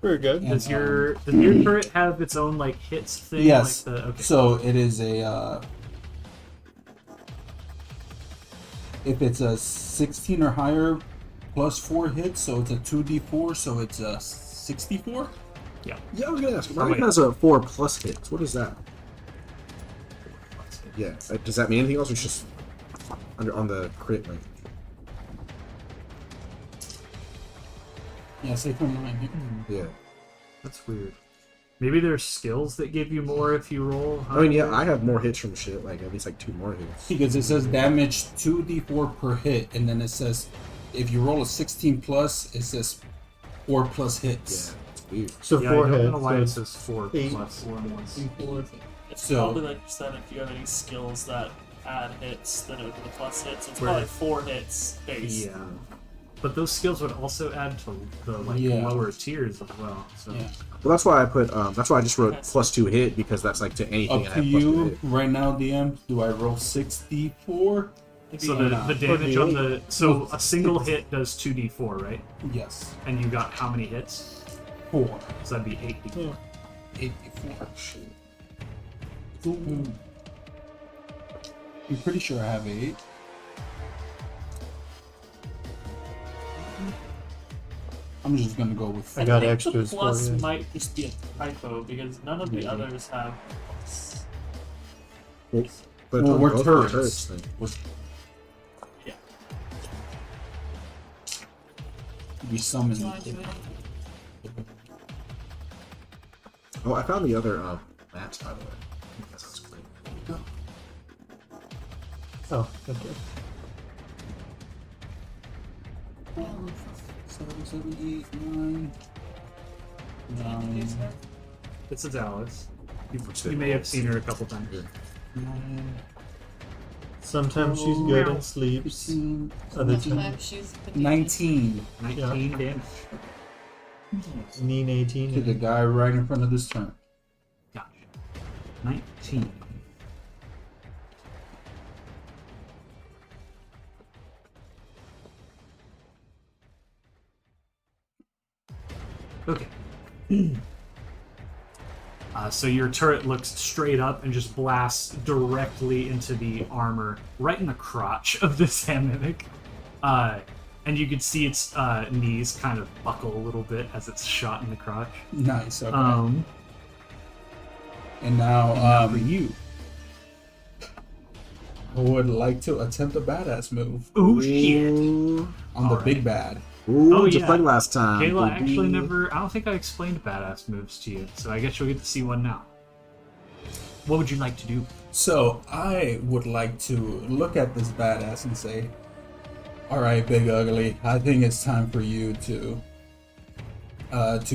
Very good. And, Does your turret have its own like hits thing? Yes. Like okay. So it is a. If it's a 16 or higher, plus 4 hits, so it's a 2d4, so it's a 64. Yeah. Yeah, I was gonna ask. Oh, Mine wait. has a 4 plus hits. What is that? Yeah. Does that mean anything else, or it's just on the crit rank? Yeah, say from 9. Yeah. That's weird. Maybe there's skills that give you more if you roll. I mean, yeah, I have more hits from shit. Like at least like 2 more hits. Because it says damage 2d4 per hit, and then it says if you roll a 16 plus, it says 4 plus Yeah, hits. it's weird. So Yeah, I four don't heads. know why it so says 4 8. plus. It's So- probably like you said, if you have any skills that add hits, then it would be the plus hits. So it's Right. probably 4 hits base. Yeah. But those skills would also add to the like Yeah. lower tiers as well. So Yeah. Well, that's why I put. That's why I just wrote plus 2 hit, because that's like to anything I Up have to plus 2 you hit. right now, DM. Do I roll 64? So Or the not? damage on the a single hit does 2d4, right? Yes. And you got how many hits? 4. So that'd be 8d4. 84. Shit. I'm pretty sure I have 8. I'm just gonna go with. I got think extras the for plus you. might just be a typo because none of the Maybe. others have plus. But Well, on we're both the turrets. then. Yeah. We summon. Do you want to do it? Oh, I found the other maps, by the way. That sounds great. Oh, okay. 7, 8, 9. This is Alice. You may have seen her a couple times. 9, Sometimes she's good and sleeps. 15, Other That's why times, she's 19 19 damage. Neen to the 18. guy right in front of this turn. Gotcha. 19. Okay. So your turret looks straight up and just blasts directly into the armor, right in the crotch of this hand mimic. And you can see its knees kind of buckle a little bit as it's shot in the crotch. Nice. Okay. And Now now, for you. I would like to attempt a badass move Oh shit! on the Alright. big bad. Ooh, Oh, just yeah. like last time. Kayla baby. actually never. I don't think I explained badass moves to you, so I guess you'll get to see one now. What would you like to do? So I would like to look at this badass and say, "All right, Big Ugly, I think it's time for you to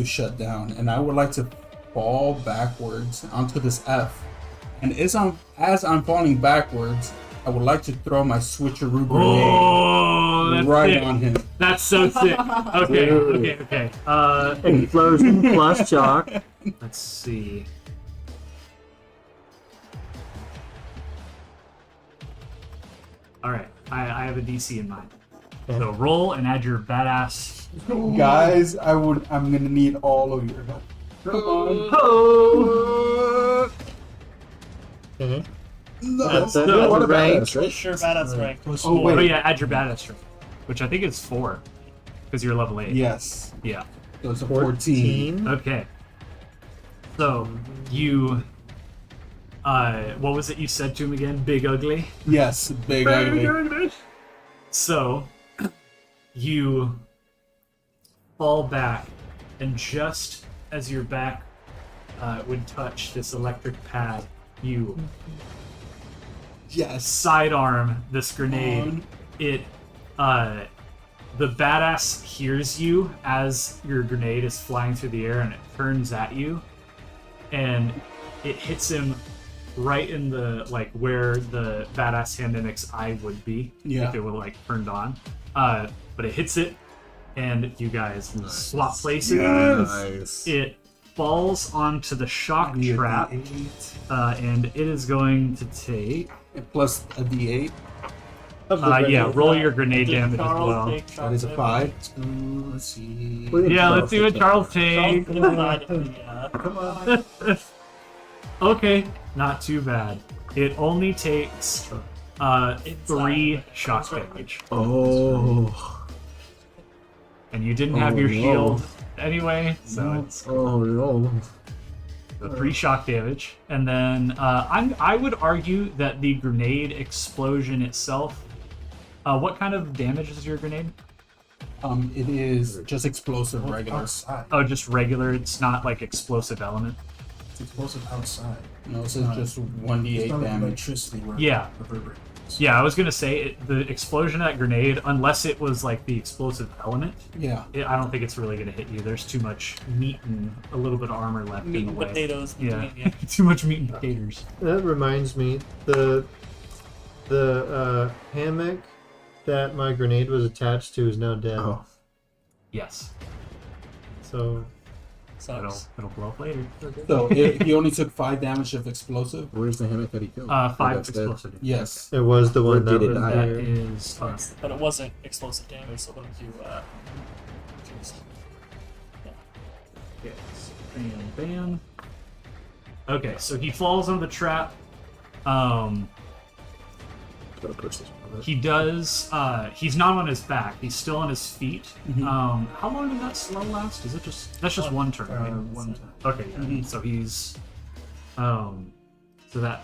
shut down." And I would like to fall backwards onto this F. And as I'm falling backwards, I would like to throw my switcheroo grenade Oh, that's right sick. on him. That's so sick. Okay, okay. Explosion plus shock. Let's see. All right, I have a DC in mind. So roll and add your badass. Guys, I'm gonna need all of your help. Come on. Oh! Okay. No. So, What a rank. badass, right? Sure, badass rank. Oh Oh wait. yeah, add your badass strength, which I think is 4, because you're level 8. Yes. Yeah. So it's a 14. 14. Okay. So you, what was it you said to him again? Big Ugly. Yes, Big Ugly. So you fall back, and just as your back would touch this electric pad, you Yes. sidearm this grenade. It the badass hears you as your grenade is flying through the air, and it turns at you, and it hits him right in the where the badass hand mimic's eye would be Yeah. if it were turned on. But it hits it, and you guys swap places. Nice. It falls onto the shock Need a trap, D8. and it is going to take. And plus a D8. Yeah, roll your grenade Did damage as Charles well. take That is a damage? 5. Let's see. Yeah, let's see what Charles Charles takes. did not, yeah. Come on. Okay, not too bad. It only takes 3 shock damage, Oh. and you didn't have Oh, your no. shield anyway, so it's Oh no. the 3 shock damage. And then I would argue that the grenade explosion itself. What kind of damage is your grenade? It is just explosive regular. Outside. Oh, just regular. It's not like explosive element. It's explosive outside. No, this It's is not- just It's 1d8 not like damage. electricity where Yeah. it reverberates. Yeah, I was gonna say the explosion of that grenade, unless it was like the explosive element, Yeah. I don't think it's really gonna hit you. There's too much meat and a little bit of armor left Meat in the and way. potatoes. Yeah, between you. too much meat and potatoes. That reminds me, the hammock that my grenade was attached to is now dead. Oh. Yes, So Sucks. it'll blow up later. So he only took 5 damage of explosive. Where's the hammock that he killed? 5 that's dead. explosive. Yes. it was the one Where that did it was die? That there. is But it wasn't explosive damage, so what did you, choose? yes. Bam, bam. Okay, so he falls on the trap. Gotta push this one. He does. He's not on his back. He's still on his feet. Mhm. How long did that slow last? Is it just? That's just one turn, right? One time. Okay. Yeah. Mhm. So he's. So that.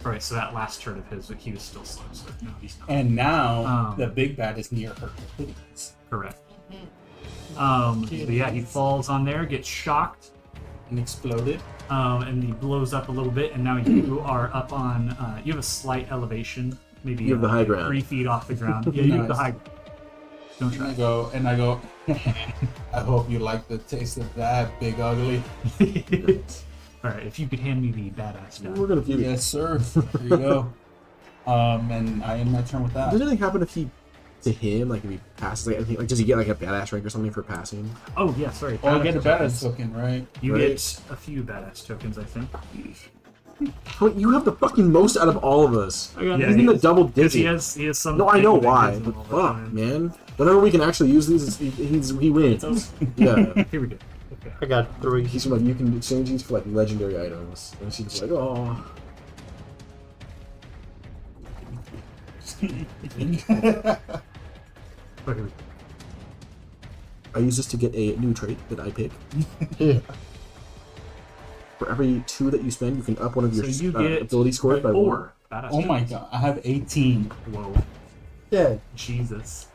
All right. So that last turn of his, he was still slow. So no, he's not. And now Um, the big bad is near her. Please. Correct. But yeah, he falls on there, gets shocked, And exploded. And he blows up a little bit, and now you are up on. You have a slight elevation, maybe You have the high ground. 3 feet off the ground. Yeah, you have the Nice. high. Don't And I try. go. I hope you like the taste of that, big ugly. All right, if you could hand me the badass We're die. gonna feud. Yes, sir. There you go. And I end my turn with that. Does anything happen if he, to him, like if he passes, like anything, like does he get like a badass rank or something for passing? Oh yeah, sorry. Oh, I get a tokens. badass token, right? You Right. get a few badass tokens, I think. Wait, you have the fucking most out of all of us. Yeah, He's in the double Because digit. he has some. No, I know thing that why, gives him but all the fuck, time. man. Whenever we can actually use these, he wins. Yeah. Here we go. Okay. I got 3. He's like, you can exchange these for like legendary items. And she's like, oh. Okay. I use this to get a new trait that I pick. For every 2 that you spend, you can up one of your So you get ability scores by 4 badass. Oh my god, I have 18. Whoa, Yeah. Jesus.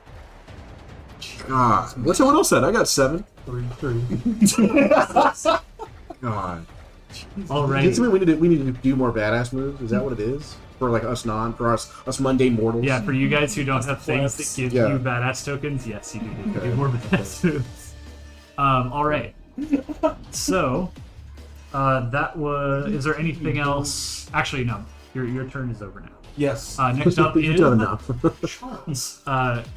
God. What's someone else said? I got 7. 3. God. All right. Did we need to do more badass moves? Is that what it is? For like us us mundane mortals? Yeah, for you guys who don't have things that give Yeah. you badass tokens, yes, you do need to Okay. do more badass moves. All right. So, that was. Is there anything else? Actually, no. Your turn is over now. Yes. Next up You've is done enough. Charles.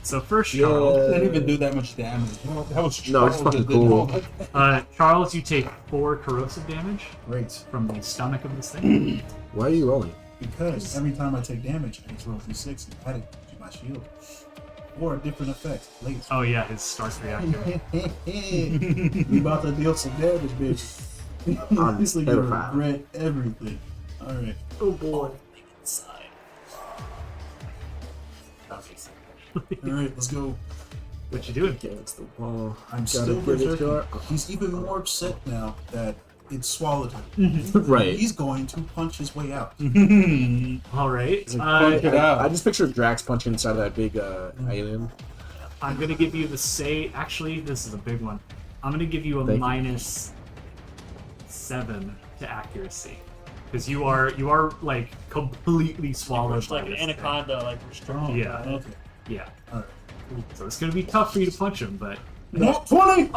So first, Yeah. Charles. I didn't even do that much damage. That was No, it's Charles fucking that did all cool. that. Charles, you take 4 corrosive damage Great. from the stomach of this thing. Why are you rolling? Because every time I take damage, I just roll d6 and add it to my shield. Or a different effect later. Oh yeah, his start reactor. We about to deal some damage, bitch. Obviously, you terrified. regret everything. Alright. Oh boy. Alright, let's go. What you doing? Against the wall. I'm Gotta still give it to berserking. her. He's even more upset now that it swallowed him. Right. He's going to punch his way out. All right. Punch it out. I just pictured Drax punching inside of that big alien. I'm gonna give you the say. Actually, this is a big one. I'm gonna give you a Thank you. -7 to accuracy because you are like completely swallowed by like an this thing. anaconda, like restricted. Yeah. Okay. Yeah. Alright. So it's gonna be tough for you to punch him, but. No, 20!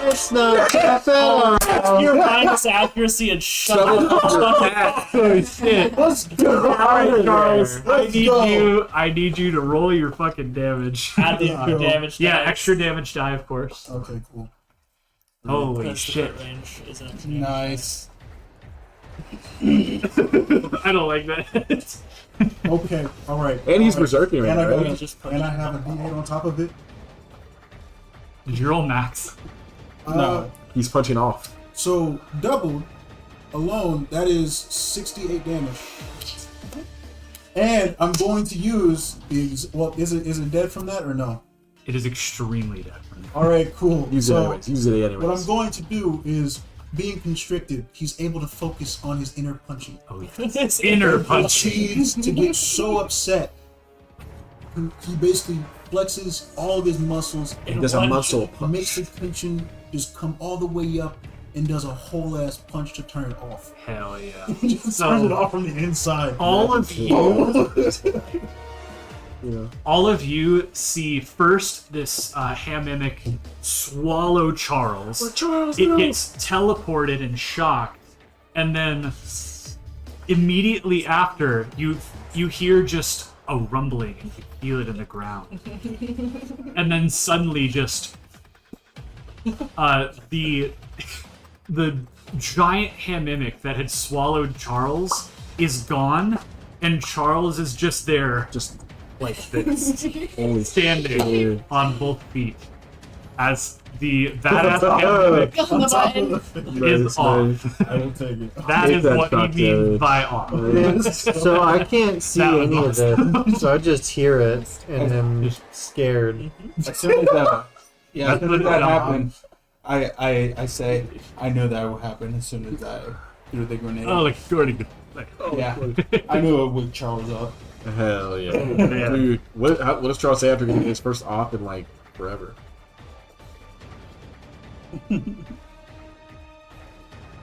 It's not that Your minus accuracy and shut up. Oh shit! Let's go! Alright, Charles. Let's go. I need you to roll your fucking damage. Add the extra damage. Yeah, dice. extra damage die, of course. Okay, cool. Holy Because the shit! crit range isn't. Nice. I don't like that. Okay, alright. And he's alright. berserking right And I, now, got- right? Just and I have a d8 on top of it. Did you roll max? No. He's punching off. So, doubled alone, that is 68 damage. And I'm going to use is it dead from that or no? It is extremely dead. Alright, cool. Use it So anyways. Use it anyways. what I'm going to do is being constricted, he's able to focus on his inner punching. Oh yeah. It's Inner He punching. proceeds to get so upset. He basically flexes all of his muscles, In There's a one- muscle punch. makes the tension just come all the way up, and does a whole ass punch to turn it off. Hell yeah. He just So- turns it off from the inside. All of you, Yeah. all of you see first this ham mimic swallow Charles. Charles, It no. gets teleported and shocked, and then immediately after you hear just a rumbling and you feel it in the ground, and then suddenly just the giant ham mimic that had swallowed Charles is gone, and Charles is just there, Just like this, holy standing shit. on both feet, as the badass ham mimic On the top button. of the is off. I will take it. That Take is that what he shock means damage. by off. So I can't see That was any of awesome. this, so I just hear it and am scared. As soon as that, That's as soon what as that it- happened, I say I knew that would happen as soon as I threw the grenade. Oh, like Jordan. Like, yeah, I knew it would woke Charles up. Hell yeah. Yeah. Dude, what does Charles say after getting his first off in like forever?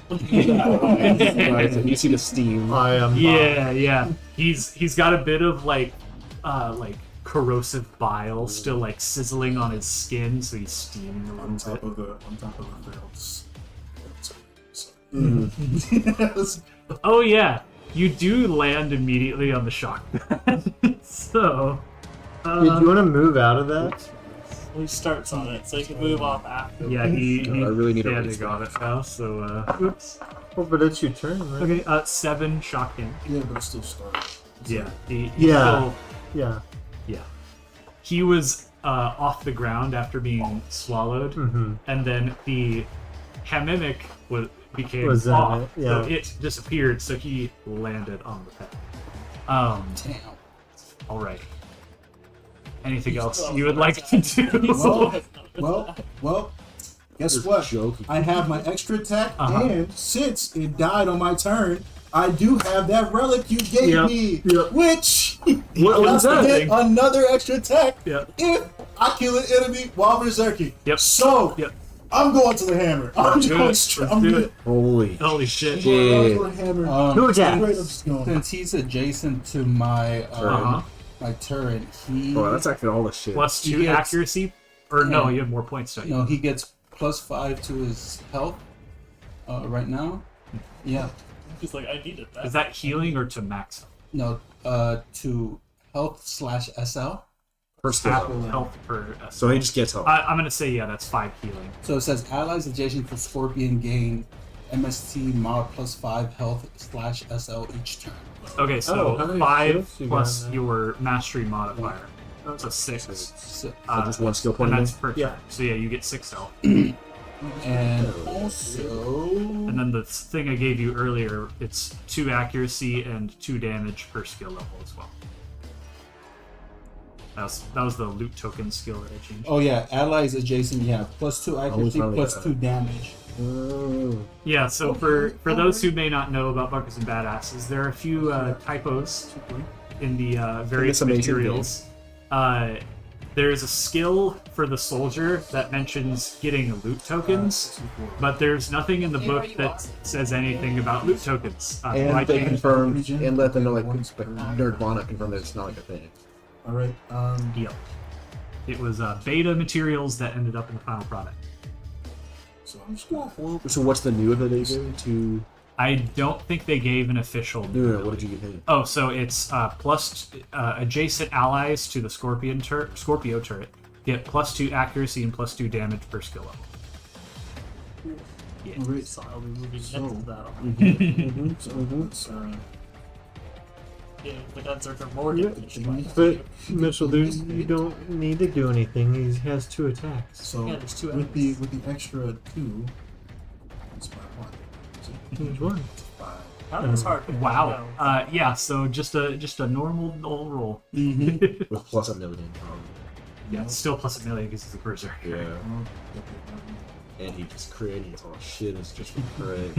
Right, and you see the steam. I am. Yeah. He's got a bit of like corrosive bile still like sizzling on his skin, so he's steaming a On little top bit. of the fails. Oh yeah, you do land immediately on the shock pad. So. Did you want to move out of that? He starts on it, so he can move off after. Yeah, he I really need a standing raise. on it now. So oops. Oh, but it's your turn, right? Okay, 7 shock him. Yeah, but it's still starting. Yeah, he Yeah. still- Yeah. yeah. He was off the ground after being swallowed, Mm-hmm. and then the Hamimic became Was that off, it? Yeah. so it disappeared. So he landed on the pet. Damn. All right. Anything else you would like to do? Well, guess what? Joking. I have my extra attack, Uh-huh. and since it died on my turn, I do have that relic you gave Yep. me, Yep. which What was allows me to that? get another extra attack Yep. if I kill an enemy while berserking. Yep. So Yep. I'm going to the hammer. I'm Do going it. straight. Let's I'm do doing it. Holy Holy shit. shit. the hammer. Who attacked? Straight, I'm just going. Since he's adjacent to my Uh-huh. my turret, he Oh, that's actually all the shit. Plus 2 He gets- accuracy, or no, Yeah. you have more points, don't you? no, he gets +5 to his health right now. Yeah, He's like, I needed that. Is that healing or to max? no, to health/SL. Per skill. Half health per. So he just gets help. I'm gonna say yeah, that's 5 healing. So it says allies adjacent to Scorpion gain MST mod +5 health/SL each turn. Okay, so Oh, how many 5 skills you got plus now? your mastery modifier, so 6. So, So just one skill point And in that's per Yeah. turn. So yeah, you get 6 health. and also And then the thing I gave you earlier, it's 2 accuracy and 2 damage per skill level as well. That was the loot token skill that I changed. oh yeah, allies adjacent. Yeah, +2 accuracy, finally got +2 damage. Oh. Yeah, so for those who may not know about Bunkers and Badasses, there are a few typos in the various It's amazing materials. There's a skill for the soldier that mentions getting loot tokens, but there's nothing in the book that says anything about loot tokens. And Like, they confirmed and let them know like Nerdvana confirmed that it's not like a thing. All right. Yep. It was beta materials that ended up in the final product. So I'm just going. So what's the new that they gave to? I don't think they gave an official. No, what did you get paid? Oh, so it's plus adjacent allies to the Scorpio turret get +2 accuracy and +2 damage per skill level. Yeah. All right. So I'll be moving next So- to that. So let's, Yeah, the guns are more damage. But Mitchell, you don't need to do anything. He has 2 attacks. so Yeah, there's 2 with enemies. the extra 2, it's by 1. So Which one? 5. That was hard. Wow. No. Yeah. So just a normal old roll. With plus a million. Yeah, it's still +1 million because it's a berserker. Yeah. And he just created oh shit, it's just great.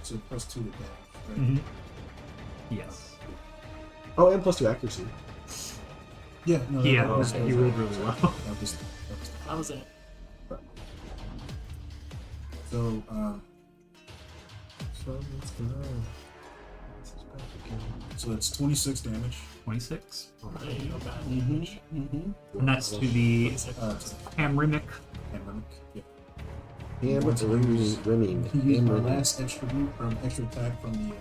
So +2 to damage, right? Mhm. Yes. Oh, and plus 2 accuracy. Yeah. No, Yeah, that was- he rolled really well. that was- That was it. So, So let's go. so it's 26 damage. 26. There you go, bad Mm-hmm. damage. And that's to the To Hamrimic. Hammermic. Yeah. And what's rimming? He used my And last extra move from extra attack from the.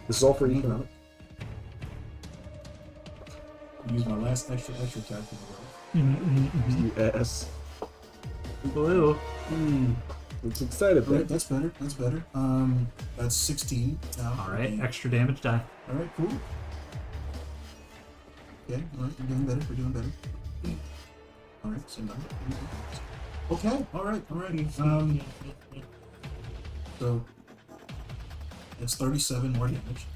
This is all for economic. Use my last extra attack from the roll. US. Blue. It's excited, All right, man. that's better. That's better. That's 16 now. All right, extra damage die. All right, cool. Okay, all right, we're doing better. We're doing better. All right, same number. Okay, all right, alrighty. So it's 37 more damage.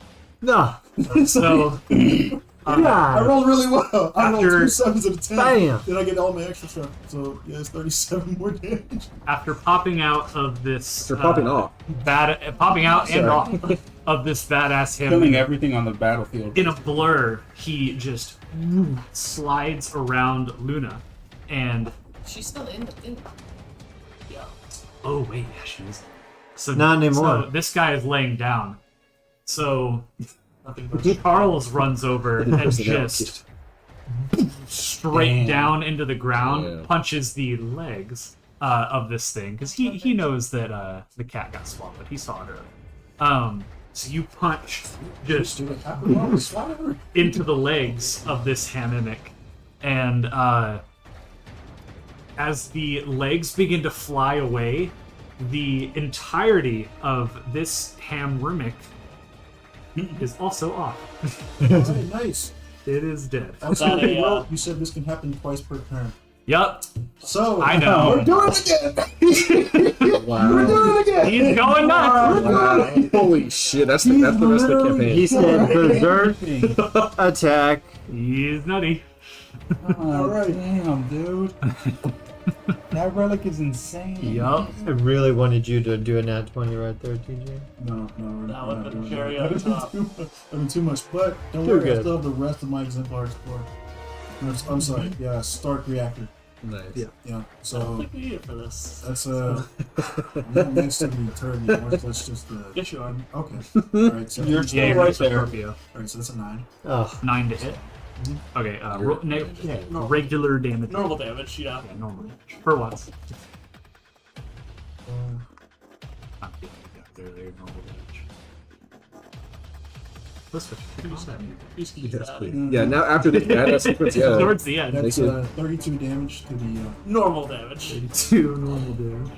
No. So I God. rolled really well. I rolled After- 2 sevens and a 10. Bam. Then I get all my extra stuff. So yeah, it's 37 more damage. after popping out of this, They're popping off. popping out and Sorry. off of this badass killing him everything on the battlefield. in a blur, he just slides around Luna And She's still in the thing. oh wait, yeah, she is. So Not anymore. So this guy is laying down. So Nothing but Charles runs over and Person out, just straight Damn. down into the ground, Yeah. punches the legs of this thing because he knows that the cat got swallowed. He saw it earlier. So you punch just into the legs of this ham mimic, and as the legs begin to fly away, the entirety of this ham mimic is also off. Alright, nice. It is dead. that a, Well, you said this can happen twice per turn. Yup, So I know. we're doing it again. Wow. We're doing it again. He's going nuts. Wow. Holy shit, that's the rest of the campaign. He said berserk attack. He's nutty. All right. Damn, dude. That relic is insane. Yup. I really wanted you to do a nat 20 right there, TJ. No, we're That would've not been doing cherry that. on top. That'd been too much. But don't Too worry, I good. still have the rest of my exemplars for. I'm sorry. Yeah, Stark reactor. Nice. Yeah. Yeah. I don't So think we need it for this. that's I'm not next to the turn anymore. Let's just. Yes, you are. Okay. All right. So You're Yeah, still you're right right there. Scorpio. All right. So that's a 9. Oh, 9 to hit. Okay, regular damage. Normal damage, yeah. Yeah, normal damage. For once. I'm kidding. Yeah, they're normal damage. Let's switch. What did you say? You just use Yes, that. please. Yeah, now after the that sequence, yeah. Towards the end. That's Thank you. 32 damage to the. Normal damage. 2 normal damage.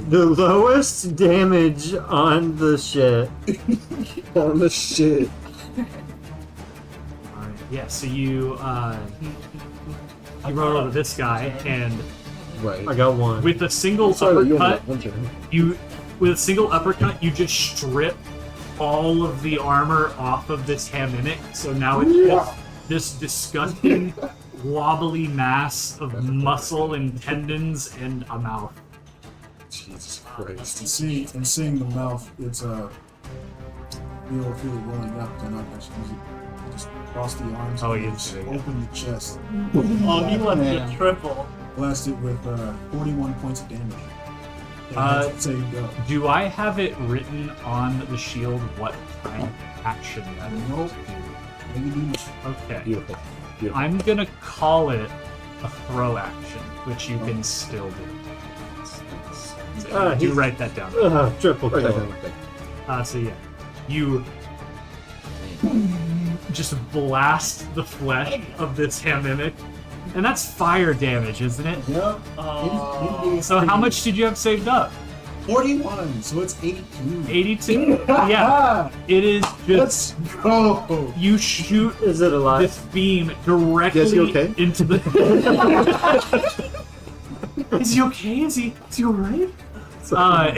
the lowest damage on the shit. On the shit. Alright, yeah, so you run over to this guy, and Right. I got one. with a single Sorry, you only uppercut, got one turn. with a single uppercut, you just strip all of the armor off of this ham mimic. So now it's just this disgusting, wobbly mass of muscle and tendons and a mouth. Jesus Christ. And seeing the mouth, it's feel welling up. Then I actually use it. Just cross the arms. Oh, and he is just doing it. open the chest. Oh, he went Man. to triple. Blast it with 41 points of damage. And that's how you go. Do I have it written on the shield what kind of action that is? Nope. Maybe Okay. Beautiful. Beautiful. I'm gonna call it a throw action, which you can still do. So do he's- write that down. Triple Right, kill. okay. So yeah, you just blast the flesh of this ham mimic, and that's fire damage, isn't it? Yep. So how much did you have saved up? 41, so it's 82. 82? Yeah. It is just Let's go. you shoot Is it alive? this beam directly Is he okay? into the. Is he okay? Is he alright? So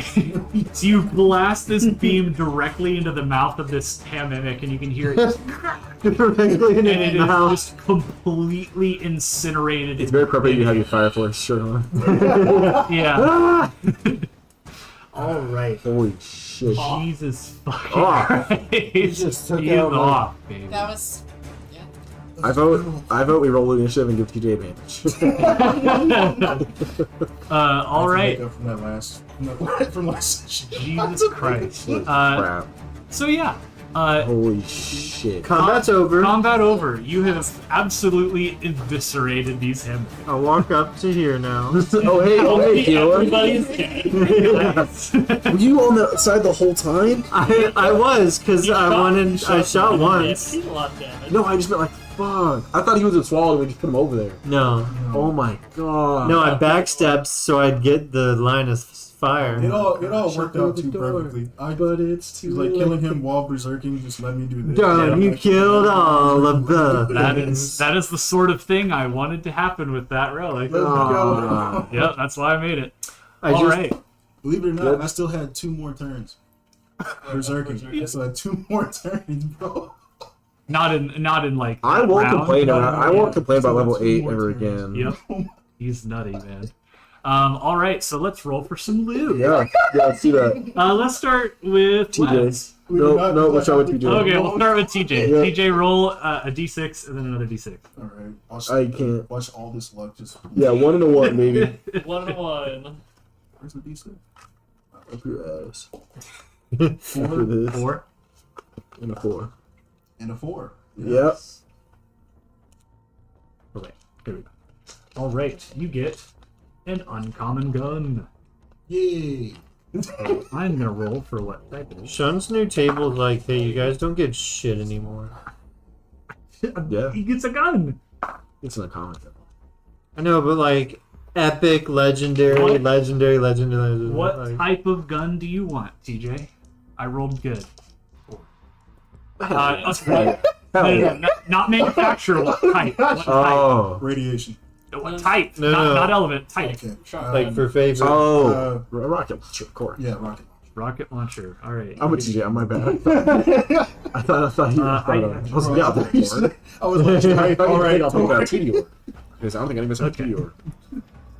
you blast this beam directly into the mouth of this ham mimic, and you can hear it, just, Directly in and it his is mouth. just completely incinerated. It's very appropriate you have your Fire Force shirt on. Yeah. All right. Holy shit. Jesus fucking Oh. Christ. just took He's out my- off, baby. That was. Yeah. I vote we roll initiative and give TJ advantage. All right. Make up from last session. Jesus Christ. Crap. So yeah. Holy shit. Combat's over. Combat over. You have absolutely eviscerated these ham. I'll walk up to here now. Oh hey, Keelan. Everybody's dead. Were you on the side the whole time? I was, because I shot once. He's a lot of damage. No, I just meant like, fuck. I thought he was a swallow, we just put him over there. No. Oh my god. No, I backstepped so I'd get the line of fire. It all worked out the too door. perfectly. But it's too Like killing him while berserking, just let me do this. Done, you killed all of the That things. is the sort of thing I wanted to happen with that relic. Let's go. Yep, that's why I made it. I All just, right. Believe it or not, Good. I still had 2 more turns. Berserking. I still had 2 more turns, bro. Not in like. I won't round. complain. I won't complain about So level two 8 more ever turns. again. Yep. He's nutty, man. All right, so let's roll for some loot. Yeah, let's see that. Let's start with TJ. We do not No, do what's that. wrong with TJ? Okay, we'll start with TJ. Yeah. TJ, roll a d6 and then another d6. All right. I can't. Watch all this luck just. Yeah, 1 and a 1, maybe. 1 and 1. Where's the D6? Up your ass. Four After this. 4. And a 4. and a 4. Yep. Oh, wait. Here we go. All right, you get an uncommon gun. Yay! I'm gonna roll for what type it is. Sean's new table is like, hey, you guys don't get shit anymore. Yeah. He gets a gun. It's an uncommon. I know, but like, epic, legendary, What? legendary. What like, type of gun do you want, TJ? I rolled good. Not manufacturer. What type? What type? Oh. Radiation. What type? No, not, no. not element. Type. Okay. like for favor. Oh. Rocket launcher, of course. Yeah, rocket. Rocket launcher. All right. I'm a TJ, my bad. I thought you I was like, yeah, I'll take it. I was like, All all right, I'll take that Meteor. Because I don't think anybody's have a Okay. Meteor.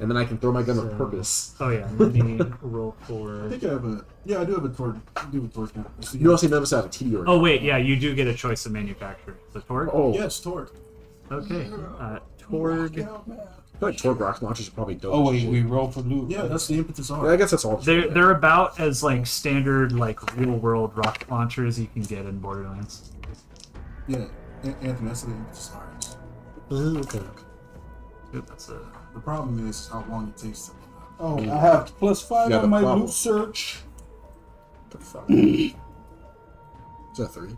And then I can throw my gun with purpose. Oh yeah. Let me roll for. I think I have a. Yeah, I do have a torque. I do have a torque now. Let's see. You also never have a Meteor. Oh wait, yeah, you do get a choice of manufacturer. The Torg. Oh. Yes, torque. Okay. Torg. I feel like Torque rocket launchers are probably dope. Oh as wait, shit. we roll for loot. Yeah, that's the impetus on. Yeah, I guess that's all. They're about as like standard like real world rocket launchers you can get in Borderlands. Yeah, Anthony, that's the impetus on. Okay. Good, that's a. The problem is how long it takes to. Oh, I have +5 Yeah, on the my problem. loot search. What the fuck? Is that 3?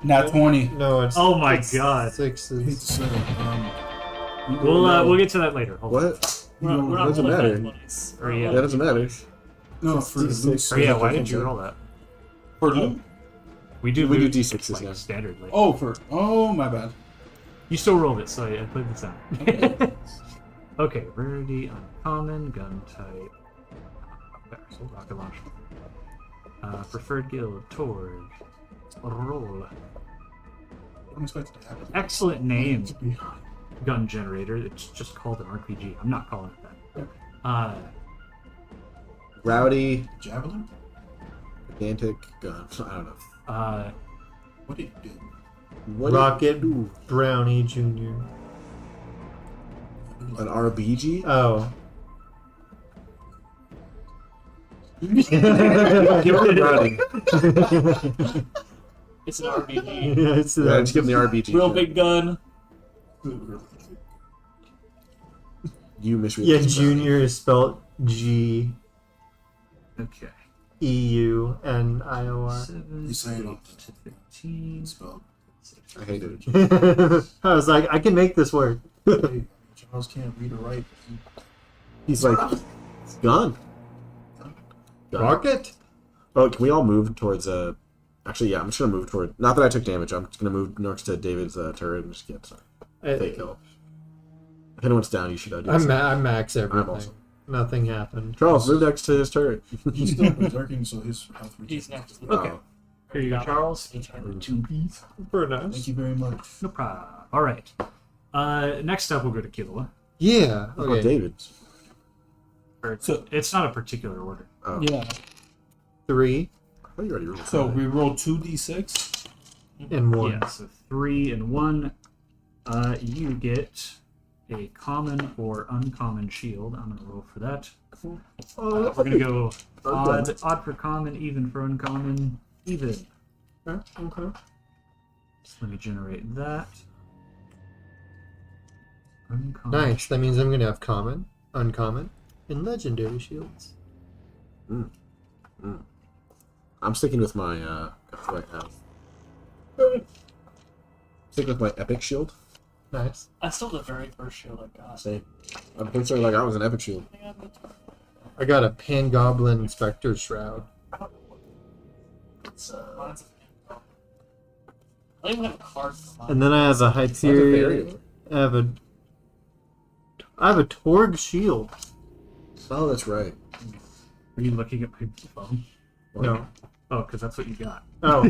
Not 20. No, it's. Oh my it's god. I hate to Sixes. say it. We'll get to that later. Hold on. What? We're not doesn't rolling matter. bad monies. Or Yeah, yeah. it doesn't matter. No, for the loot D6. Or yeah. search, Why I did think you roll that? For loot? We do. We do loot, D6s like, now. standardly. Oh, oh, my bad. You still rolled it, so I played this out. Okay, rarity, uncommon, gun type. There, so rocket launcher. Preferred guild, Torg. Roll. I'm expecting to happen. Excellent name, gun generator. It's just called an RPG. I'm not calling it that. Rowdy, Javelin? gigantic gun. I don't know. What did you do? What Rocket Brownie Jr. An RBG? Oh. Give it a Rowdy. It's an RPG. Yeah, it's Yeah, just give him the RBG. Real big gun. You misread. Yeah, this. Junior is spelled G Okay. E U N I O R. 7, You say it 8, all. 15. Spelled. I hated it. I was like, I can make this work. Hey, Charles can't read or write. He's like, it's gone. Gone. Rocket? Oh, can we all move towards Actually, yeah, I'm just gonna move toward. Not that I took damage. I'm just gonna move next to David's turret and just get some fake help. If anyone's down, you should do I'm, something. I'm max everything. also. Nothing happened. Charles, move next to his turret. He's still berserking, so his health He's reduces. next. Okay. Oh. Here you go, Charles. Enchanted. 2 piece. Very Thank nice. you very much. No problem. All right. Next up, we'll go to Killua. Yeah. What about Okay. David's? So- It's not a particular order. Oh. Yeah. 3 I thought you already rolled. So we roll 2d6. and 1. Yeah, so 3 and 1. You get a common or uncommon shield. I'm gonna roll for that. We're gonna go odd for common, even for uncommon, even. Okay. So let me generate that. Uncommon. Nice. That means I'm gonna have common, uncommon, and legendary shields. I'm sticking with my what I have. Sticking with my epic shield. Nice. That's still the very first shield I got. Same. I'm considering like I was an epic shield. I got a Pangoblin Spectre Shroud. Mine's a I don't even have a card for mine. And then I have a Hyperion. variant. I have a Torg shield. Oh, that's right. Are you looking at my phone? What? No. Oh, because that's what you got. Oh.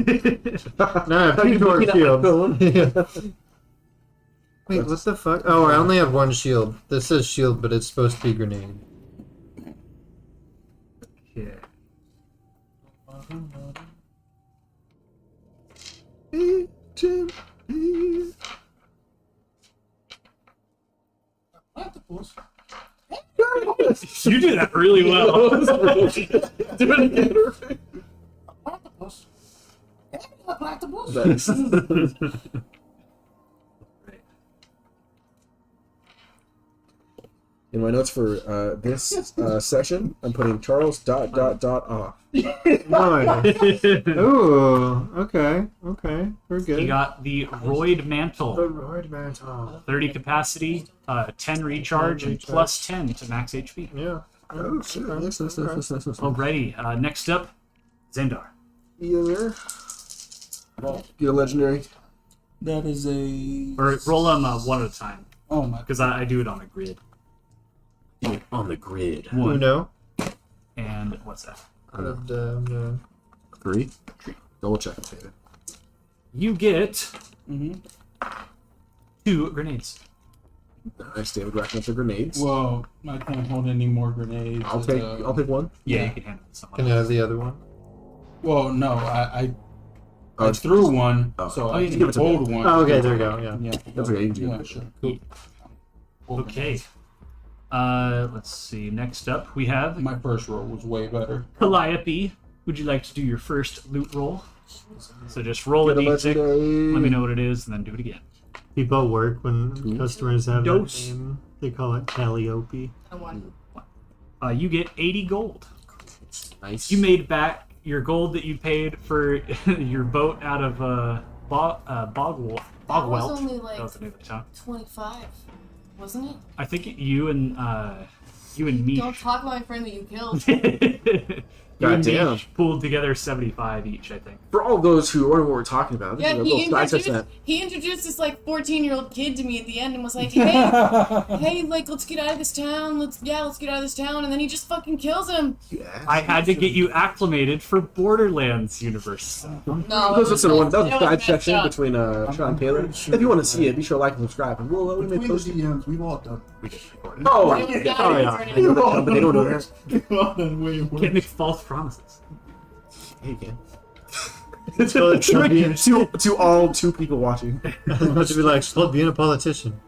No, I have two Torg shields. Wait, what the fuck? Oh, I only have one shield. This says shield, but it's supposed to be grenade. Okay. Octopus. You do that really well. Do it again. Octopus. Octopus. Nice. In my notes for this session, I'm putting Charles ... off. Nice. Ooh, okay. We're good. You got the Roid Mantle. Roid Mantle. 30 capacity, 10 recharge, and plus 10 to max HP. Yeah. Oh, shit. Nice. Alrighty, next up, Zendar. Either. Get a legendary. That is a. Or roll them one at a time, Oh my. because I do it on a grid. On the grid. One. Uno. And what's that? I don't know. And, 3. Double check, David. You get Mm-hmm. 2 grenades. Nice, David racking up the grenades. Well, I can't hold any more grenades. I'll take one. Yeah, you can handle someone. can I have the other one? Well, no, I Oh, threw one, Oh. so Oh, I you can give it to hold me. one. Oh, okay, there we go. Yeah. Yeah, That's okay, you can do yeah, it. sure. Cool. Okay. Let's see. Next up, we have My first roll was way better. Calliope. Would you like to do your first loot roll? So just roll a Get a d6. legendary. Let me know what it is, and then do it again. People at work, when customers have Dose. that name, they call it Calliope. I won. You get 80 gold. Nice. You made back your gold that you paid for your boat out of Bogwell. That was only That like was the name of the town. 25, wasn't it? I think you and me. Don't talk about my friend that you killed. You and me Goddamn. pulled together 75 each, I think. For all those who aren't what we're talking about, this Yeah, is a little side that. he introduced this like 14-year-old kid to me at the end and was like, "Hey, hey, like let's get out of this town. Let's get out of this town." And then he just fucking kills him. Yeah. I had to get you acclimated for Borderlands universe. No, Listen to one. That was it a side messed section up. between Sean and Taylor. pretty sure If you want to see it, be sure to like and subscribe. And we'll we may Between the post it. DMs, we've all done. Oh, It was yeah. not I know turning that company. They don't know that. We've all done way worse. Can't make false promises. Hey, you can. It's being, to all 2 people watching. it's about to be like being a politician.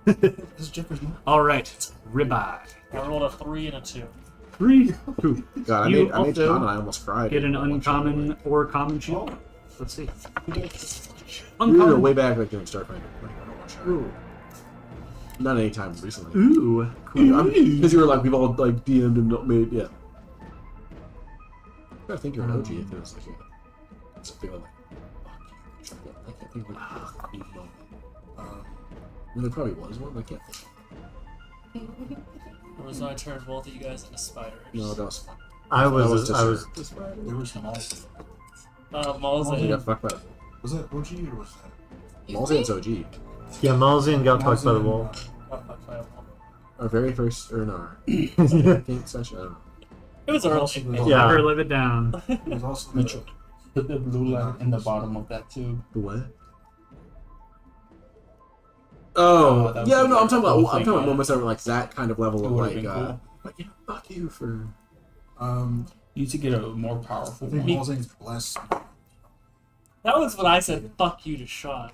This is Jeffrey's mom. All right, ribeye. I rolled a 3 and a 2. 3, 2. God, I You made also John and I almost cried. Get an One shot away. uncommon or common shield. Let's see. We were Uncommon. way back like during Starfinder. Like, I don't want to Ooh. Not any time recently. Ooh. Because you were like, we've all like DM'd and not made, yeah. I think you're an OG if it was like, something like, fuck you. I can't think of like, there probably was one, I can't think. It was when I turned both of you guys into spiders. No, that was fun. I That was just There was some also. You got fucked by it. Was that OG or was that? Malzian's OG. yeah, Malzian got fucked by the wall. Our very first, or no, I think session, I don't know. It was early. Yeah. Never live it down. It was also Mitchell. Put the blue light in the bottom of that tube. The what? Oh, that was yeah, the no, I'm talking about whole thing, yeah. moments that were like that kind of level of It would've like, been cool. like, yeah, fuck you for. You You need to get a more powerful I think one. Malzian's blessed. That was when I said "fuck you" to Sean.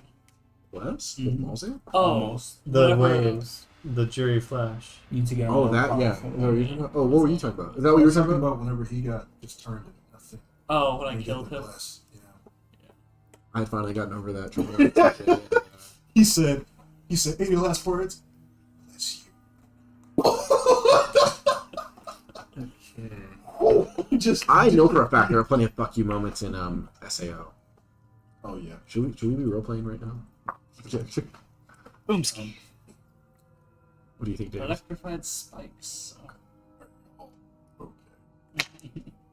What? Mhm. Malzian? Oh, Almost. The whatever. waves, the Jerry Flash. You need to get a Oh, more that, yeah. powerful No, one. oh, what were you talking about? Is that what you were talking about? whenever he got just turned into nothing. Oh, when I He got killed the him. bless, you know. I had finally gotten over that. Trouble. He said, any last words? Bless you. Just I know for a fact there are plenty of fuck you moments in SAO. Oh yeah. Should we be role playing right now? Boomski. What do you think, Dave? Electrified spikes.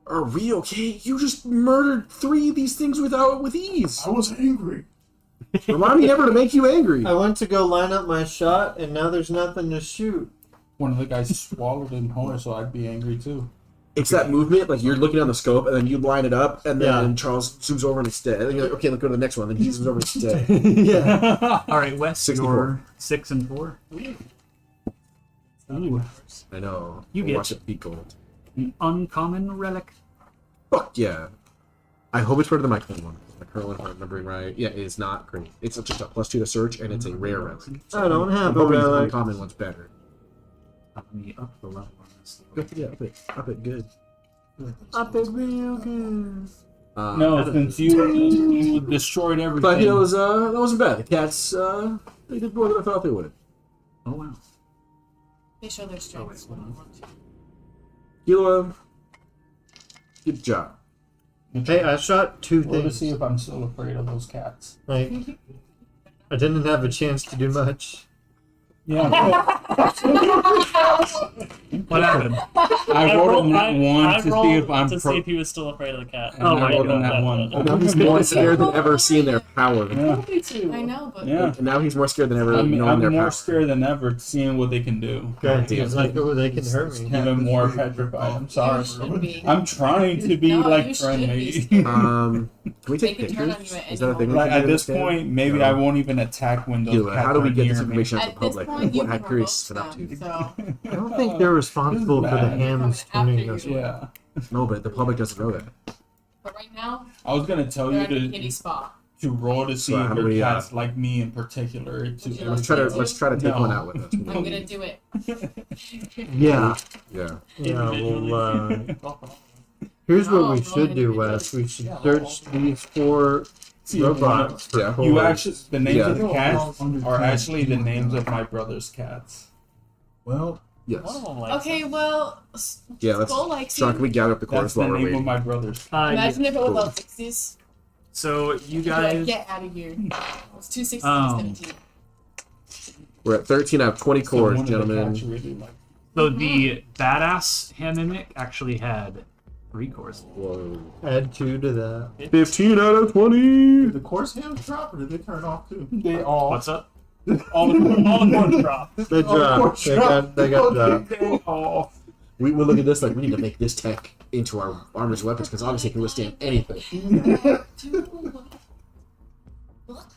Are we okay? You just murdered 3 of these things with ease. I was angry. Remind me never to make you angry. I went to go line up my shot, and now there's nothing to shoot. One of the guys swallowed in whole, so I'd be angry too. It's that movement, like you're looking on the scope, and then you line it up, and then Yeah. Charles zooms over and it's dead. And you're like, okay, let's go to the next one. Then he zooms over and it's dead. yeah. All right, Wes, 64. you're 6 and 4. Ooh. I know. You We'll get- watch it beat gold. An uncommon relic. Fuck yeah. I hope it's better than my current one. My current one, if I'm remembering right, yeah, it's not great. It's just a +2 to search, and it's a rare relic. I don't have I'm a hoping the relic. uncommon one's better. Let me up the level on this. Yeah, up it good. Up it real good. No, since you destroyed everything. But that wasn't bad. The cats, they did more than I thought they would. Oh wow. They show their strengths. Gila, good job. Hey, I shot two Well, to things. see if I'm still afraid of those cats. Like, I didn't have a chance to do much. Yeah, What happened? I rolled a nat one I to see rolled if I'm to see if he was still afraid of the cat. and Oh I my rolled a God. nat one. Now he's more scared than ever seeing their power. Yeah, I know, but yeah. And now he's more scared than ever I'm knowing their more power. scared than ever seeing what they can do. Okay, damn. it's like, oh, they can hurt me. Even more petrified. I'm sorry. you shouldn't be. I'm trying to be No, like you shouldn't be friendly. Can we They take can turn on pictures? you at Is that a any thing? we Like can at do this in game? point, maybe No. I won't even attack when those Gila, cats how do we are get near this me. information out to At the this public? point, you What can have curious provoke been up to? them, so I don't think they're responsible for the bad. hams turning us. Yeah, No, but the public doesn't know that. but right now I was gonna tell they're you at the kitty to spa. roll to see So if how do your we, cats like me in particular. you To Let's try to take No. one out with us. I'm gonna do it. Yeah. Yeah. Yeah, Individually. well, here's what No, we roll should do, individually. Wes. We should search these 4 See, robots for Yeah. cores. You actually, the names Yeah. of the cats are actually the names of my brother's cats. Well, Yes. One of them likes Okay, it. well, Yeah. Let's. Skull likes Sean, you. can we gather up the That's chorus the while we're name of waiting? my brother's. Yeah. Imagine if it was cool. all 60s. So you You'd be like, guys. get out of here. It's 2 60s Um, and 17. We're at 13 out of 20 So one cores, of the cats gentlemen. really like. So the badass hand mimic actually had 3 cores. Whoa. Add 2 to that. 15 out of 20. did the course hands drop or did they turn off too? They all What's up? All the cords drop. They dropped. They got dropped. They all. We look at this like we need to make this tech into our armor's weapons because obviously it can withstand anything. Look.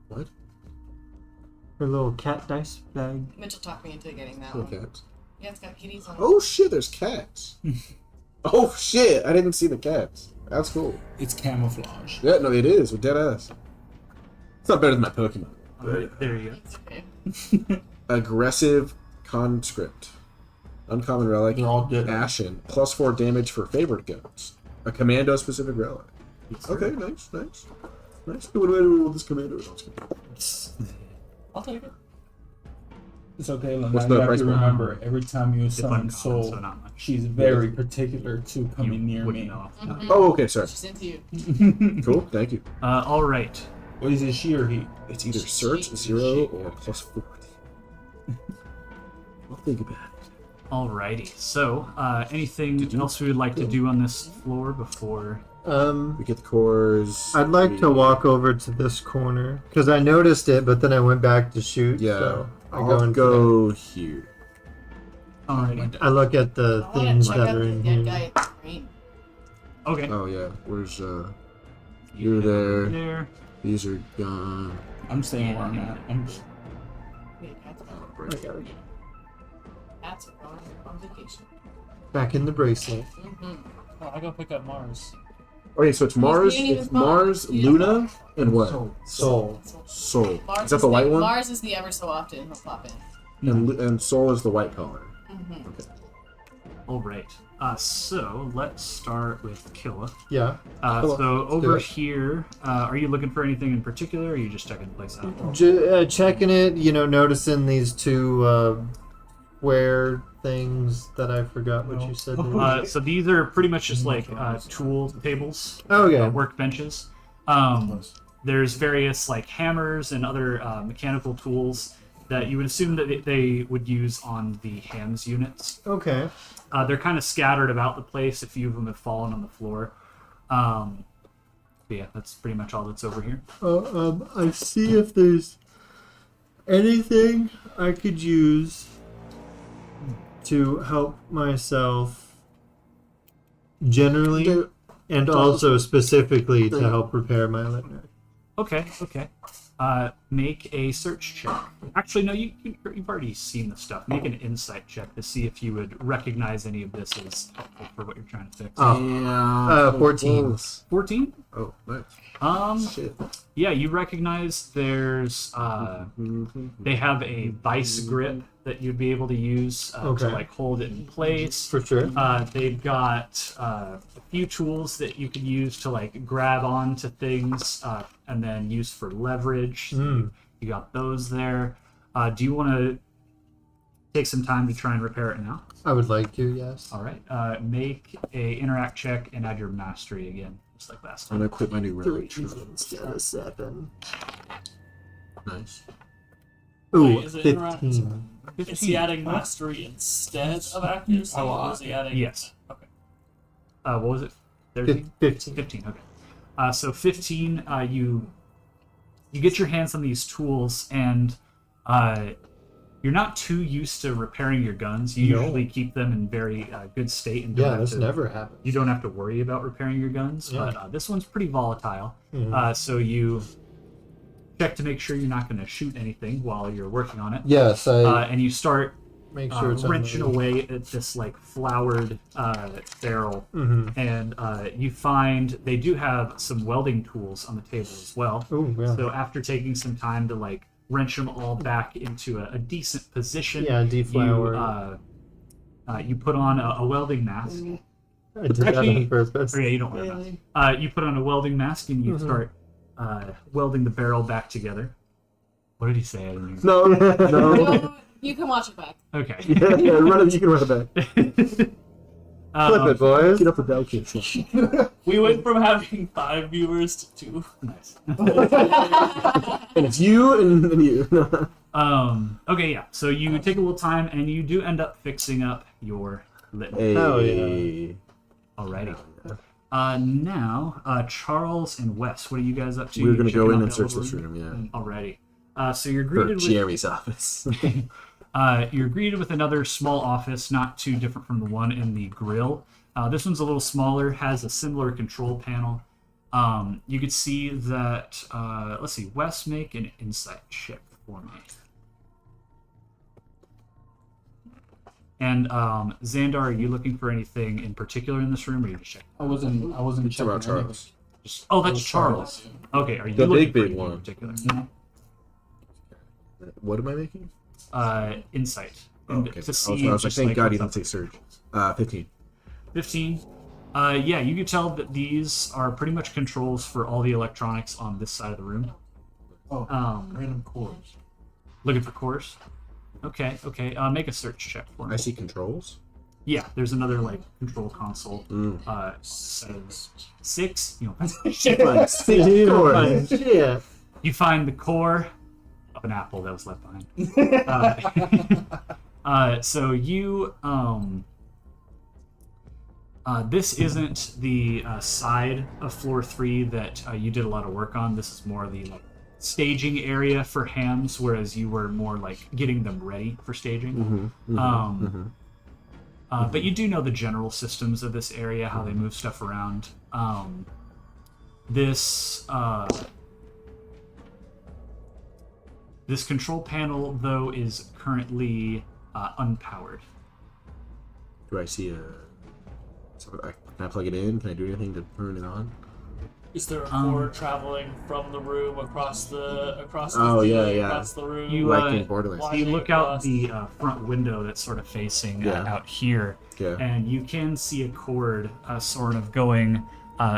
What? Her little cat dice bag. Mitchell talked me into getting that one. Okay. Yeah, it's got kitties on it. Oh shit, there's cats. Oh shit, I didn't see the cats. That's cool. It's camouflage. Yeah, no, it is. With dead ass. It's not better than my Pokemon. Alright, there you go. It's okay. Aggressive conscript. Uncommon relic. They're all dead. Ashen. +4 damage for favored goats. A commando specific relic. Okay, nice. Nice. What do I do with this commando? No, it's kidding. I'll take it. It's okay, Lynn. What's You the have price to point? remember, every time you It's summon uncommon, Soul, so not much. she's very particular to coming near Wouldn't me. know. Mhm. Oh, okay, sorry. She's into you. Cool, thank you. Alright. What is it, she or he? It's either search 0 or +40. I'll think about it. Alrighty. So, anything else we would like to do on this floor before? We get the cores. I'd like to walk over to this corner because I noticed it, but then I went back to shoot. Yeah. So I I'll go into go here. Alrighty. that. I look at the I want to things check that out are the in dead here. guy at the train. Okay. Oh yeah. Where's You're there. There. These are gone. I'm staying where I'm at. I'm just, Wait, that's Oh, right. That's going on vacation. Back in the bracelet. Mm-hmm. Oh, I go pick up Mars. Okay, so it's Mars. meeting It's his mom. Mars, He's Luna, and what? Soul. Soul. Mars Is that the white one? Mars is the ever so often he'll pop in. And Soul is the white color. Mm-hmm. Okay. Alright. So, let's start with Killa. Yeah. Cool. So, do over it. here, are you looking for anything in particular, or are you just checking the place out? Checking it, noticing these 2 square things that I forgot what you said. they were. So these are pretty much just like tool tables, Okay. workbenches. There's various like hammers and other mechanical tools that you would assume that they would use on the hams units. Okay. They're kind of scattered about the place. A few of them have fallen on the floor. But yeah, that's pretty much all that's over here. I see if there's anything I could use to help myself generally, and also specifically to help repair my litter. Okay. Make a search check. Actually, no, you've already seen the stuff. Make an insight check to see if you would recognize any of this as helpful for what you're trying to fix. Yeah. 14. 14? Oh, nice. Shit. Yeah, you recognize there's they have a vice grip that you'd be able to use to Okay. like hold it in place. For sure. They've got a few tools that you can use to like grab onto things and then use for leverage. So you got those there. Do you want to take some time to try and repair it now? I would like to, yes. All right. Make a interact check and add your mastery again, just like last I'm time. gonna quit my new relic. instead of 7. Nice. Ooh, Wait, is it interact? 15. Is he adding mastery instead of accuracy? Or is he adding? Yes. Okay. What was it? 13? 15. 15, okay. So 15, you get your hands on these tools, and you're not too used to repairing your guns. You No. usually keep them in very good state, and Yeah, this never happens. you don't have to worry about repairing your guns. Yeah. But this one's pretty volatile. Mhm. So you check to make sure you're not going to shoot anything while you're working on it. Yes, I And you start make sure it's wrenching away at this like floured barrel, and you find they do have some welding tools on the table as well. Oh, yeah. So after taking some time to like wrench them all back into a decent position, Yeah, deflower. you put on a welding mask. I did that actually- on purpose. Or, yeah, you don't wear a mask. You put on a welding mask and you start welding the barrel back together. What did he say? I didn't hear. No, no. No, you can watch it back. Okay. Yeah, run it. You can run it back. Flip it, boys. Get up the bell kid. We went from having 5 viewers to 2. Nice. And it's you and you. Okay, yeah. So you take a little time and you do end up fixing up your litany. Oh, Hey. Alrighty. Now, Charles and Wes, what are you guys up to? We're gonna Checking go in out and the search old this room. Yeah. Alrighty. So you're For greeted with Jeremy's office. you're greeted with another small office, not too different from the one in the grill. This one's a little smaller, has a similar control panel. You could see that. Let's see. Wes, make an insight check for me. And Xandar, are you looking for anything in particular in this room, or are you just checking? I wasn't It's about checking Charles. Oh, that's Charles. Okay, are you The looking big, for big anything one. in particular? What am I making? Insight. Oh, And okay. to I see was like, just, thank God he what's didn't up. take surge. 15. 15. Yeah, you can tell that these are pretty much controls for all the electronics on this side of the room. Oh, Um, random cores. looking for cores. Okay. Make a search check for me. I see controls. Yeah, there's another like control console. Mm. Says 6. You know, Yeah. you find the core of an apple that was left behind. So you this isn't the side of floor 3 that you did a lot of work on. This is more the like staging area for hams, whereas you were more like getting them ready for staging. But you do know the general systems of this area, how they move stuff around. This control panel, though, is currently unpowered. Do I see a? Can I plug it in? Can I do anything to turn it on? Is there a cord traveling from the room across the Oh, yeah, ceiling, yeah. across the room? You, Like in Borderlands. why- You look out the front window that's sort of facing Yeah. out here, Yeah. and you can see a cord sort of going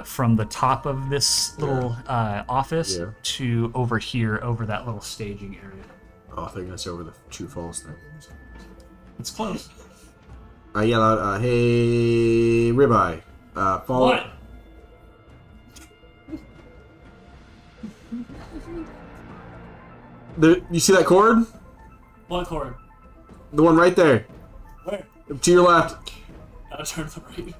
from the top of this little office Yeah. to over here, over that little staging area. Oh, I think that's over the true false thing. It's close. I yell out, "Hey, ribeye! Follow." What? You see that cord? What cord? The one right there, Where? to your left. Gotta turn the right.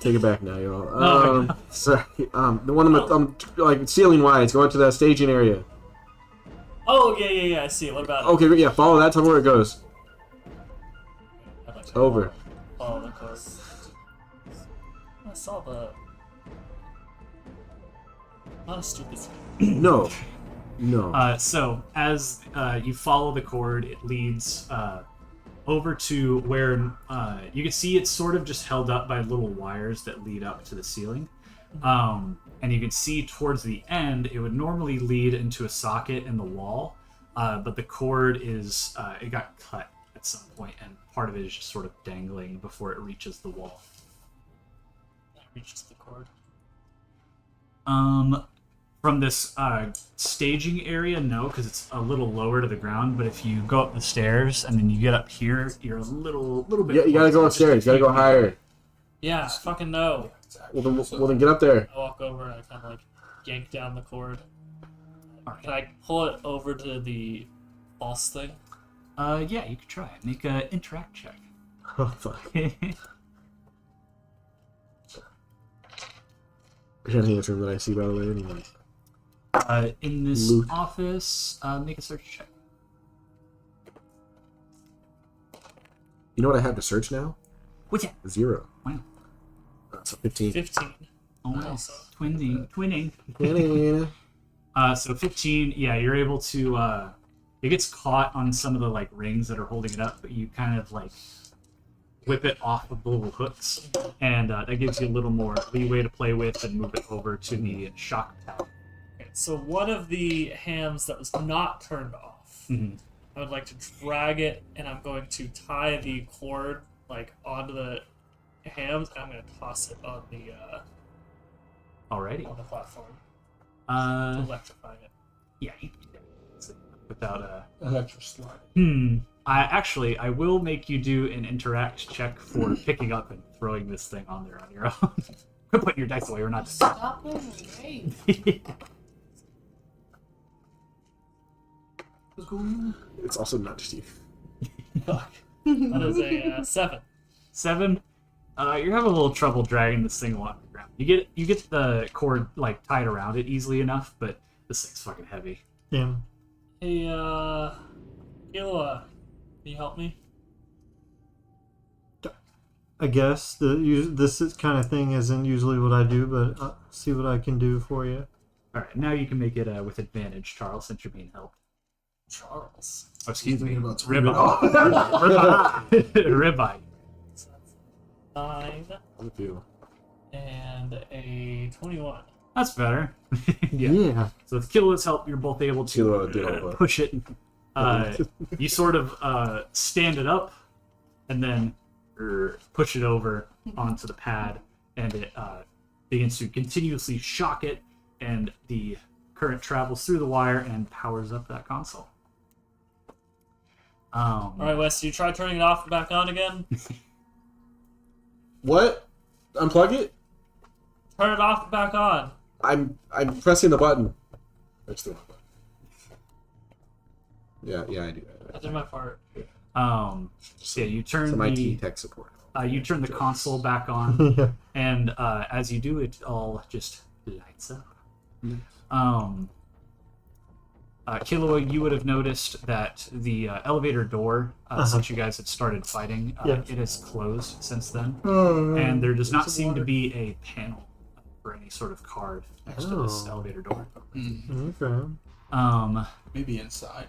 Take it back now, y'all. Oh, my Sorry. The one like ceiling wise, going to that staging area. Oh, yeah, I see it. What about it? Okay, yeah, follow that. Tell me where it goes. I'd like to Over. Follow the cord. I saw the... Not a stupid. No. No. So as you follow the cord, it leads over to where you can see it's sort of just held up by little wires that lead up to the ceiling. And you can see towards the end, it would normally lead into a socket in the wall, but the cord is it got cut at some point, and part of it is just sort of dangling before it reaches the wall. That reaches the cord. From this staging area, no, because it's a little lower to the ground. But if you go up the stairs and then you get up here, you're a little bit. Yeah, you gotta go upstairs. You gotta go higher. Yeah, fucking no. Well, then get up there. I walk over and I kind of like yank down the cord. Alright. Can I pull it over to the false thing? Yeah, you could try it. Make an interact check. Oh, fuck. Anything in room that I see, by the way, anyway. In this Loot. office, make a search check. You know what I have to search now? What's that? 0. Wow. So 15. 15. Oh, nice. Twinning. So 15, yeah, you're able to, it gets caught on some of the, like, rings that are holding it up, but you kind of, like, whip it off of the little hooks, and that gives you a little more leeway to play with and move it over to the shock tower. Okay, so one of the hams that was not turned off, I would like to drag it, and I'm going to tie the cord, like, onto the hams, and I'm going to toss it on the, Alrighty. on the platform to Uh, electrify it. yeah, you can do that. Without Electric slide. I will make you do an interact check for picking up and throwing this thing on there on your own. Quit putting your dice away, we're not. Stop moving. Wait. What's going on? It's also not just you. That is a 7. 7. You're having a little trouble dragging this thing along the ground. You get the cord like tied around it easily enough, but this thing's fucking heavy. Yeah. Hey, Kayla, can you help me? I guess this kind of thing isn't usually what I do, but I'll see what I can do for you. All right, now you can make it with advantage, Charles, since you're being helped. Charles. Oh, excuse me, Thinking about ribeye. Ribeye. So that's 9 With you. and a 21. That's better. Yeah. So with Kilowatt's help, you're both able Kilowatt to did all that. push it. You sort of stand it up, and then push it over onto the pad, and it begins to continuously shock it, and the current travels through the wire and powers up that console. Alright, Wes, you try turning it off and back on again? What? Unplug it? Turn it off and back on. I'm pressing the button. That's the wrong button. Yeah, I do that. I did my part. So yeah, you turn Some IT the tech support. you turn the console back on, Yeah. and as you do, it all just lights up. Killua, you would have noticed that the elevator door, since you guys had started fighting, Yeah. it has closed since then, Oh, and there does not Some seem to water. be a panel or any sort of card next to this Oh. elevator door. Okay. Maybe inside.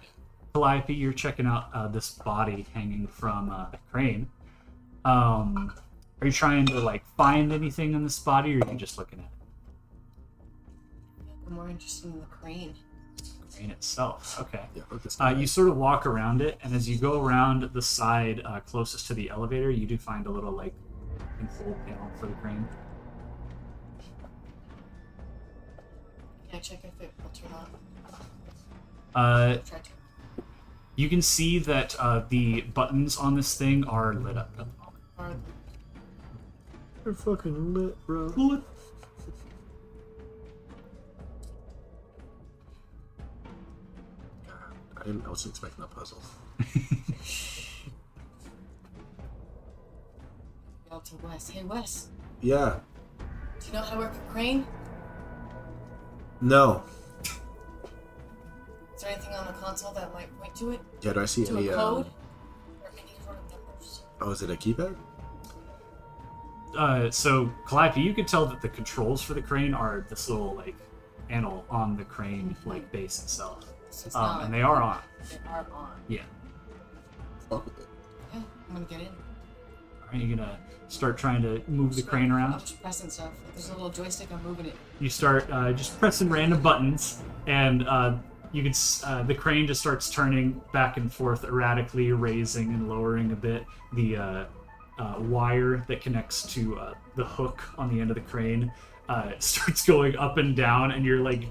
Calliope, you're checking out this body hanging from the crane. Are you trying to like find anything in this body, or are you just looking at I'm more interested in the crane. the crane itself? Okay. Yeah, look this You sort of walk around it, and as you go around the side closest to the elevator, you do find a little like control panel for the crane. Can I check if it will turn on? Try to. You can see that the buttons on this thing are lit up at the moment. Or They're fucking lit, bro. I wasn't expecting a puzzle. yell to Wes. Hey, Wes. Yeah. Do you know how to work a crane? No. Is there anything on the console that might point to it? Yeah, do I see To any? a code? Or any sort of numbers? Oh, is it a keypad? So Calliope, you could tell that the controls for the crane are this little like panel on the crane like base itself. So it's not And they are on. They are on. Yeah. Fuck with it. Yeah, I'm gonna get in. Are you gonna start trying to move the crane I'm around? just pressing stuff. If there's a little joystick, I'm moving it. You start just pressing random buttons, and you can the crane just starts turning back and forth erratically, raising and lowering a bit. The wire that connects to the hook on the end of the crane starts going up and down, and you're like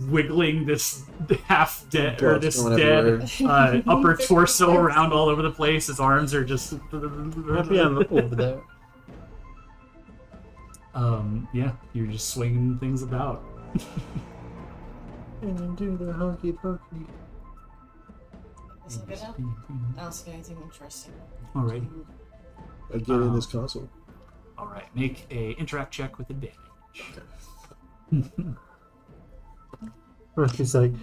wiggling this half dead or God's this going dead everywhere. upper torso around all over the place. His arms are just Happy I'm over there. yeah, you're just swinging things about. And do the hokey pokey. Is it good now? I don't see anything interesting. Alright. I get in this console. Alright, make a interact check with advantage. He's like,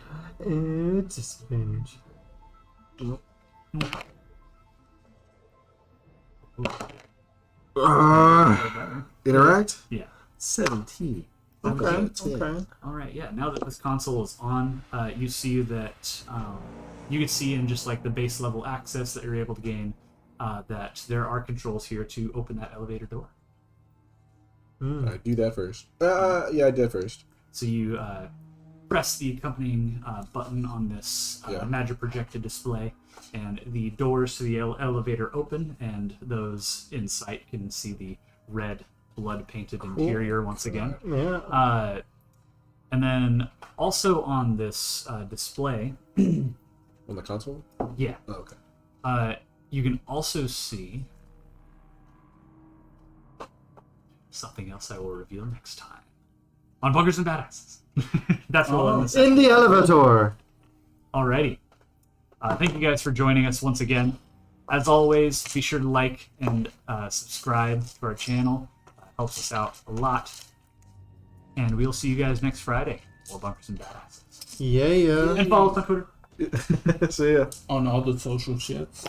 it's disadvantage. Interact? Yeah. 17. Okay. Alright, yeah, now that this console is on, you see that you can see in just like the base level access that you're able to gain that there are controls here to open that elevator door. I do that first. Yeah, I did first. So you press the accompanying button on this magic projected display, and the doors to the elevator open, and those in sight can see the red blood-painted interior once again. Yeah. And then also on this display... On the console? Yeah. Oh, okay. You can also see something else I will reveal next time on Bunkers and Badasses. That's what I'm In the elevator. Alrighty. Thank you guys for joining us once again. As always, be sure to like and subscribe to our channel. Helps us out a lot. And we'll see you guys next Friday. More Bunkers and Badasses. Yeah. And follow us on Twitter. See ya. On all the social shits.